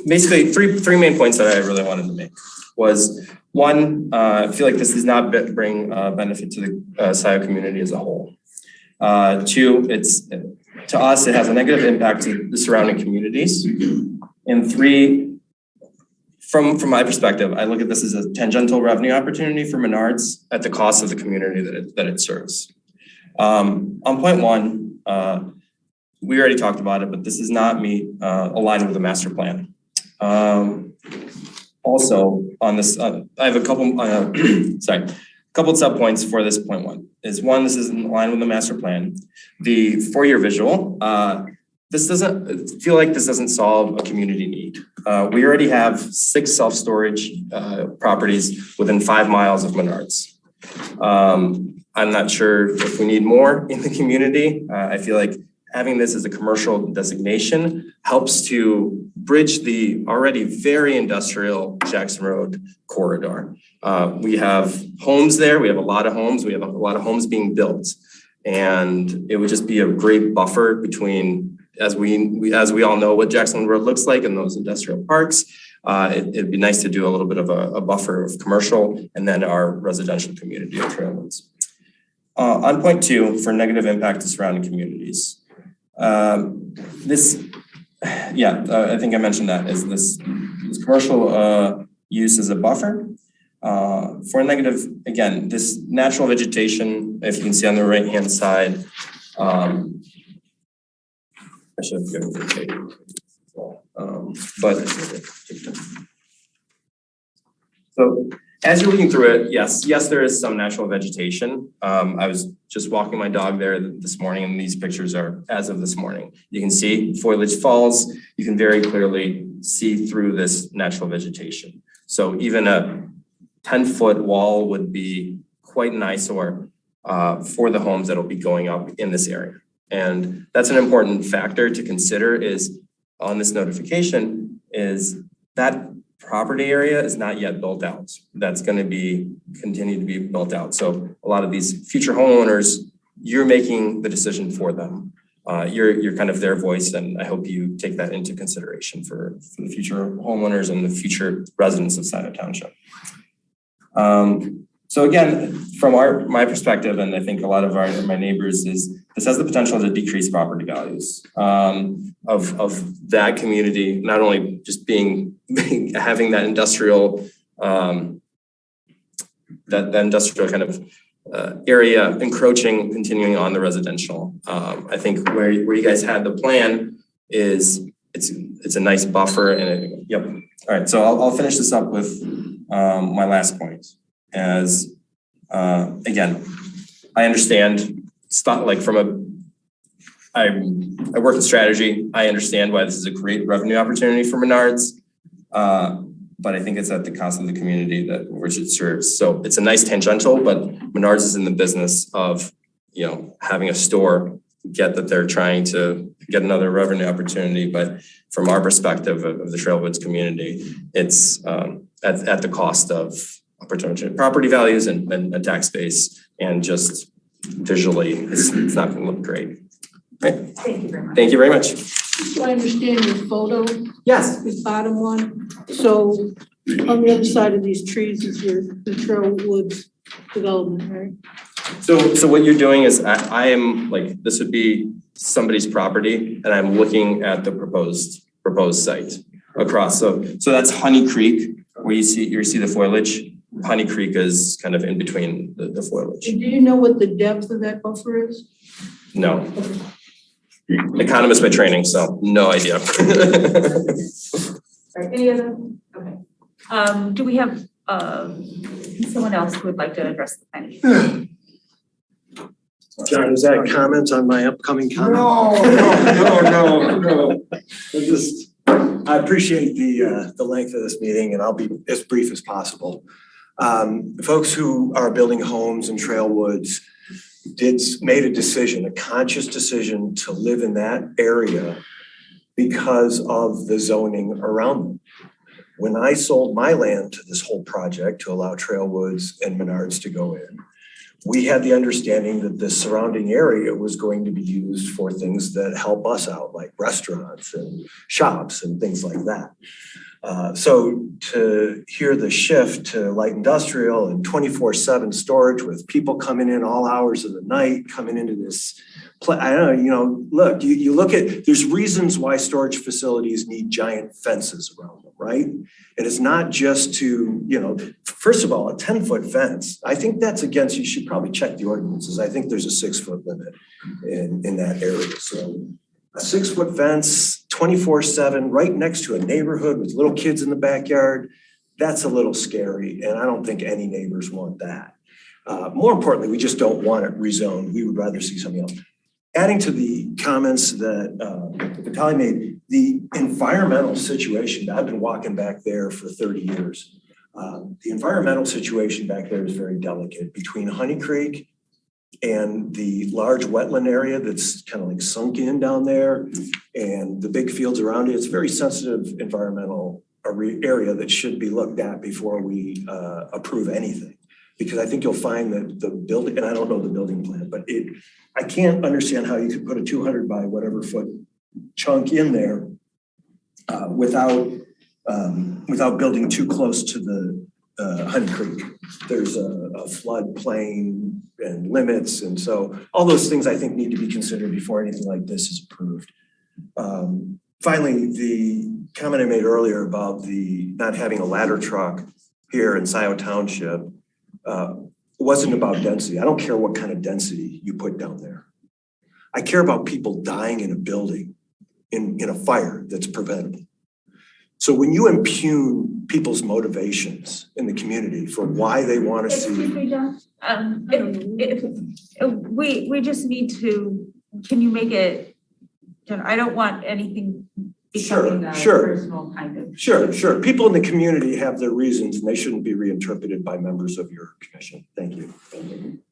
basically three main points that I really wanted to make was one, I feel like this does not bring benefit to the Scio community as a whole. Two, to us, it has a negative impact to the surrounding communities. And three, from my perspective, I look at this as a tangential revenue opportunity for Menards at the cost of the community that it serves. On point one, we already talked about it, but this does not meet aligned with the master plan. Also, on this, I have a couple, couple of sub-points for this point one. One, this is in line with the master plan. The 4-year visual, this doesn't feel like this doesn't solve a community need. We already have 6 self-storage properties within 5 miles of Menards. I'm not sure if we need more in the community. I feel like having this as a commercial designation helps to bridge the already very industrial Jackson Road corridor. We have homes there. We have a lot of homes. We have a lot of homes being built. And it would just be a great buffer between, as we all know what Jackson Road looks like in those industrial parks. It'd be nice to do a little bit of a buffer of commercial and then our residential community of Trailwoods. On point 2, for negative impact to surrounding communities. I think I mentioned that, is this commercial use as a buffer. For negative, again, this natural vegetation, if you can see on the right-hand side, I should have given the tape. But so as you're looking through it, yes, there is some natural vegetation. I was just walking my dog there this morning, and these pictures are as of this morning. You can see foliage falls. You can very clearly see through this natural vegetation. So even a 10-foot wall would be quite an eyesore for the homes that'll be going up in this area. And that's an important factor to consider is on this notification is that property area is not yet built out. That's going to continue to be built out. So a lot of these future homeowners, you're making the decision for them. You're kind of their voice, and I hope you take that into consideration for the future homeowners and the future residents of Scio Township. So again, from my perspective, and I think a lot of my neighbors, is this has the potential to decrease property values of that community, not only just having that industrial that industrial kind of area encroaching, continuing on the residential. I think where you guys had the plan is it's a nice buffer, and yep. All right, so I'll finish this up with my last point. As again, I understand I work in strategy. I understand why this is a great revenue opportunity for Menards, but I think it's at the cost of the community that which it serves. So it's a nice tangential, but Menards is in the business of having a store. Get that they're trying to get another revenue opportunity, but from our perspective of the Trailwoods community, it's at the cost of opportunity, property values and tax base, and just visually, it's not going to look great. Right. Thank you very much. Thank you very much. Do I understand your photo? Yes. The bottom one. So on the other side of these trees is your Trailwoods development, right? So what you're doing is I am like, this would be somebody's property, and I'm looking at the proposed site across. So that's Honey Creek, where you see the foliage. Honey Creek is kind of in between the foliage. Do you know what the depth of that buffer is? No. Economist by training, so no idea. All right, any other? Okay. Do we have someone else who would like to address the planning? John, is that comments on my upcoming comment? No. I appreciate the length of this meeting, and I'll be as brief as possible. Folks who are building homes in Trailwoods made a decision, a conscious decision to live in that area because of the zoning around them. When I sold my land to this whole project to allow Trailwoods and Menards to go in, we had the understanding that the surrounding area was going to be used for things that help us out, like restaurants and shops and things like that. So to hear the shift to light industrial and 24/7 storage with people coming in all hours of the night, coming into this, I don't know, look, you look at, there's reasons why storage facilities need giant fences around them, right? And it's not just to, first of all, a 10-foot fence, I think that's you should probably check the ordinances. I think there's a 6-foot limit in that area. So a 6-foot fence, 24/7, right next to a neighborhood with little kids in the backyard, that's a little scary. And I don't think any neighbors want that. More importantly, we just don't want it rezoned. We would rather see something else. Adding to the comments that Vitaly made, the environmental situation, I've been walking back there for 30 years. The environmental situation back there is very delicate between Honey Creek and the large wetland area that's kind of like sunk in down there and the big fields around it. It's a very sensitive environmental area that should be looked at before we approve anything. Because I think you'll find that the building, and I don't know the building plan, but I can't understand how you could put a 200 by whatever foot chunk in there without building too close to the Honey Creek. There's a flood plain and limits, and so all those things I think need to be considered before anything like this is approved. Finally, the comment I made earlier about the not having a ladder truck here in Scio Township wasn't about density. I don't care what kind of density you put down there. I care about people dying in a building in a fire that's preventable. So when you impugn people's motivations in the community for why they want to Excuse see. me, John, we just need to, can you make it, I don't want anything becoming a personal kind of. Sure. People in the community have their reasons and they shouldn't be reinterpreted by members of your commission. Thank you. Thank you.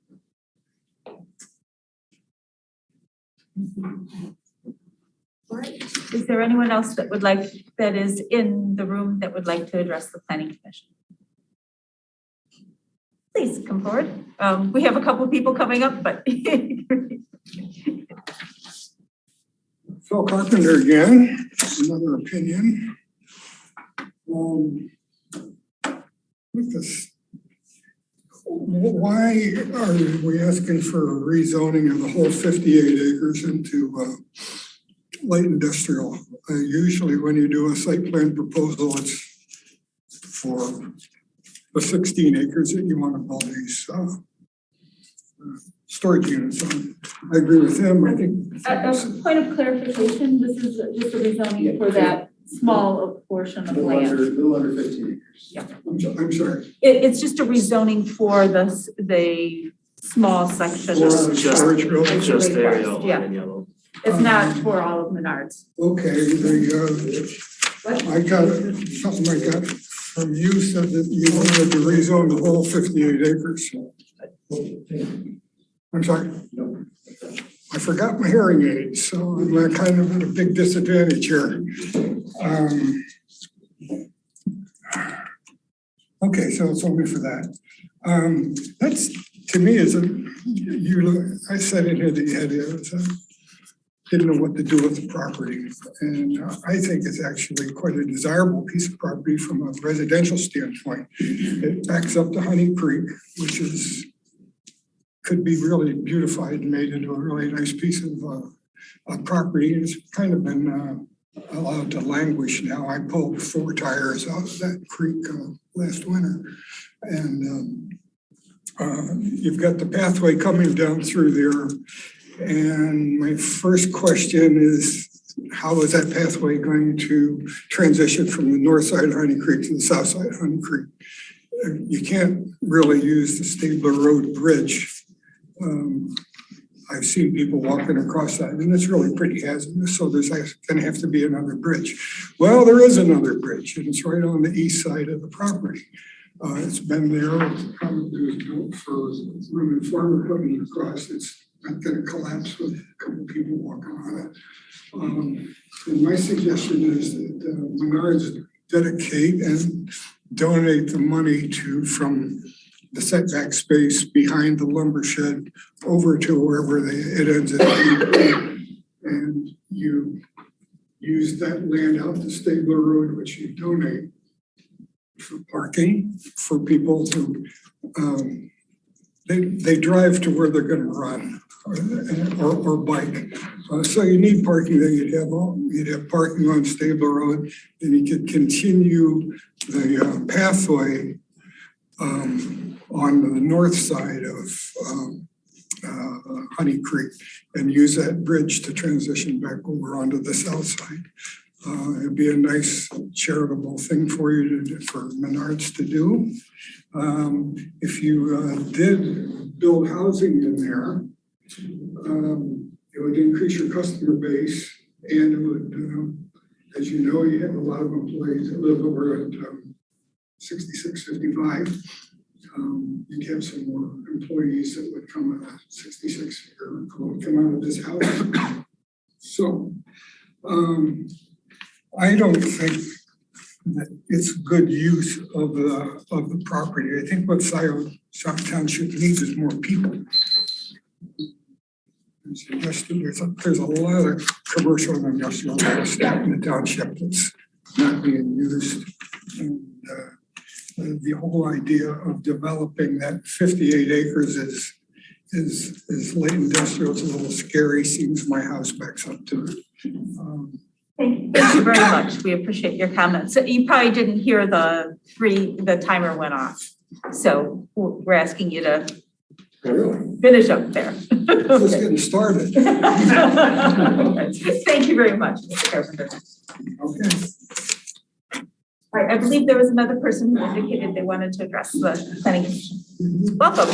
All right. Is there anyone else that would like, that is in the room that would like to address the planning commission? Please come forward. We have a couple people coming up, but. Phil Carpenter again, another opinion. With this, why are we asking for a rezoning of the whole 58 acres into light industrial? Usually when you do a site plan proposal, it's for the 16 acres that you want to build these storage units on. I agree with him. I think. A point of clarification, this is just a rezoning for that small portion of land. Little under 15 acres. Yeah. I'm sorry. It's just a rezoning for the small section. Storage buildings. Just area Yeah. in yellow. It's not for all of Menards. Okay, I got something I got from you said that you wanted to rezone the whole 58 acres. I'm sorry? No. I forgot my hearing aids, so I'm kind of at a big disadvantage here. Okay, so it's only for that. That's, to me, I said in here that you had didn't know what to do with the property. And I think it's actually quite a desirable piece of property from a residential standpoint. It backs up to Honey Creek, which could be really beautified and made into a really nice piece of property. It's kind of been allowed to languish now. I pulled 4 tires out of that creek last winter. And you've got the pathway coming down through there. And my first question is, how is that pathway going to transition from the north side of Honey Creek to the south side of Honey Creek? You can't really use the Stabler Road Bridge. I've seen people walking across that, and it's really pretty hazardous, so there's going to have to be another bridge. Well, there is another bridge, and it's right on the east side of the property. It's been there, probably was built for room and farmer coming across. It's not going to collapse with a couple people walking on it. And my suggestion is that Menards dedicate and donate the money from the setback space behind the lumber shed over to wherever it ends up. And you use that land out to Stabler Road, which you donate for parking for people who they drive to where they're going to run or bike. So you need parking. Then you'd have parking on Stabler Road, and you could continue the pathway on the north side of Honey Creek and use that bridge to transition back over onto the south side. It'd be a nice charitable thing for you for Menards to do. If you did build housing in there, it would increase your customer base, and it would, as you know, you have a lot of employees that live over at 6655. You'd have some more employees that would come out of 66 or come out of this house. So I don't think that it's good use of the property. I think what Scio Township needs is more people. There's a lot of commercial and industrial real estate in the township that's not being used. And the whole idea of developing that 58 acres is light industrial. It's a little scary. Seems my house backs up to it. Thank you very much. We appreciate your comments. You probably didn't hear the timer went off. So we're asking you to finish up there. Just getting started. Thank you very much, Mr. Carpenter. Okay. All right, I believe there was another person who indicated they wanted to address the planning commission. Welcome.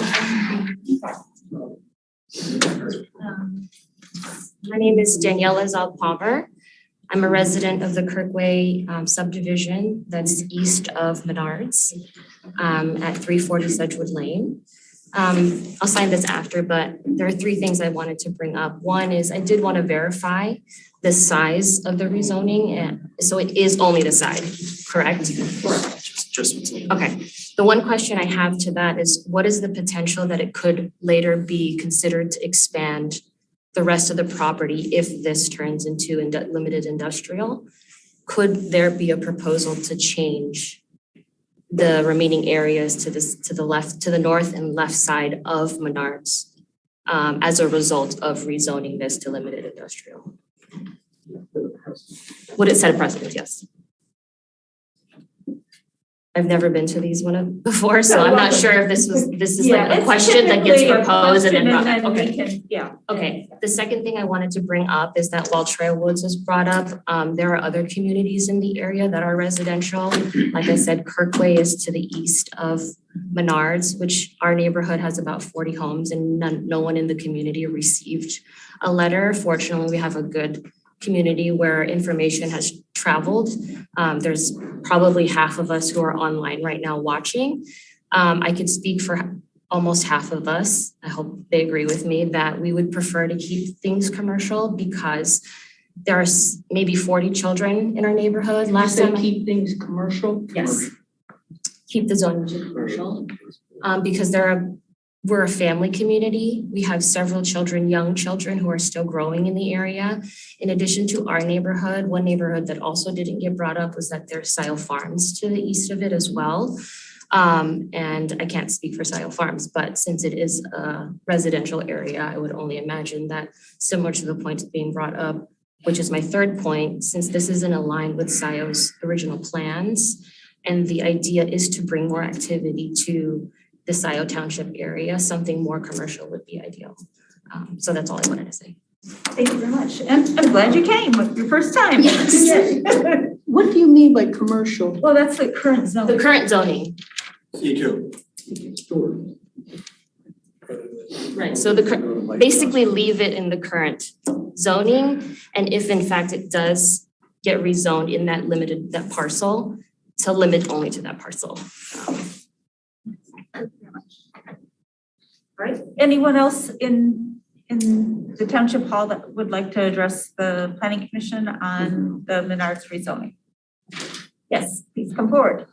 My name is Daniela Zal-Palmer. I'm a resident of the Kirkway subdivision that's east of Menards at 340 Sedgwood Lane. I'll sign this after, but there are three things I wanted to bring up. One is I did want to verify the size of the rezoning, and so it is only the side, correct? Just what's needed. Okay. The one question I have to that is what is the potential that it could later be considered to expand the rest of the property if this turns into limited industrial? Could there be a proposal to change the remaining areas to the left, to the north and left side of Menards as a result of rezoning this to limited industrial? Would it set a precedent? Yes. I've never been to these before, so I'm not sure if this is like a question that gets proposed and then brought up. Okay. Okay. The second thing I wanted to bring up is that while Trailwoods is brought up, there are other communities in the area that are residential. Like I said, Kirkway is to the east of Menards, which our neighborhood has about 40 homes, and no one in the community received a letter. Fortunately, we have a good community where information has traveled. There's probably half of us who are online right now watching. I could speak for almost half of us. I hope they agree with me that we would prefer to keep things commercial because there's maybe 40 children in our neighborhood. Last time keep things commercial? Yes. Keep the zoning to commercial because we're a family community. We have several children, young children who are still growing in the area. In addition to our neighborhood, one neighborhood that also didn't get brought up was that there's Scio Farms to the east of it as well. And I can't speak for Scio Farms, but since it is a residential area, I would only imagine that similar to the points being brought up, which is my third point, since this isn't aligned with Scio's original plans, and the idea is to bring more activity to the Scio Township area, something more commercial would be ideal. So that's all I wanted to say. Thank you very much. And I'm glad you came, your first time. Yes. What do you mean by commercial? Well, that's the current zoning. The current zoning. C2. Right, so basically leave it in the current zoning. And if in fact it does get rezoned in that parcel, to limit only to that parcel. Right. Anyone else in the township hall that would like to address the planning commission on the Menards rezoning? Yes, please come forward.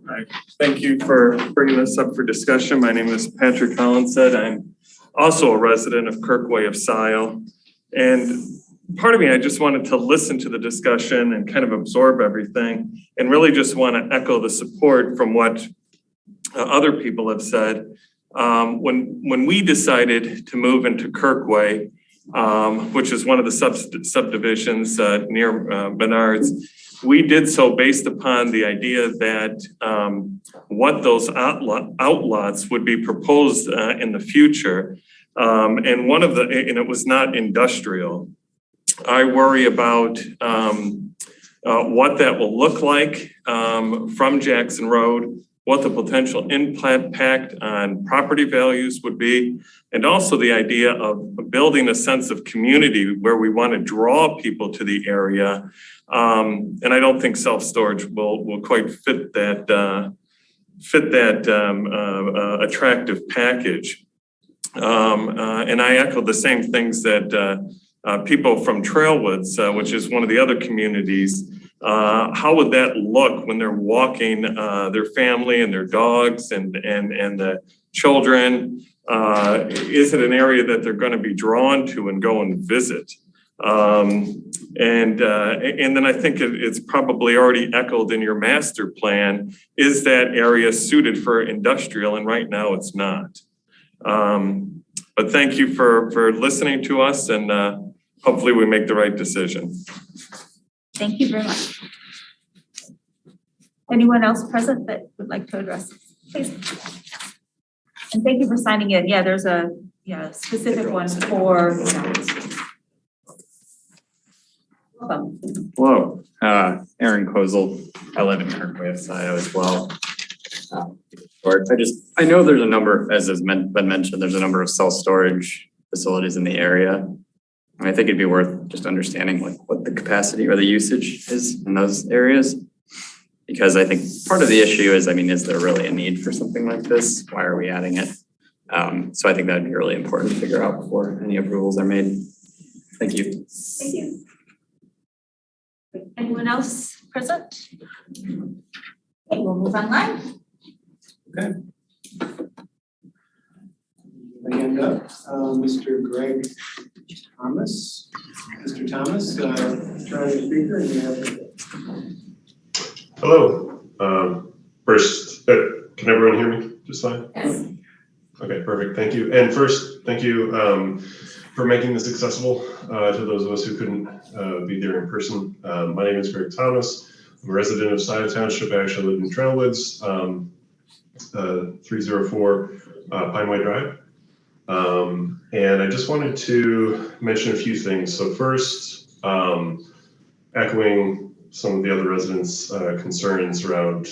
Hi, thank you for bringing this up for discussion. My name is Patrick Hollinshead. I'm also a resident of Kirkway of Scio. And part of me, I just wanted to listen to the discussion and kind of absorb everything and really just want to echo the support from what other people have said. When we decided to move into Kirkway, which is one of the subdivisions near Menards, we did so based upon the idea that what those outlots would be proposed in the future. And it was not industrial. I worry about what that will look like from Jackson Road, what the potential impact on property values would be, and also the idea of building a sense of community where we want to draw people to the area. And I don't think self-storage will quite fit that attractive package. And I echo the same things that people from Trailwoods, which is one of the other communities, how would that look when they're walking their family and their dogs and the children? Is it an area that they're going to be drawn to and go and visit? And then I think it's probably already echoed in your master plan. Is that area suited for industrial? And right now it's not. But thank you for listening to us, and hopefully we make the right decision. Thank you very much. Anyone else present that would like to address? Please. And thank you for signing in. Yeah, there's a specific one for that. Welcome. Hello, Aaron Kozel. I live in Kirkway, Scio as well. I know there's a number, as has been mentioned, there's a number of self-storage facilities in the area. And I think it'd be worth just understanding like what the capacity or the usage is in those areas. Because I think part of the issue is, I mean, is there really a need for something like this? Why are we adding it? So I think that'd be really important to figure out before any approvals are made. Thank you. Thank you. Anyone else present? Okay, we'll move online. Okay. Hand up, Mr. Greg Thomas. Mr. Thomas, turn on your speaker and you have it. Hello. First, can everyone hear me just fine? Yes. Okay, perfect. Thank you. And first, thank you for making this accessible to those of us who couldn't be there in person. My name is Greg Thomas. I'm a resident of Scio Township. I actually live in Trailwoods, 304 Pineway Drive. And I just wanted to mention a few things. So first, echoing some of the other residents' concerns around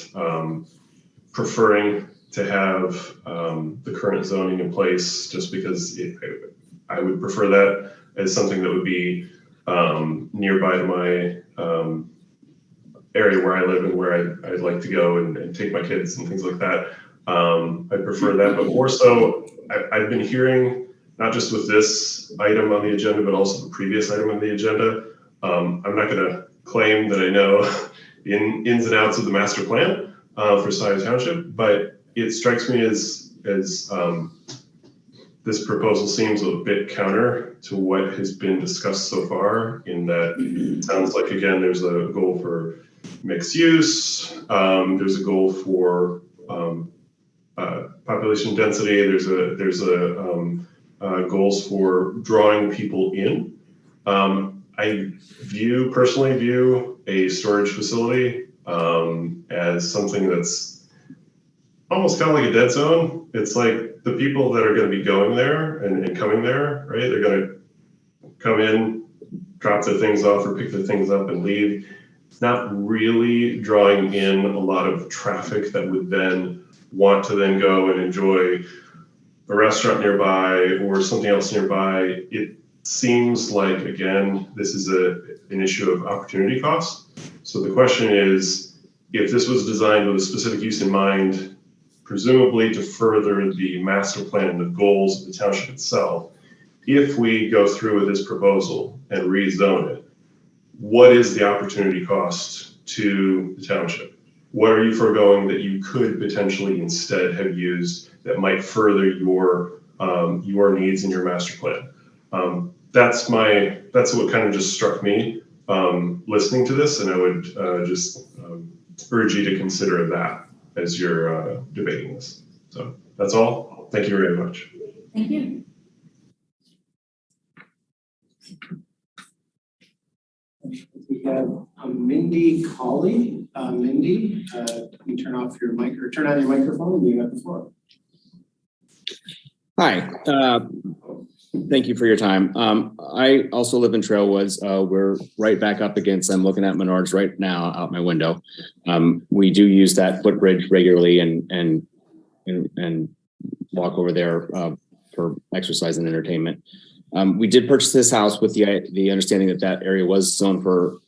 preferring to have the current zoning in place, just because I would prefer that as something that would be nearby to my area where I live and where I'd like to go and take my kids and things like that. I prefer that, but more so, I've been hearing, not just with this item on the agenda, but also the previous item on the agenda. I'm not gonna claim that I know the ins and outs of the master plan for Scio Township, but it strikes me as this proposal seems a bit counter to what has been discussed so far, in that it sounds like, again, there's a goal for mixed use, there's a goal for population density, there's goals for drawing people in. I personally view a storage facility as something that's almost kind of like a dead zone. It's like the people that are going to be going there and coming there, right? They're going to come in, drop their things off or pick their things up and leave. It's not really drawing in a lot of traffic that would then want to then go and enjoy a restaurant nearby or something else nearby. It seems like, again, this is an issue of opportunity cost. So the question is, if this was designed with a specific use in mind, presumably to further the master plan and the goals of the township itself, if we go through with this proposal and rezone it, what is the opportunity cost to the township? What are you foregoing that you could potentially instead have used that might further your needs in your master plan? That's what kind of just struck me listening to this, and I would just urge you to consider that as you're debating this. So that's all. Thank you very much. Thank you. We have Mindy Colley. Mindy, you turn off your mic or turn on your microphone and you have the floor. Hi, thank you for your time. I also live in Trailwoods. We're right back up against, I'm looking at Menards right now out my window. We do use that footbridge regularly and walk over there for exercise and entertainment. We did purchase this house with the understanding that that area was zoned for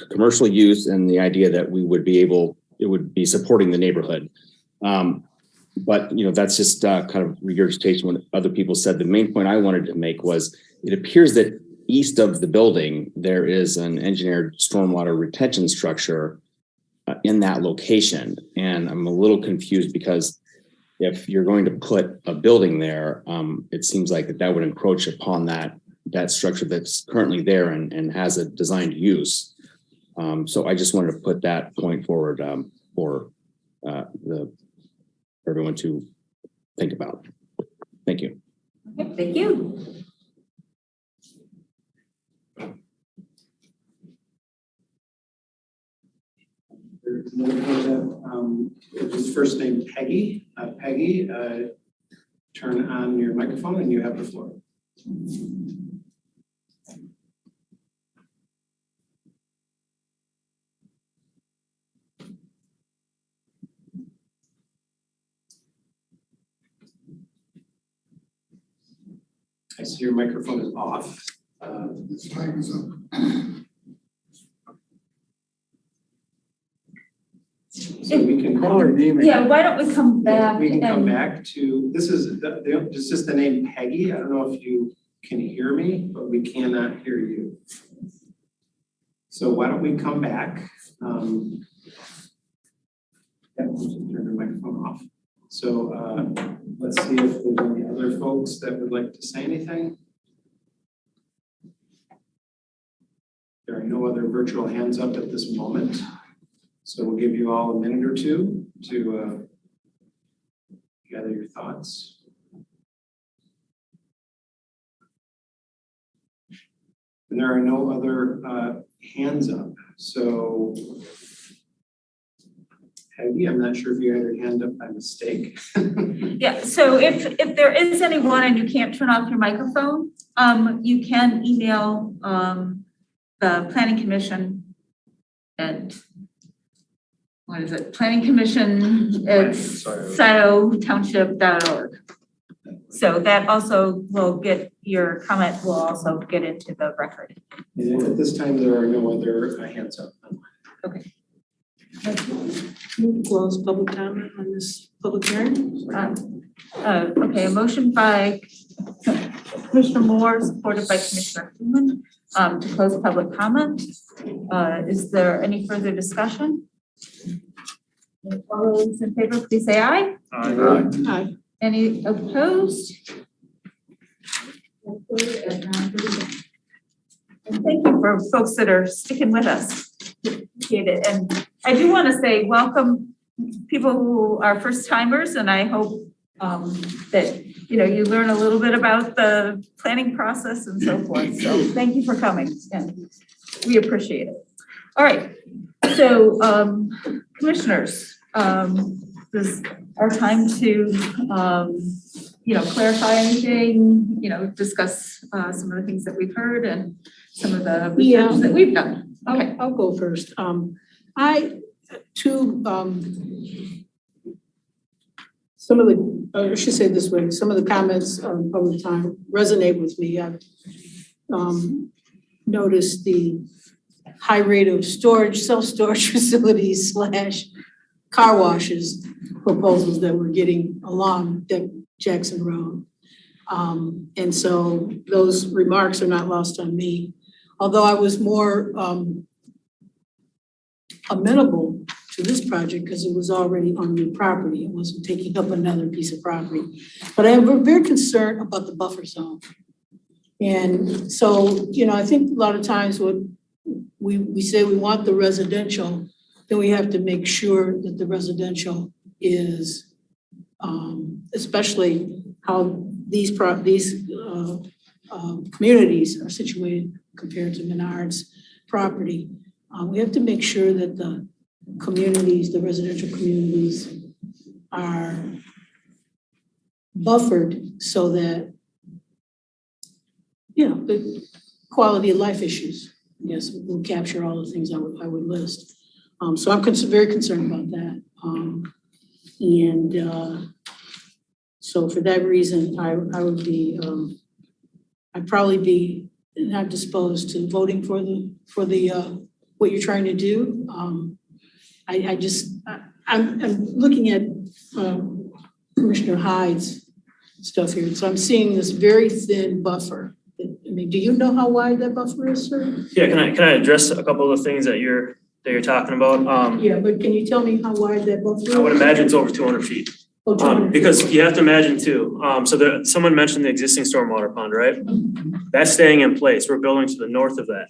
commercial use, and the idea that it would be supporting the neighborhood. But that's just kind of regurgitation what other people said. The main point I wanted to make was, it appears that east of the building, there is an engineered stormwater retention structure in that location. And I'm a little confused because if you're going to put a building there, it seems like that would encroach upon that structure that's currently there and has a designed use. So I just wanted to put that point forward for everyone to think about. Thank you. Okay, thank you. There's another hand up. Just is first name Peggy. Peggy, turn on your microphone and you have the floor. I see your microphone is off. This time is up. So we can. Yeah, why don't we come back? We can come and- back to, this is the name Peggy. I don't know if you can hear me, but we cannot hear you. So why don't we come back? Yeah, just turn your microphone off. So let's see if there's any other folks that would like to say anything. There are no other virtual hands up at this moment. So we'll give you all a minute or two to gather your thoughts. And there are no other hands up. So Peggy, I'm not sure if you had your hand up by mistake. Yeah, so if there is anyone and you can't turn off your microphone, you can email the Planning Commission at, what is it? Planning Commission at sciotownship.org. So that also will get, your comment will also get into the record. And at this time, there are no other hands up. Okay. Move to close public comment on this public hearing. Okay, a motion by Commissioner Moore, supported by Commissioner Freeman, to close public comment. Is there any further discussion? All those in favor, please say aye. Aye. Aye. Any opposed? And thank you for folks that are sticking with us. Appreciate it. And I do want to say welcome people who are first timers, and I hope that you learn a little bit about the planning process and so forth. So thank you for coming, and we appreciate it. All right, so commissioners, this is our time to clarify anything, discuss some of the things that we've heard and some of the research that we've done. Okay, I'll go first. Some of the, I should say it this way, some of the comments on public time resonate with me. I've noticed the high rate of storage, self-storage facilities / car washes proposals that we're getting along Jackson Road. And so those remarks are not lost on me. Although I was more amenable to this project because it was already on new property. It wasn't taking up another piece of property. But I am very concerned about the buffer zone. And so, I think a lot of times what we say we want the residential, then we have to make sure that the residential is, especially how these communities are situated compared to Menard's property. We have to make sure that the communities, the residential communities are buffered so that, the quality of life issues, yes, will capture all the things I would list. So I'm very concerned about that. So for that reason, I would be, I'd probably be not disposed to voting for the what you're trying to do. I'm looking at Commissioner Hyde's stuff here. So I'm seeing this very thin buffer. I mean, do you know how wide that buffer is, sir? Yeah, can I address a couple of the things that you're talking about? Yeah, but can you tell me how wide that buffer is? I would imagine it's over 200 feet. Oh, 200 feet. Because you have to imagine too, someone mentioned the existing stormwater pond, right? That's staying in place. We're building to the north of that.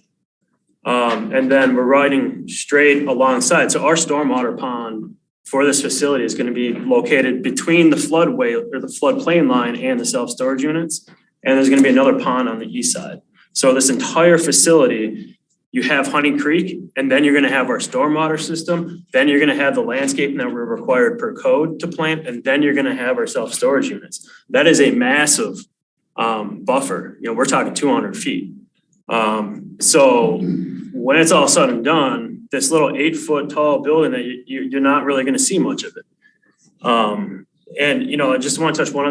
And then we're riding straight alongside. So our stormwater pond for this facility is going to be located between the floodway or the floodplain line and the self-storage units. And there's going to be another pond on the east side. So this entire facility You have Honey Creek, and then you're gonna have our stormwater system, then you're gonna have the landscaping that we're required per code to plant, and then you're gonna have our self-storage units. That is a massive buffer. You know, we're talking 200 feet. So when it's all said and done, this little 8-foot tall building that you're not really gonna see much of it. And you know, I just want to touch one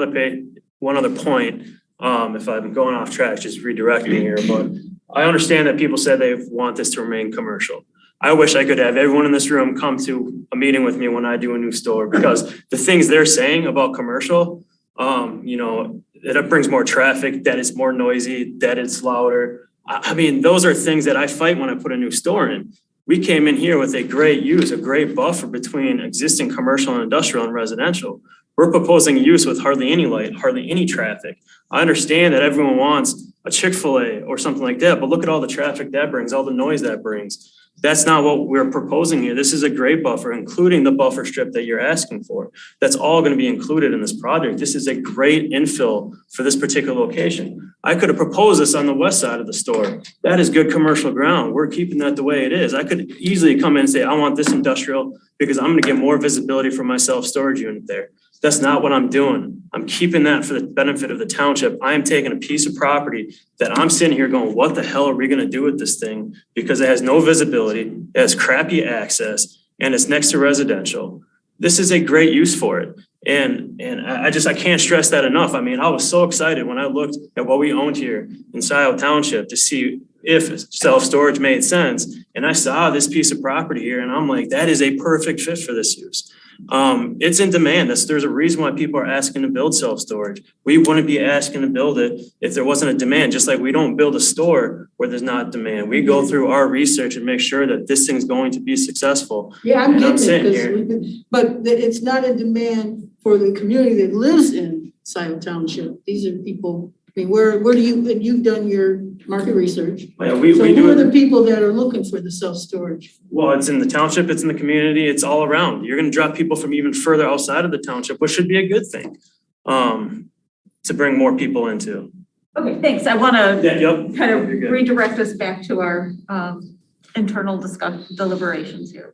other point. If I'm going off track, just redirect me here, but I understand that people said they want this to remain commercial. I wish I could have everyone in this room come to a meeting with me when I do a new store, because the things they're saying about commercial, you know, that it brings more traffic, that it's more noisy, that it's louder. I mean, those are things that I fight when I put a new store in. We came in here with a great use, a great buffer between existing commercial and industrial and residential. We're proposing use with hardly any light, hardly any traffic. I understand that everyone wants a Chick-fil-A or something like that, but look at all the traffic that brings, all the noise that brings. That's not what we're proposing here. This is a great buffer, including the buffer strip that you're asking for. That's all going to be included in this project. This is a great infill for this particular location. I could have proposed this on the west side of the store. That is good commercial ground. We're keeping that the way it is. I could easily come in and say, I want this industrial because I'm going to get more visibility for my self-storage unit there. That's not what I'm doing. I'm keeping that for the benefit of the township. I am taking a piece of property that I'm sitting here going, what the hell are we gonna do with this thing? Because it has no visibility, it has crappy access, and it's next to residential. This is a great use for it. And I can't stress that enough. I mean, I was so excited when I looked at what we owned here in Scio Township to see if self-storage made sense. And I saw this piece of property here and I'm like, that is a perfect fit for this use. It's in demand. There's a reason why people are asking to build self-storage. We wouldn't be asking to build it if there wasn't a demand, just like we don't build a store where there's not demand. We go through our research and make sure that this thing's going to be successful. Yeah, I'm getting here. But it's not a demand for the community that lives in Scio Township. These are people, I mean, where do you, and you've done your market research. Yeah, So we who do are the people that are looking for the self-storage? Well, it's in the township, it's in the community, it's all around. You're gonna draw people from even further outside of the township, which should be a good thing, to bring more people into. Okay, thanks. I want to Yep. kind of You're good. redirect us back to our internal deliberations here.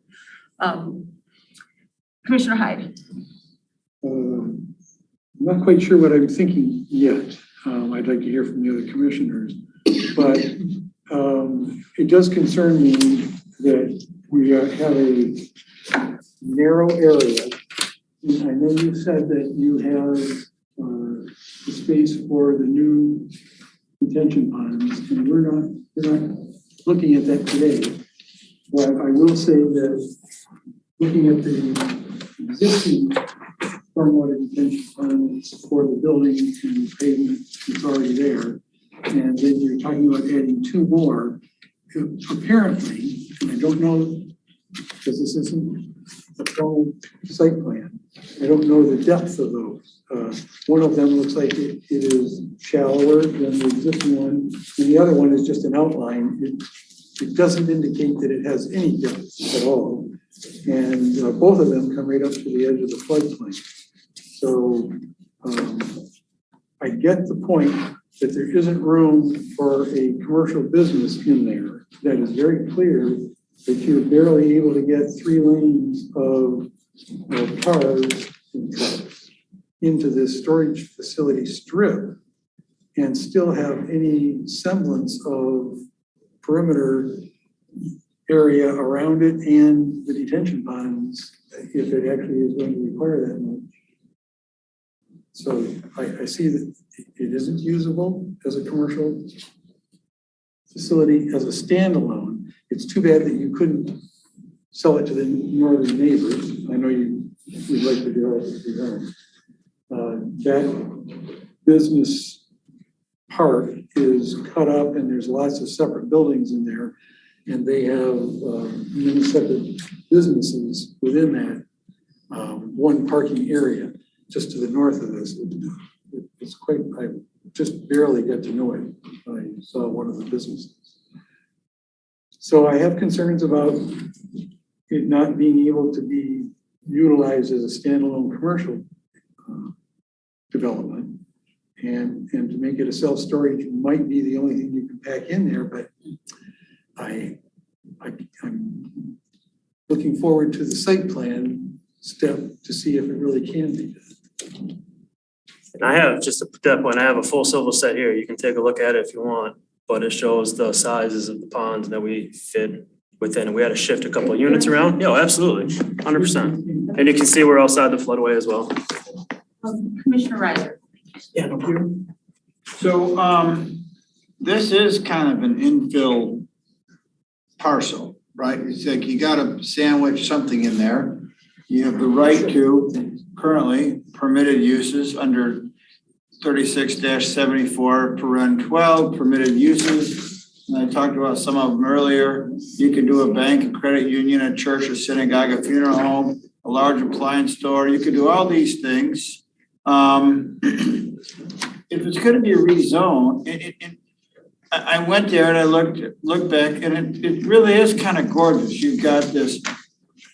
Commissioner Hyde. I'm not quite sure what I'm thinking yet. I'd like to hear from the other commissioners, but it does concern me that we have a narrow area. And I know you said that you have the space for the new detention ponds, and we're not looking at that today. But I will say that looking at the existing stormwater detention ponds for the building and the pavement that's already there, and then you're talking about adding 2 more. Apparently, and I don't know, because this isn't a full site plan, I don't know the depth of those. One of them looks like it is shallower than the existing one, and the other one is just an outline. It doesn't indicate that it has any depth at all. And both of them come right up to the edge of the floodplain. So I get the point that there isn't room for a commercial business in there. That is very clear that you're barely able to get 3 lanes of cars and trucks into this storage facility strip and still have any semblance of perimeter area around it and the detention ponds, if it actually is going to require that much. So I see that it isn't usable as a commercial facility as a standalone. It's too bad that you couldn't sell it to the northern neighbors. I know you would like to develop it for your own. That business park is cut up and there's lots of separate buildings in there, and they have many separate businesses within that one parking area just to the north of this. It's quite, I just barely get to know it. I saw one of the businesses. So I have concerns about it not being able to be utilized as a standalone commercial development. And to make it a self-storage might be the only thing you can pack in there, but I looking forward to the site plan step to see if it really can be done. And I have, just to put that point, I have a full civil set here. You can take a look at it if you want, but it shows the sizes of the ponds that we fit within. And we had to shift a couple of units around. Yeah, absolutely, 100%. And you can see we're outside the floodway as well. Commissioner Reiser. Yeah, no problem. So, this is kind of an infill parcel, right? It's like you gotta sandwich something in there. You have the right to currently permitted uses under 36-74 paren 12 permitted uses. And I talked about some of them earlier. You could do a bank, a credit union, a church, a synagogue, a funeral home, a large appliance store. You could do all these things. If it's gonna be a rezone, I went there and I looked back and it really is kind of gorgeous. You've got this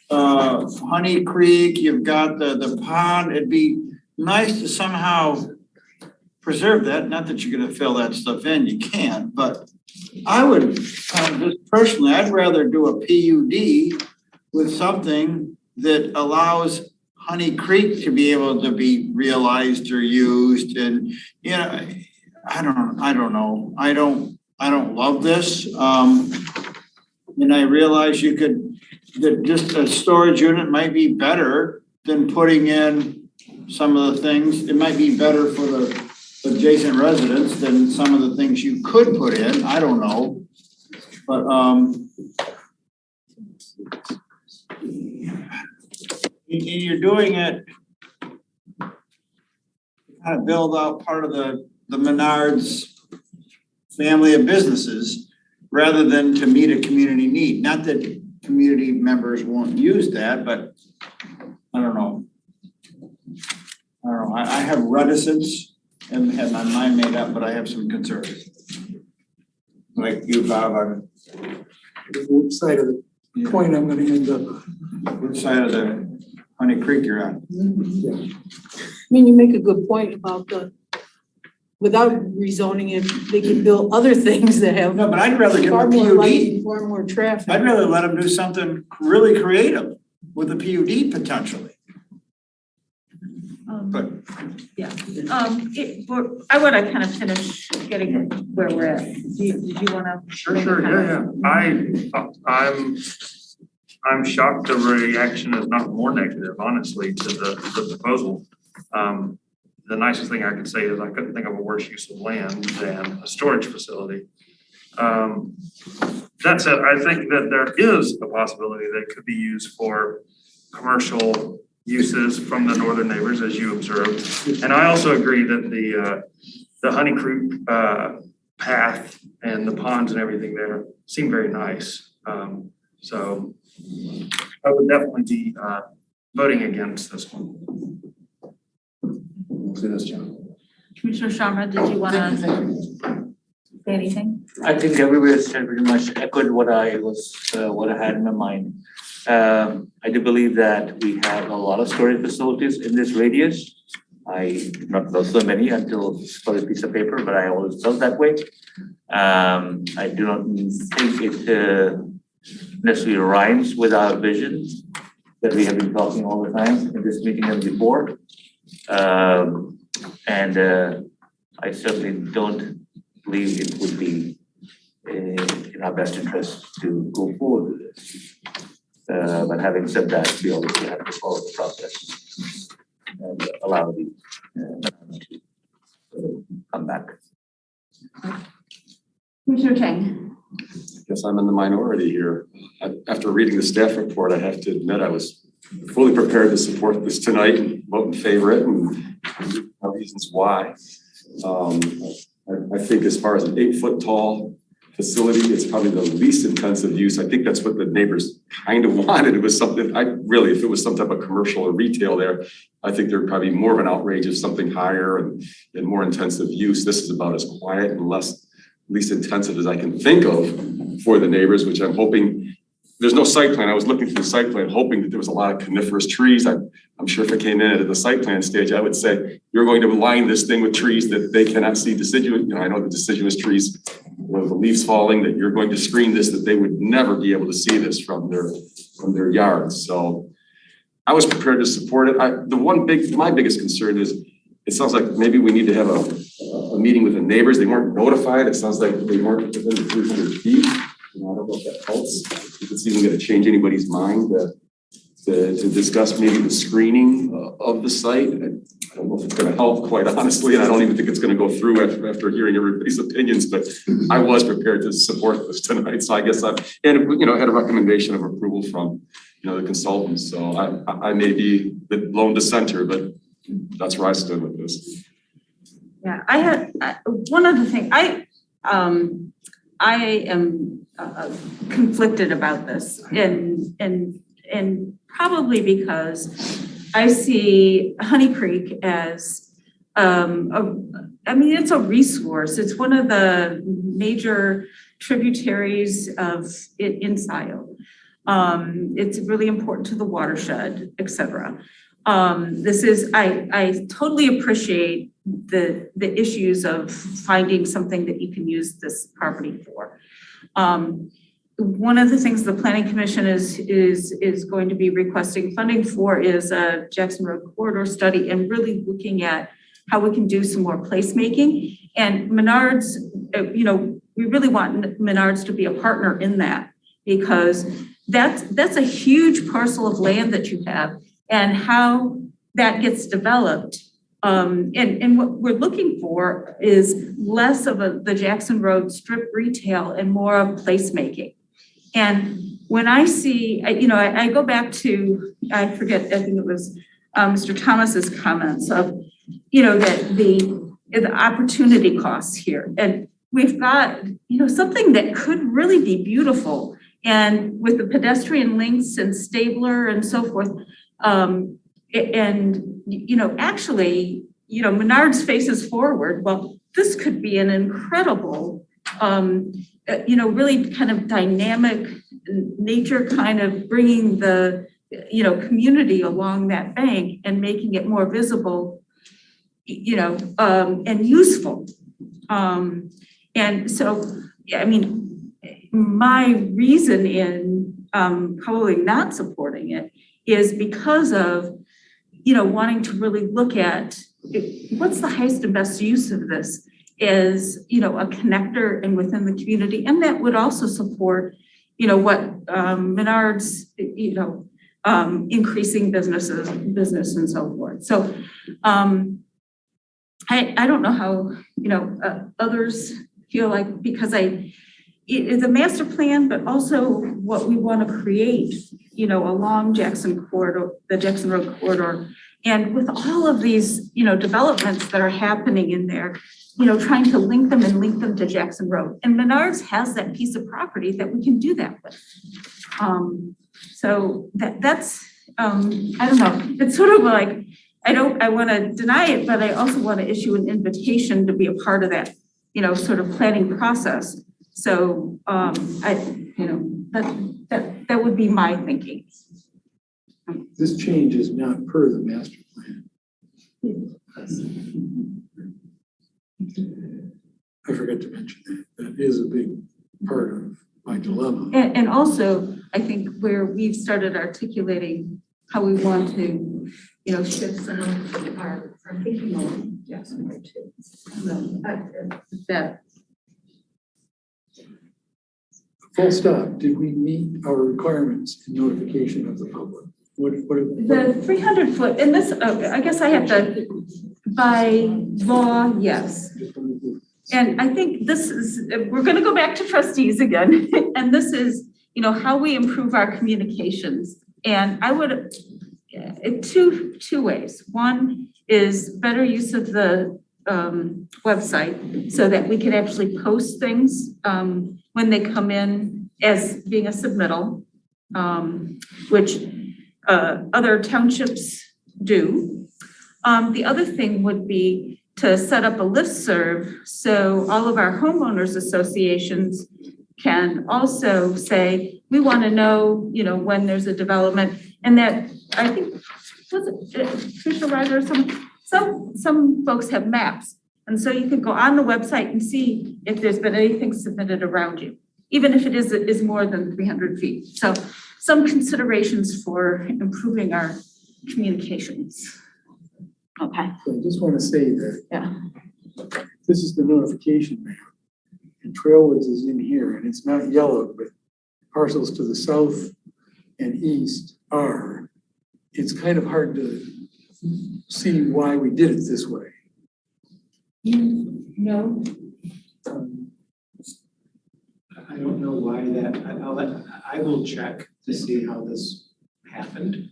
Honey Creek, you've got the pond. It'd be nice to somehow preserve that. Not that you're gonna fill that stuff in, you can't, but I would just personally, I'd rather do a PUD with something that allows Honey Creek to be able to be realized or used. And you know, I don't know. I don't love this. And I realize that just a storage unit might be better than putting in some of the things. It might be better for the adjacent residents than some of the things you could put in. I don't know. But you're doing it to kind of build out part of the Menards family of businesses rather than to meet a community need. Not that community members won't use that, but I don't know. I have reticence and have my mind made up, but I have some concerns. Like you, Bob, Which side of the coin I'm gonna end up? Which side of the Honey Creek you're on? Yeah. I mean, you make a good point about without rezoning it, they can build other things that have. No, but I'd rather give them far a more PUD. light, far more traffic. I'd rather let them do something really creative with a PUD potentially. But Yeah, I want to kind of finish getting where we're at. Did you want to? Sure, yeah. I'm shocked the reaction is not more negative, honestly, to the proposal. The nicest thing I could say is I couldn't think of a worse use of land than a storage facility. That said, I think that there is a possibility that it could be used for commercial uses from the northern neighbors, as you observed. And I also agree that the Honey Creek path and the ponds and everything there seem very nice. So I would definitely be voting against this one. See this, John. Commissioner Sharma, did you want to say anything? I think everybody said pretty much echoed what I had in my mind. I do believe that we have a lot of storage facilities in this radius. I did not know so many until saw this piece of paper, but I always felt that way. I do not think it necessarily rhymes with our vision that we have been talking all the time in this meeting and before. I certainly don't believe it would be in our best interest to go forward with this. But having said that, we obviously have to follow the process and allow the to come back. Commissioner Chang. Guess I'm in the minority here. After reading the staff report, I have to admit I was fully prepared to support this tonight and vote in favor of it and reasons why. I think as far as an 8-foot tall facility, it's probably the least intensive use. I think that's what the neighbors kind of wanted. It was something, if it was some type of commercial or retail there, I think there'd probably be more of an outrage of something higher and more intensive use. This is about as quiet and least intensive as I can think of for the neighbors, which I'm hoping. There's no site plan. I was looking through the site plan, hoping that there was a lot of coniferous trees. I'm sure if I came in at the site plan stage, I would say, you're going to line this thing with trees that they cannot see deciduous. I know the deciduous trees, the leaves falling, that you're going to screen this, that they would never be able to see this from their from their yards. So I was prepared to support it. My biggest concern is, it sounds like maybe we need to have a meeting with the neighbors. They weren't notified. It sounds like they weren't within the 300 feet. I don't know if that helps. If it's even gonna change anybody's mind to discuss maybe the screening of the site. I don't know if it's gonna help, quite honestly, and I don't even think it's gonna go through after hearing everybody's opinions, but I was prepared to support this tonight. So I guess had a recommendation of approval from, the consultants. So I may be the lone dissenter, but that's where I stood with this. Yeah, I had one other thing. I am conflicted about this, and probably because I see Honey Creek as it's a resource. It's one of the major tributaries in Scio. It's really important to the watershed, et cetera. I totally appreciate the issues of finding something that you can use this property for. One of the things the Planning Commission is going to be requesting funding for is a Jackson Road corridor study and really looking at how we can do some more placemaking. And Menards, we really want Menards to be a partner in that, because that's a huge parcel of land that you have, and how that gets developed. And what we're looking for is less of the Jackson Road strip retail and more of placemaking. And when I see, I go back to, I think it was Mr. Thomas's comments of, that the opportunity costs here. And we've got, something that could really be beautiful. And with the pedestrian links and Stabler and so forth, actually, Menards faces forward. Well, this could be an incredible, really kind of dynamic nature, kind of bringing the, community along that bank and making it more visible, and useful. And so, my reason in probably not supporting it is because of, wanting to really look at what's the highest and best use of this is, a connector and within the community. And that would also support, what Menards, increasing business and so forth. So I don't know how, others feel like, because the master plan, but also what we want to create, along Jackson corridor, the Jackson Road corridor. And with all of these, developments that are happening in there, trying to link them to Jackson Road. And Menards has that piece of property that we can do that with. So that's, I don't know, it's sort of like, I want to deny it, but I also want to issue an invitation to be a part of that, sort of planning process. So that would be my thinking. This change is not per the master plan. I forgot to mention that. That is a big part of my dilemma. And also, I think where we've started articulating how we want to, shift some of our thinking on Jackson Road too. That. Full stop. Did we meet our requirements in notification of the public? The 300 foot, and this, I guess I have to, by law, yes. And I think this is, we're going to go back to trustees again. And this is, how we improve our communications. And I would, two ways. One is better use of the website so that we can actually post things when they come in as being a submittal, which other townships do. The other thing would be to set up a listserv so all of our homeowners associations can also say, we want to know, when there's a development, and that I think, was it Tricia Ryder or some folks have maps. And so you can go on the website and see if there's been anything submitted around you, even if it is more than 300 feet. some considerations for improving our communications. Okay. So I just want to say that. Yeah. This is the notification map. And Trailwoods is in here, and it's not yellow, but parcels to the south and east are. It's kind of hard to see why we did it this way. No. I don't know why that, I will check to see how this happened.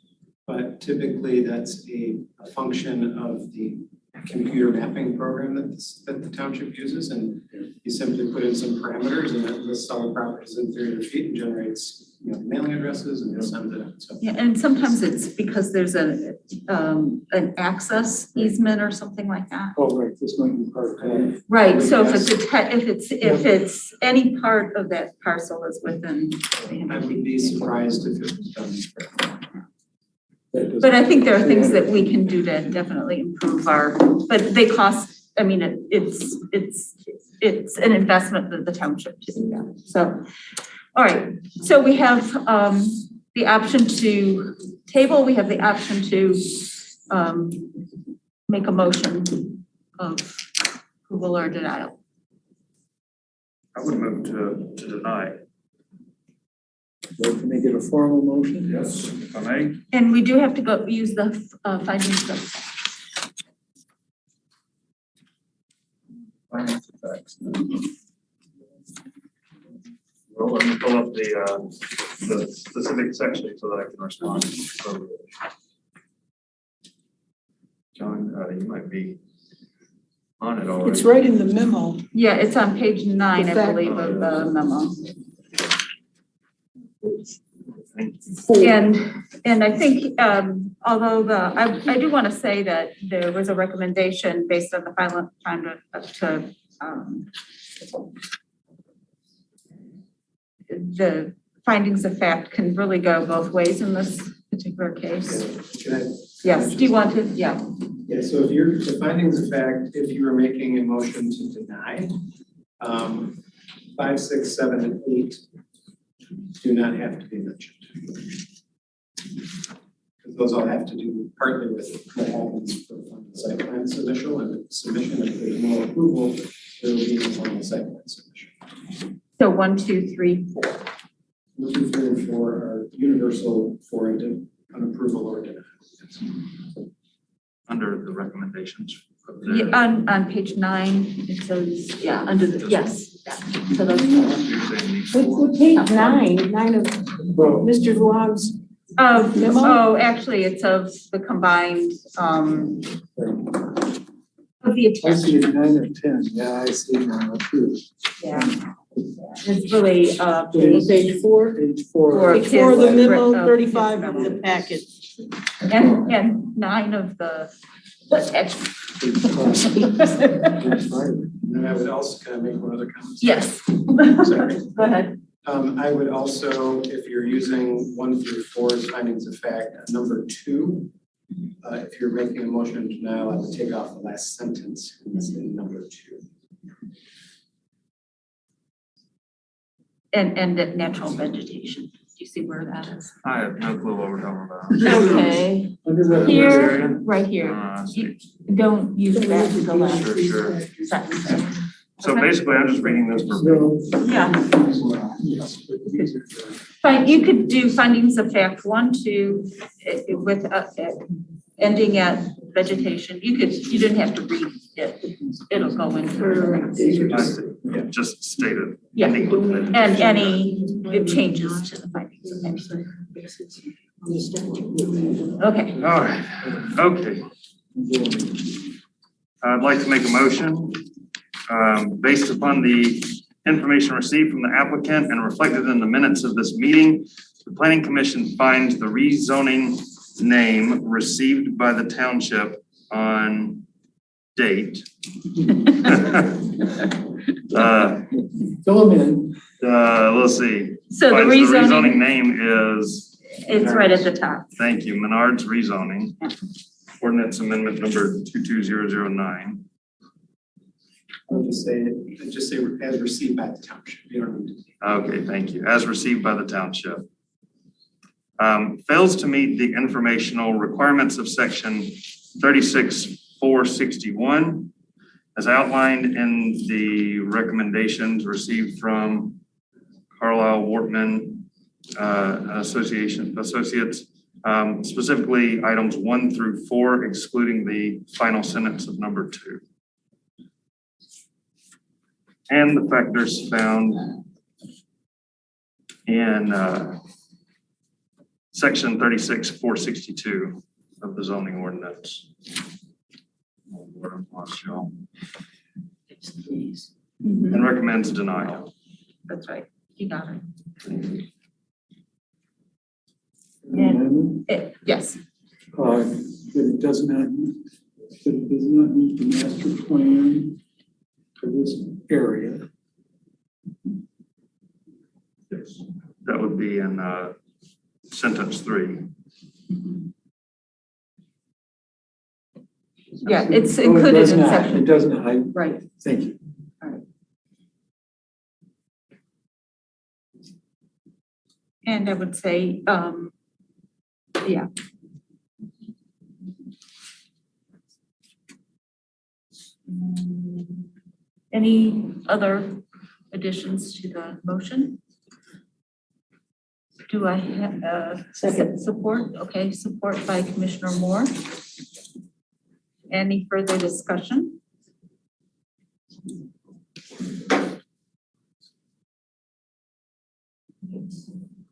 But typically that's a function of the computer mapping program that the township uses, and you simply put in some parameters and it lists all the properties in 300 feet and generates, mailing addresses and it sends it out. So. Yeah, and sometimes it's because there's an access easement or something like that. Oh, right, this might be part of that. Right, so if it's any part of that parcel is within. I would be surprised if it was done. But I think there are things that we can do to definitely improve but they cost, I mean, it's an investment that the township to do that. So, all right, so we have the option to table, we have the option to make a motion of approval or denial. I would move to deny. Like to make it a formal motion? Yes, if I may. And we do have to go use the findings of. Well, let me pull up the specific section so that I can respond. So, John, you might be on it already. It's right in the memo. Yeah, it's on page 9, I believe, of the memo. And I think, although I do want to say that there was a recommendation based on the final time to the findings of fact can really go both ways in this particular case. Yes, do you want to? Yeah. Yeah, so if the findings of fact, if you were making a motion to deny, 5, 6, 7, and 8 do not have to be mentioned. Because those all have to do partly with what happens for the site plan submission, and submission, if there's no approval, there will be no final site plan submission. So 1, 2, 3, 4. 1, 2, 3, and 4 are universal for an approval or denial. Under the recommendations. Yeah, on page 9, it says, yeah, under the, yes. Yeah. So those What page 9 of Mr. Luong's memo? Oh, actually, it's of the combined, of the I see attachment. it 9 or 10, yeah, I see it now too. Yeah. It's really, Page 4? Page 4. Page 4 of the memo, 35 of the packet. and 9 of the attachment. And I would also, can I make one other comment? Yes. Sorry. Go ahead. I would also, if you're using 1 through 4 as findings of fact, number 2, if you're making a motion of denial, I would take off the last sentence in number 2. And the natural vegetation. Do you see where that is? I have no clue what we're talking about. Okay. Here, right here. You don't use that to the last Sure. sentence. So Okay. basically, I'm just reading this for. Yeah. Yes, but these are. Fine, you could do findings of fact 1, 2, with ending at vegetation. You didn't have to read it. It'll go into. Yeah, just stated. Yeah, ending with it. and any changes to the findings of fact. Okay. All right, okay. I'd like to make a motion, based upon the information received from the applicant and reflected in the minutes of this meeting. The Planning Commission finds the rezoning name received by the township on date. Fill them in. Let's see. So the Finds rezoning- name is. It's right at the top. Thank you, Menard's rezoning. Ordinance amendment number 22009. I'll just say as received by the township. You don't need to. Okay, thank you. As received by the township. fails to meet the informational requirements of section 36-461 as outlined in the recommendations received from Carlisle Wortman Associates, specifically items 1 through 4, excluding the final sentence of number 2. And the factors found in section 36-462 of the zoning ordinance. And recommends denial. That's right. You got it. And Yes. that it does not meet the master plan for this area. Yes. That would be in sentence 3. Yeah, it's included in section. It does not, Right. thank you. And I would say, yeah. Any other additions to the motion? Do I have support? Okay, support by Commissioner Moore. Any further discussion?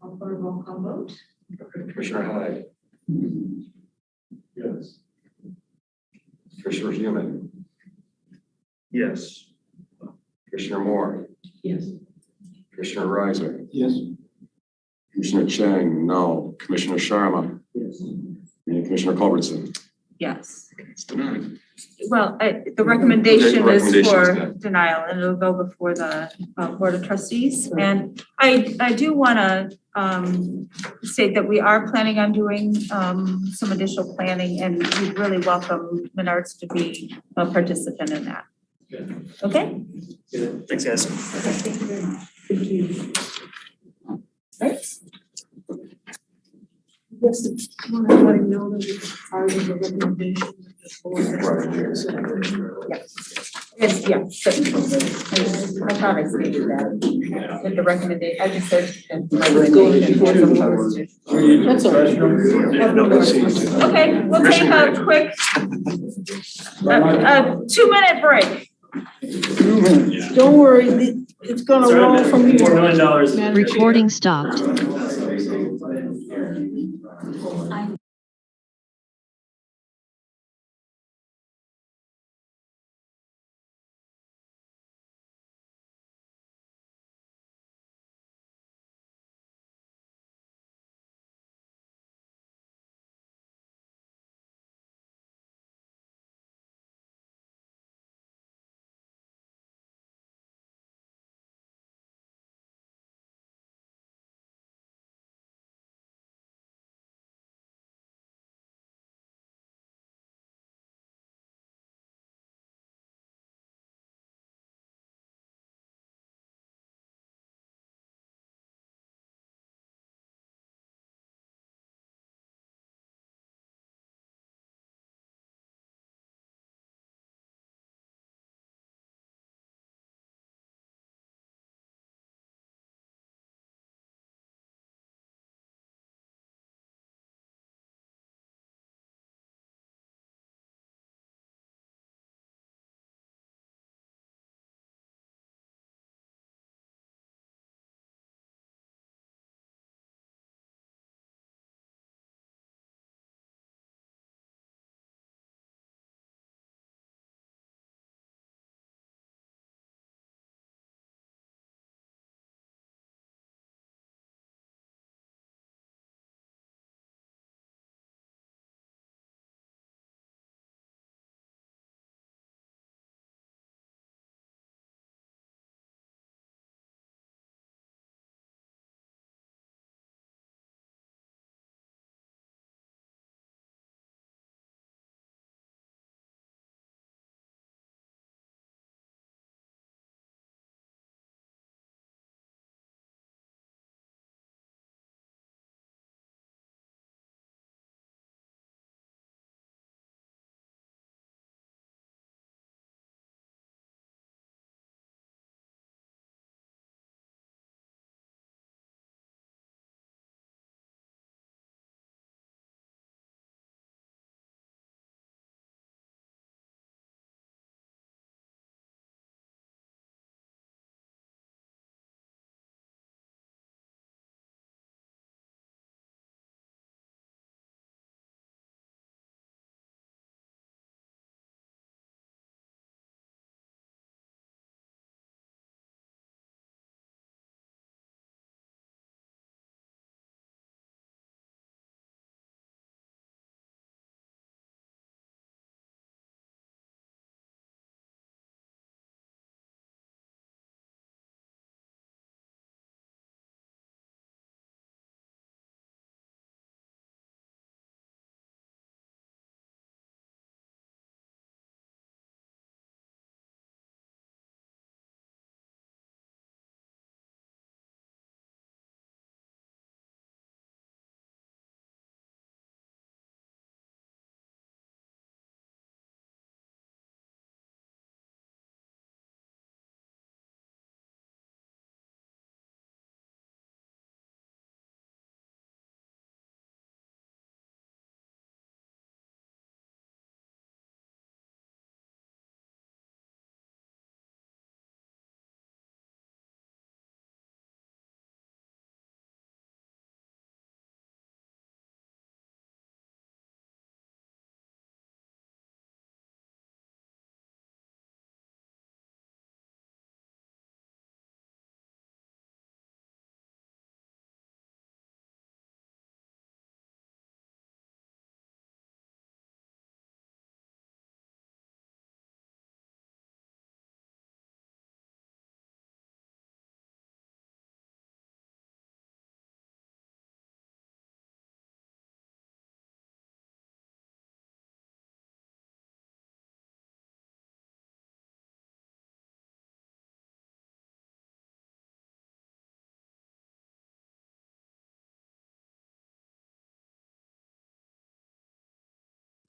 Call for a roll call vote. Commissioner Hyde, Yes. Commissioner Human, Yes. Commissioner Moore, Yes. Commissioner Reiser, Yes. Commissioner Chang, no, Commissioner Sharma, Yes. and Commissioner Culbertson. Yes. It's denied. Well, the recommendation Okay, is recommendation is for done. denial and it'll go before the Board of Trustees. And I do want to state that we are planning on doing some additional planning and we really welcome Menards to be a participant in that. Okay? Thanks, guys. Okay, thank you very much. Thank you. Right. Yes, I want everybody to know that it's part of the recommendation. Yes, yeah. I thought I stated that. With the recommendation, I just said that the recommendation was opposed to. That's all right. Okay, we'll take a quick 2-minute break. Don't worry, it's gonna roll from here. $4 million. Recording stopped.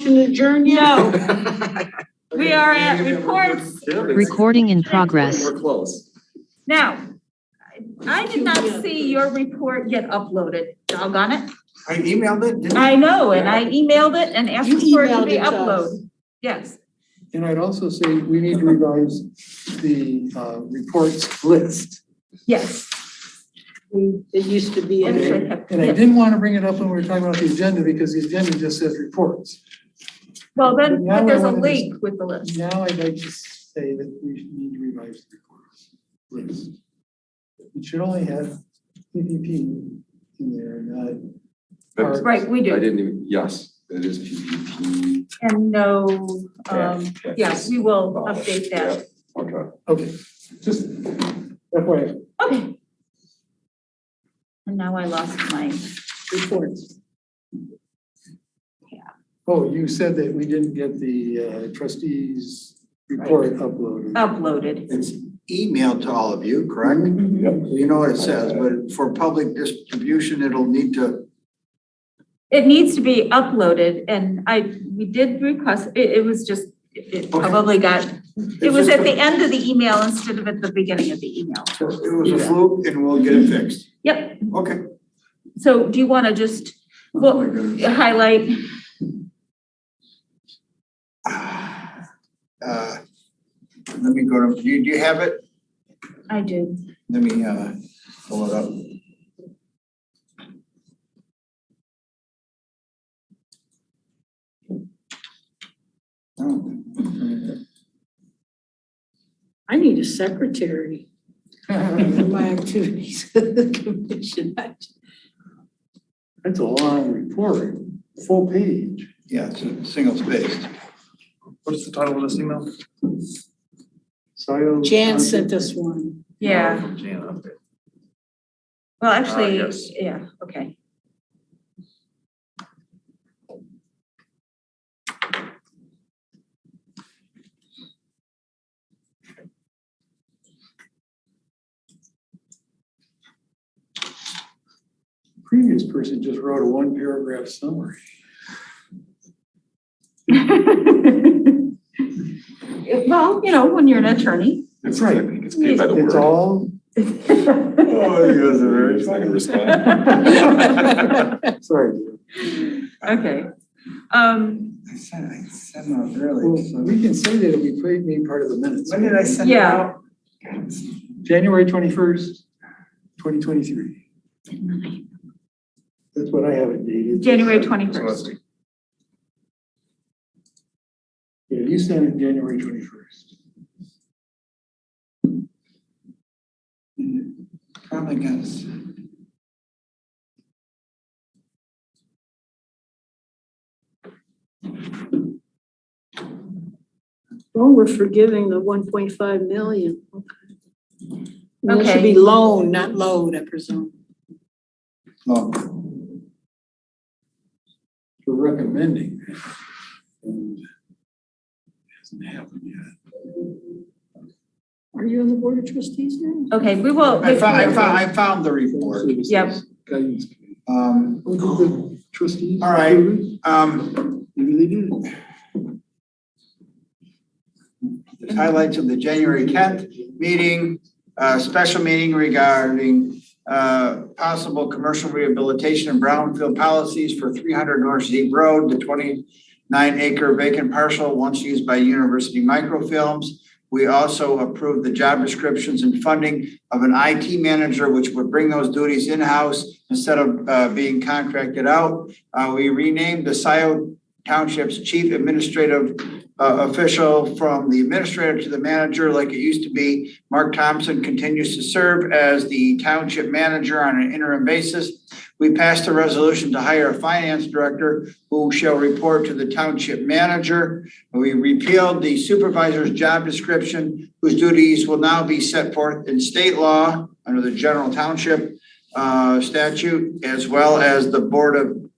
Adjourn yet? No. We are at reports. Recording in progress. We're close. Now, I did not see your report get uploaded. Doggone it. I emailed it, didn't I know, and I emailed it and asked You for it to emailed be it to us. uploaded. Yes. And I'd also say we need to revise the reports list. Yes. It used to be in It should there. have- And I yes. didn't want to bring it up when we were talking about the agenda because the agenda just says reports. Well, then, Now but we there's a wanna link with the list. Now I'd like to say that we need to revise the reports list. It should only have PPP in there, not. parks. Right, we I do. didn't even, yes, it is PPP. And no, yes, we will update that. Okay. Okay, just FYI. Okay. And now I lost my reports. Oh, you said that we didn't get the trustees report uploaded. Uploaded. It's emailed to all of you, correct? You know what it says, but for public distribution, it'll need to. It needs to be uploaded and we did request, it was just, it probably got, it was at the end of the email instead of at the beginning of the email. It was a fluke and we'll get it fixed. Yep. Okay. So do you want to just, well, highlight? Let me go to, do you have it? I do. Let me, pull it up. I need a secretary for my activities of the commission. That's a long report, full page. Yeah, it's single spaced. What's the title of this email? Scio. Jan sent us one. Yeah. From Jan, okay. Well, actually, yes. yeah, okay. Previous person just wrote a one paragraph summary. Well, you know, when you're an attorney. That's right. It's paid by the It's word. all. Oh, you guys are very, it's not gonna respond. Sorry. Okay. I sent them out Well, early. we can say that it'll be made part of the minutes. When did I send it Yeah. out? January 21st, 2023. That's what I have it dated. January 21st. Yeah, you sent it January 21st. Probably guess. Oh, we're forgiving the 1.5 million. Okay. That should Okay. be loan, not load, I presume. Oh, We're recommending that. And it hasn't happened yet. Are you on the board of trustees now? Okay, we will. I found the report. Yep. Guidance. Um, Look at the trustees. all right, Maybe they did. the highlights of the January 10th meeting, special meeting regarding possible commercial rehabilitation and brownfield policies for 300 North Zeeb Road, the 29-acre vacant parcel once used by University Microfilms. We also approved the job descriptions and funding of an IT manager, which would bring those duties in-house instead of being contracted out. We renamed the Scio Township's chief administrative official from the administrator to the manager like it used to be. Mark Thompson continues to serve as the township manager on an interim basis. We passed a resolution to hire a finance director who shall report to the township manager. We repealed the supervisor's job description, whose duties will now be set forth in state law under the general township statute, as well as the board of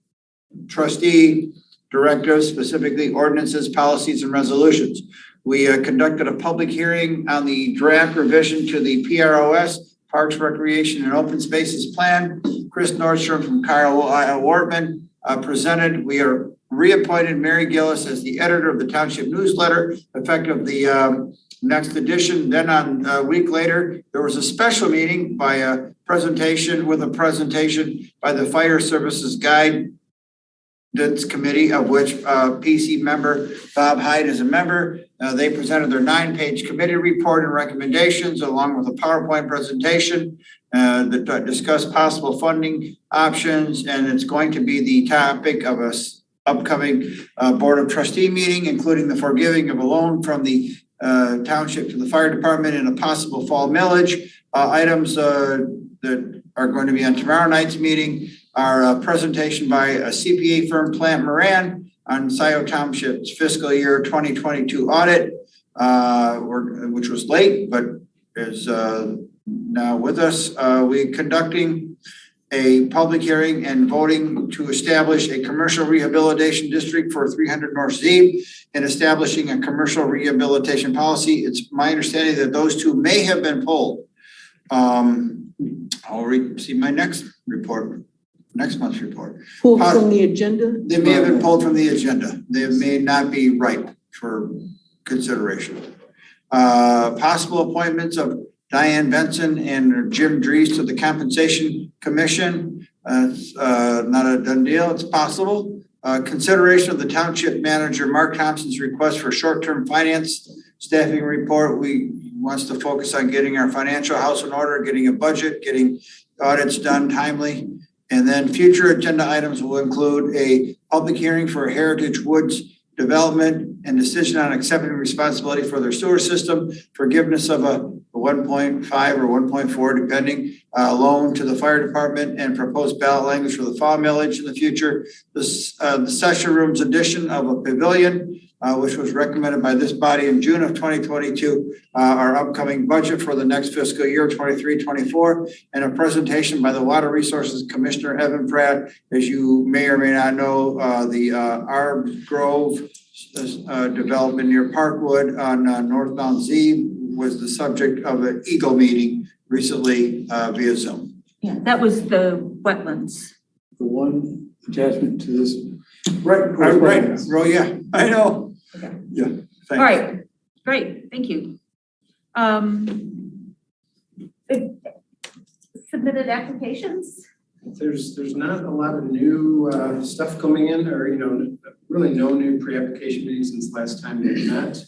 trustee directives, specifically ordinances, policies, and resolutions. We conducted a public hearing on the draft revision to the PROS, Parks, Recreation, and Open Spaces Plan. Chris Nordstrom from Carl Wortman presented. We are reappointed Mary Gillis as the editor of the Township newsletter, effective the next edition. Then on a week later, there was a special meeting by a presentation by the Fire Services Guidance Committee, of which PC member Bob Hyde is a member. They presented their 9-page committee report and recommendations along with a PowerPoint presentation that discussed possible funding options, and it's going to be the topic of a upcoming Board of Trustee meeting, including the forgiving of a loan from the township to the fire department and a possible fall millage. Items that are going to be on tomorrow night's meeting are a presentation by a CPA firm, Plant Moran, on Scio Township's fiscal year 2022 audit, which was late, but is now with us. We're conducting a public hearing and voting to establish a commercial rehabilitation district for 300 North Zeeb and establishing a commercial rehabilitation policy. It's my understanding that those two may have been pulled. I'll see my next month's report. Pulled from the agenda? They may have been pulled from the agenda. They may not be ripe for consideration. Possible appointments of Diane Benson and Jim Dries to the Compensation Commission. Not a done deal, it's possible. Consideration of the Township Manager Mark Thompson's request for short-term finance staffing report. Wants to focus on getting our financial house in order, getting a budget, getting audits done timely. And then future agenda items will include a public hearing for Heritage Woods development and decision on accepting responsibility for their sewer system, forgiveness of a 1.5 or 1.4, depending, loan to the fire department, and proposed ballot language for the fall millage in the future. The session room's addition of a pavilion, which was recommended by this body in June of 2022, our upcoming budget for the next fiscal year, 23-24, and a presentation by the Water Resources Commissioner Evan Pratt. As you may or may not know, the Arb Grove development near Parkwood on northbound Zeeb was the subject of an Eagle meeting recently via Zoom. Yeah, that was the wetlands. The one attachment to this. Right. Oh, yeah, I know. Okay. Yeah. All right, great, thank you. Submitted applications? There's not a lot of new stuff coming in, or really no new pre-application meetings since last time we met.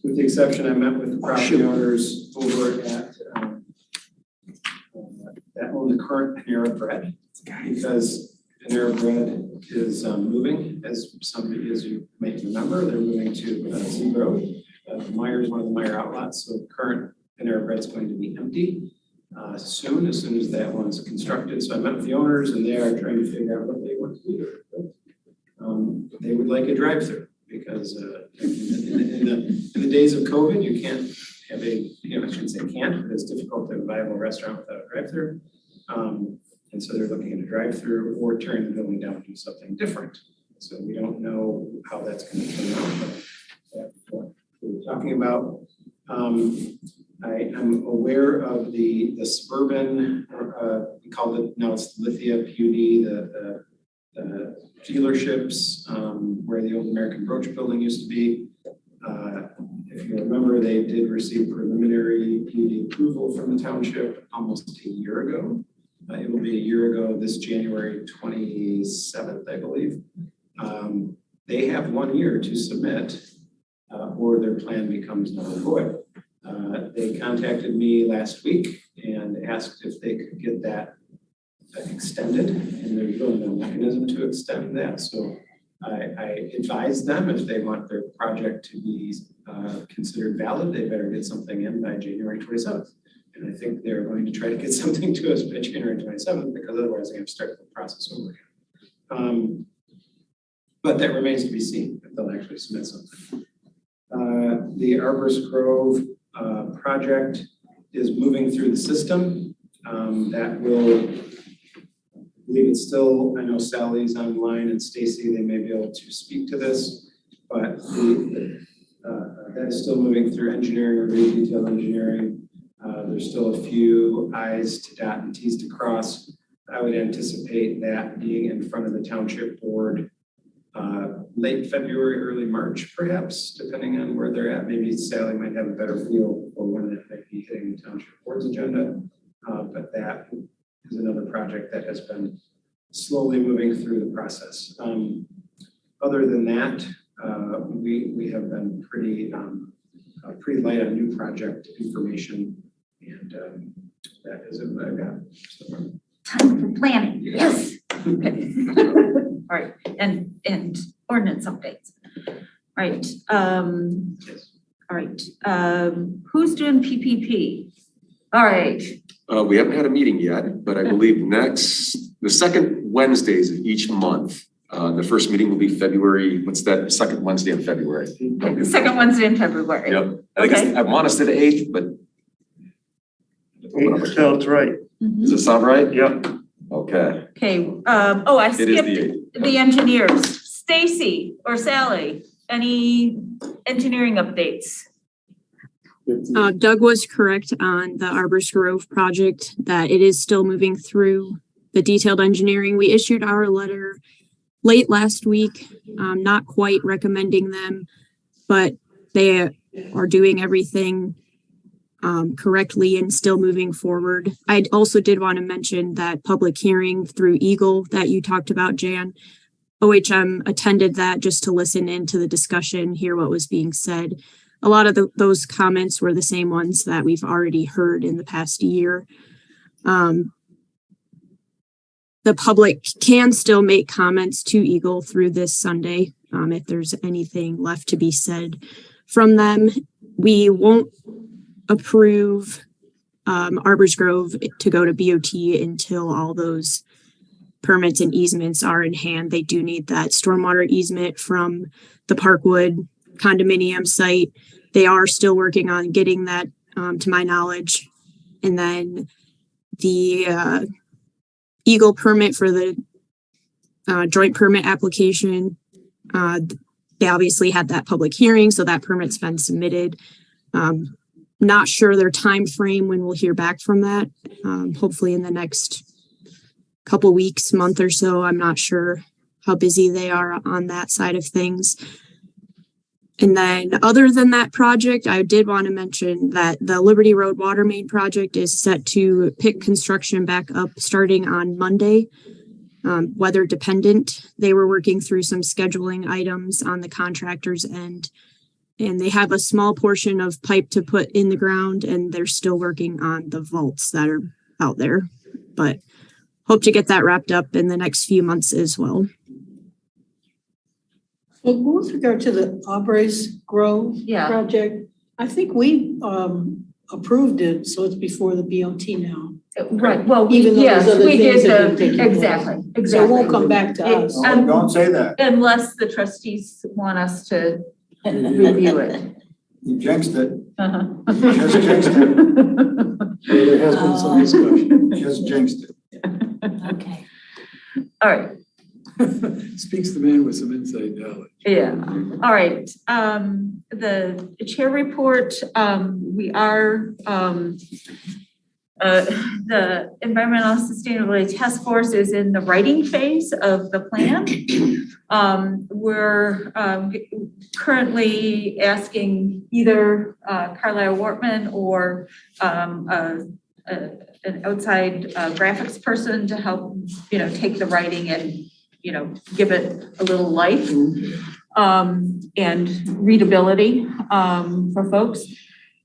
With the exception, I met with the property owners over at that own the current Panera Bread, because Panera Bread is moving, as you may remember. They're moving to Zeeb Road. Meijer's one of the Meijer outlets, so the current Panera Bread is going to be empty as soon as that one's constructed. So I met with the owners, and they are trying to figure out what they want to do. They would like a drive-through, because in the days of COVID, you can't have I shouldn't say can't, but it's difficult to have a viable restaurant without a drive-through. And so they're looking at a drive-through or tearing the building down and do something different. So we don't know how that's going to turn out, but that's what we're talking about. I am aware of the suburban, we call it now, it's Lithia PUD, the dealerships where the old American Broach building used to be. If you remember, they did receive preliminary PUD approval from the township almost a year ago. It will be a year ago this January 27th, I believe. They have 1 year to submit or their plan becomes null and void. They contacted me last week and asked if they could get that extended, and there's really no mechanism to extend that. So I advised them if they want their project to be considered valid, they better get something in by January 27th. And I think they're going to try to get something to us by January 27th, because otherwise they have to start the process over again. But that remains to be seen if they'll actually submit something. The Arborist Grove project is moving through the system. That will, I believe it's still, I know Sally's online and Stacy, they may be able to speak to this, but that is still moving through engineering review, detailed engineering. There's still a few I's to dot and T's to cross. I would anticipate that being in front of the township board late February, early March, perhaps, depending on where they're at. Maybe Sally might have a better feel for when that might be hitting the township board's agenda. But that is another project that has been slowly moving through the process. Other than that, we have been pretty light on new project information, and that is what I've got. So, time for planning, yes. Okay. All right, and ordinance updates. All right, all right, who's doing PPP? All right. We haven't had a meeting yet, but I believe the second Wednesdays of each month, the first meeting will be February, what's that, second Wednesday in February? The second Wednesday in February. Yep, I think I want to say the 8th, but. 8th sounds right. Does it sound right? Yep. Okay. Okay, I It is skipped the engineers. Stacy or Sally, any engineering updates? Doug was correct on the Arbors Grove project, that it is still moving through the detailed engineering. We issued our letter late last week, not quite recommending them, but they are doing everything correctly and still moving forward. I also did want to mention that public hearing through Eagle that you talked about, Jan. OHM attended that just to listen into the discussion, hear what was being said. A lot of those comments were the same ones that we've already heard in the past year. The public can still make comments to Eagle through this Sunday if there's anything left to be said from them. We won't approve Arbors Grove to go to BOT until all those permits and easements are in hand. They do need that stormwater easement from the Parkwood condominium site. They are still working on getting that to my knowledge. And then the Eagle permit for the joint permit application, they obviously had that public hearing, so that permit's been submitted. Not sure their time frame when we'll hear back from that. Hopefully in the next couple weeks, month or so. I'm not sure how busy they are on that side of things. And then other than that project, I did want to mention that the Liberty Road water main project is set to pick construction back up starting on Monday. Weather dependent. They were working through some scheduling items on the contractor's end, and they have a small portion of pipe to put in the ground, and they're still working on the vaults that are out there, but hope to get that wrapped up in the next few months as well. Well, with regard to the Arbors Grove project, I think we approved it, so it's before the BOT now. Right, well, Even though yes, there's other we things that did have been taking exactly. So it won't come back to us. Don't say that. Unless the trustees want us to review it. You jinxed it. Uh-huh. Just jinxed it. There has been some discussion. Just jinxed it. Okay. All right. Speaks the man with some inside knowledge. Yeah, all right. The chair report, we are, the Environmental Sustainability Task Force is in the writing phase of the plan. We're currently asking either Carlisle Wortman or an outside graphics person to help, take the writing and give it a little life and readability for folks.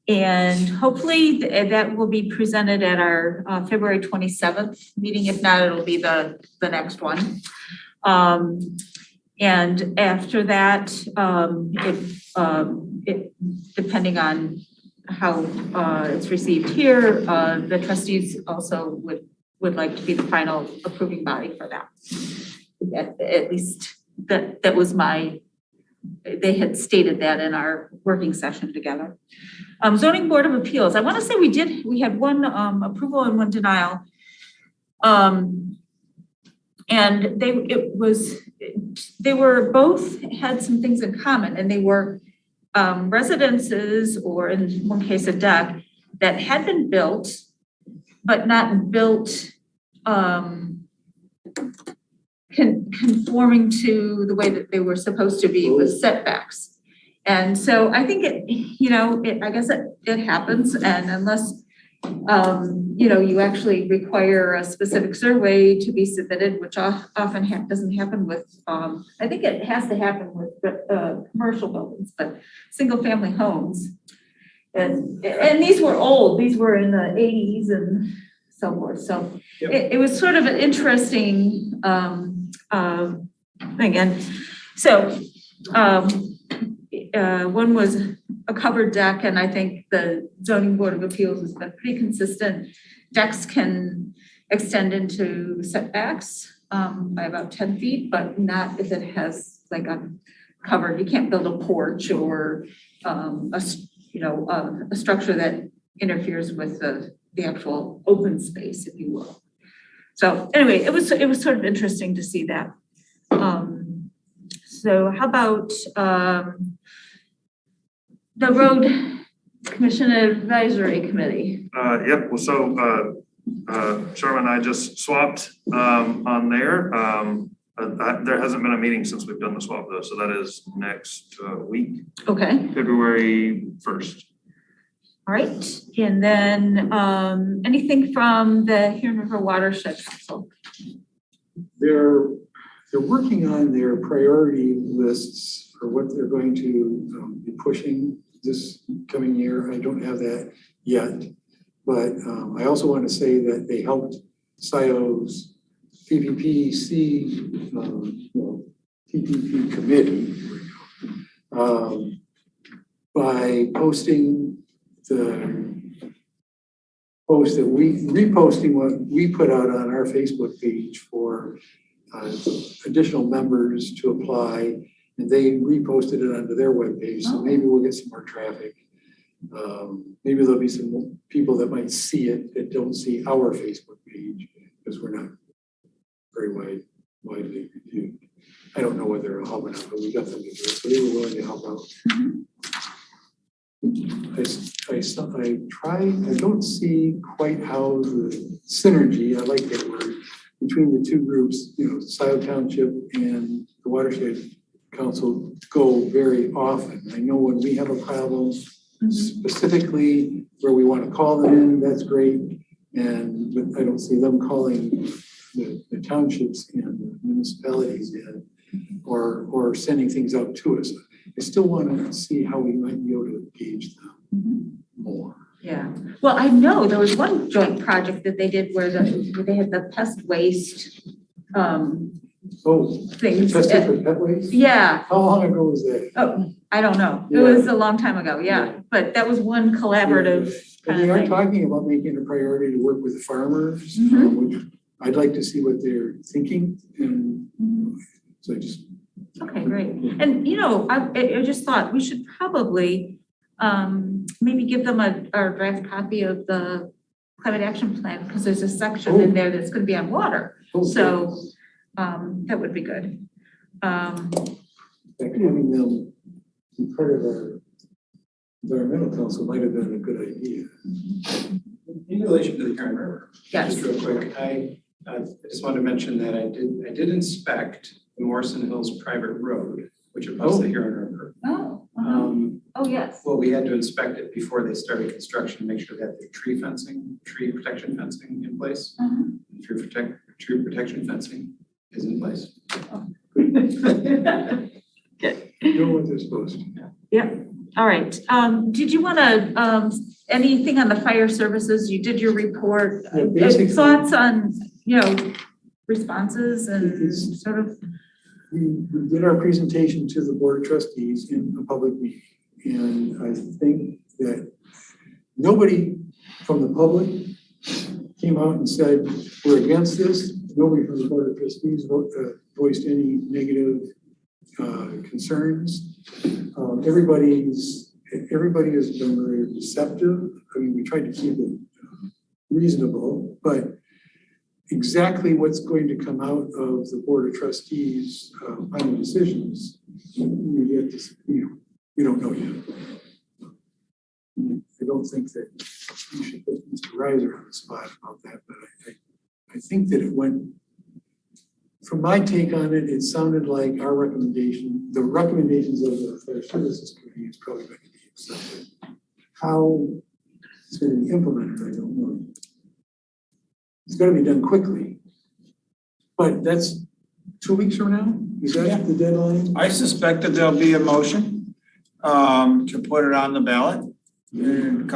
And hopefully that will be presented at our February 27th meeting. If not, it'll be the next one. And after that, it depending on how it's received here, the trustees also would like to be the final approving body for that. At least that was they had stated that in our working session together. Zoning Board of Appeals, I want to say we had one approval and one denial. And they were both had some things in common, and they were residences, or in one case a deck, that had been built, but not built conforming to the way that they were supposed to be with setbacks. And so I think I guess it happens, and unless you actually require a specific survey to be submitted, which often doesn't happen with, I think it has to happen with commercial buildings, but single family homes. And these were old, these were in the 80s and so forth. So it was sort of an interesting thing. And so one was a covered deck, and I think the zoning board of appeals has been pretty consistent. Decks can extend into setbacks by about 10 feet, but not if it has like a covered. You can't build a porch or a structure that interferes with the actual open space, if you will. So anyway, it was sort of interesting to see that. So how about the road commission advisory committee? Yep, well, so Sharma and I just swapped on there. There hasn't been a meeting since we've done the swap though, so that is next week. Okay. February 1st. All right, and then anything from the Huron River Watershed Council? They're working on their priority lists for what they're going to be pushing this coming year. I don't have that yet, but I also want to say that they helped Scio's PPPC, TPP committee by posting the post that reposting what we put out on our Facebook page for additional members to apply, and they reposted it onto their webpage. So maybe we'll get some more traffic. Maybe there'll be some people that might see it that don't see our Facebook page because we're not very widely reviewed. I don't know whether it'll help or not, but we got them to do it. So they were willing to help out. I don't see quite how the synergy, I like that word, between the two groups, Scio Township and the Watershed Council go very often. I know when we have a problem specifically where we want to call them in, that's great. But I don't see them calling the townships and the municipalities in or sending things out to us. I still want to see how we might be able to engage them more. Yeah, well, I know there was one joint project that they did where they had the pest waste things. Tested for pet waste? Yeah. How long ago was that? Oh, I don't know. It was a long time ago, yeah. But that was one collaborative And they are talking about making it a priority to work with the farmers, which I'd like to see what they're thinking. And so I just. Okay, great. And I just thought we should probably maybe give them a draft copy of the climate action plan, because there's a section in there that's going to be on water. So that would be good. Having them be part of our environmental council might have been a good idea. In relation to the Huron River, yes. Just real quick, I just wanted to mention that I did inspect the Morrison Hills private road, which abuts the Huron River. Oh, oh yes. Well, we had to inspect it before they started construction to make sure that the tree protection fencing in place. Tree protection fencing is in place. Doing what they're supposed to. Yeah. All right. Did you want to anything on the fire services? You did your report. Thoughts on responses and sort of. We did our presentation to the Board of Trustees in a public meeting, and I think that nobody from the public came out and said, we're against this. Nobody from the Board of Trustees voiced any negative concerns. Everybody has been very receptive. I mean, we tried to keep it reasonable, but exactly what's going to come out of the Board of Trustees final decisions, we don't know yet. I don't think that you should put Mr. Reiser on the spot about that, but I think that it went, from my take on it, it sounded like our recommendation, the recommendations of the Fire Services Committee is probably going to be accepted. How it's going to be implemented, I don't know. It's going to be done quickly, but that's 2 weeks from now? Is that the deadline? I suspect that there'll be a motion to put it on the ballot. And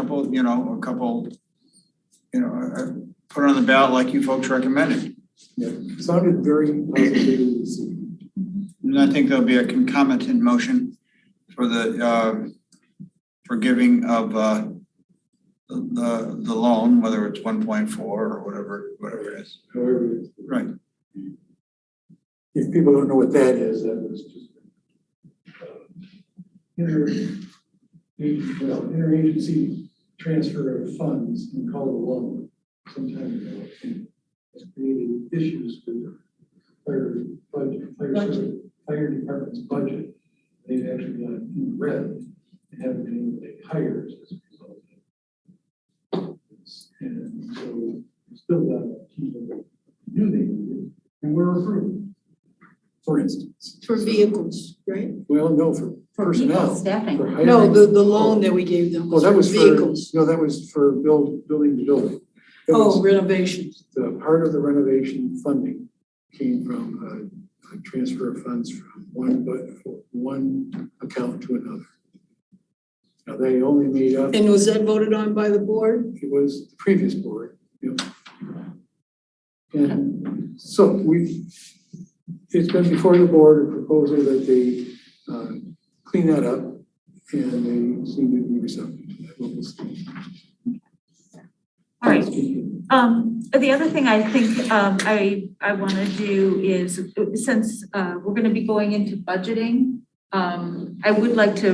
put it on the ballot like you folks recommended. Yeah, it sounded very positive this evening. And I think there'll be a concomitant motion for the forgiving of the loan, whether it's 1.4 or whatever it is. However it is. Right. If people don't know what that is, that was just interagency transfer of funds and called a loan some time ago. And it's created issues with the fire budget, fire department's budget. They've actually got in red and haven't been able to make hires as a result of it. And so we still got people that knew they needed and were approved. For instance. For vehicles, right? Well, no, for personnel. people, staffing. For hiring. No, the loan that we gave them Oh, that was for, vehicles. no, that was for building the building. That Oh, was renovations. the part of the renovation funding came from a transfer of funds from one account to another. Now, they only made up, And was that voted on by the board? it was the previous board, you know. And so it's been before the board, a proposal that they clean that up, and they seem to be receptive to that. We'll see. All right. The other thing I think I want to do is, since we're going to be going into budgeting, I would like to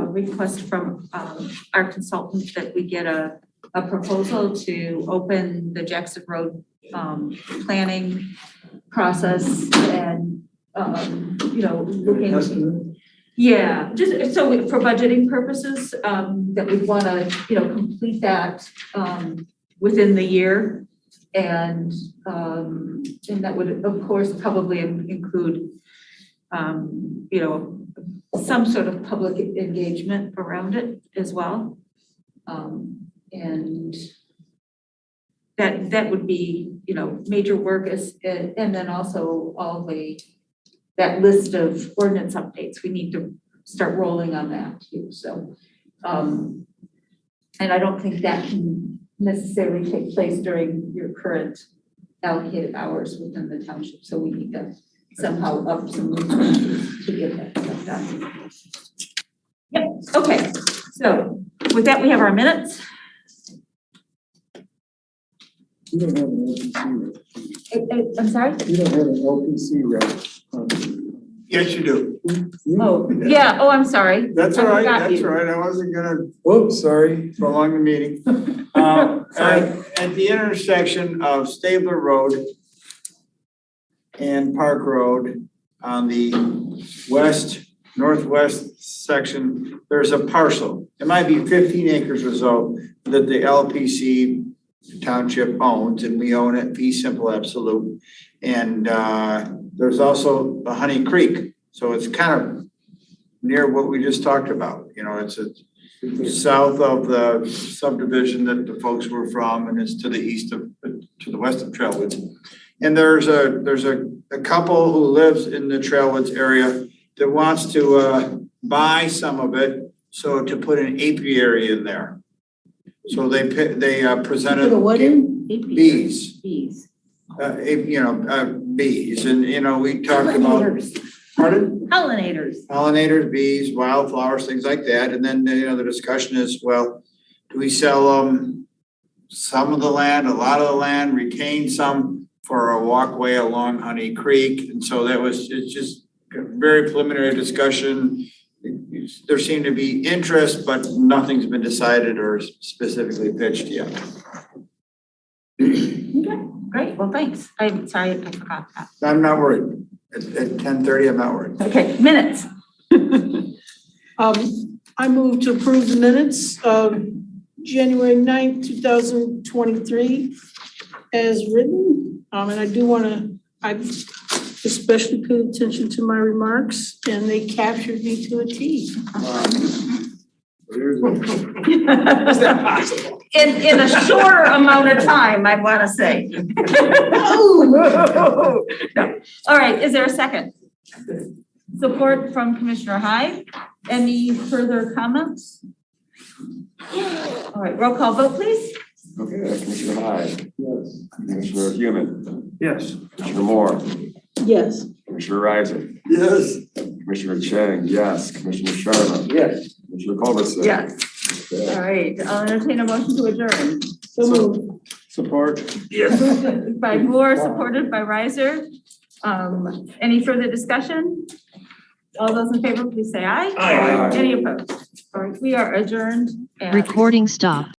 request from our consultant that we get a proposal to open the Jackson Road planning process and, looking. Yeah, just so for budgeting purposes, that we want to, complete that within the year. And that would, of course, probably include, some sort of public engagement around it as well. And that would be, major work and then also that list of ordinance updates. We need to start rolling on that too. So, and I don't think that can necessarily take place during your current allocated hours within the township. So we need to somehow up some resources to get that stuff done. Yep, okay. So with that, we have our minutes. You don't have an LPC rep. I'm sorry? You don't have an LPC rep. Yes, you do. Oh, yeah. Oh, I'm sorry. That's I all right, forgot that's you. all right. I wasn't gonna Whoops, sorry. prolong the meeting. At the intersection of Stabler Road and Park Road on the northwest section, there's a parcel. It might be 15 acres or so that the LPC township owns, and we own it, fee simple absolute. And there's also a Honey Creek, so it's kind of near what we just talked about. It's south of the subdivision that the folks were from, and it's to the west of Trailwoods. And there's a couple who lives in the Trailwoods area that wants to buy some of it, so to put an apiary in there. So they presented. Put a what in? Bees. Bees. Bees, and we talked about. Pardon? Pollinators. Bees, wildflowers, things like that. And then, the discussion is, well, do we sell them some of the land, a lot of the land, retain some for a walkway along Honey Creek? And so it's just a very preliminary discussion. There seemed to be interest, but nothing's been decided or specifically pitched yet. Okay, great. Well, thanks. I'm sorry, I forgot that. I'm not worried. At 10:30, I'm not worried. Okay, minutes. I move to approve the minutes of January 9th, 2023. as written. And I do wanna, I especially paid attention to my remarks and they captured me to a T. Is that possible? In a shorter amount of time, I wanna say. No. All right, is there a second? Support from Commissioner Hyde. Any further comments? All right, roll call vote, please. Okay, Commissioner Hyde. Yes. Commissioner Human. Yes. Commissioner Moore. Yes. Commissioner Reiser. Yes. Commissioner Chang, yes. Commissioner Sharma. Yes. Commissioner Culbertson. Yes. Okay. All right, I'll entertain a motion to adjourn. So moved. Support. Moved by Moore, supported by Reiser. Any further discussion? All those in favor, please say aye. Aye. Any opposed? All right, we are adjourned. at Recording stopped.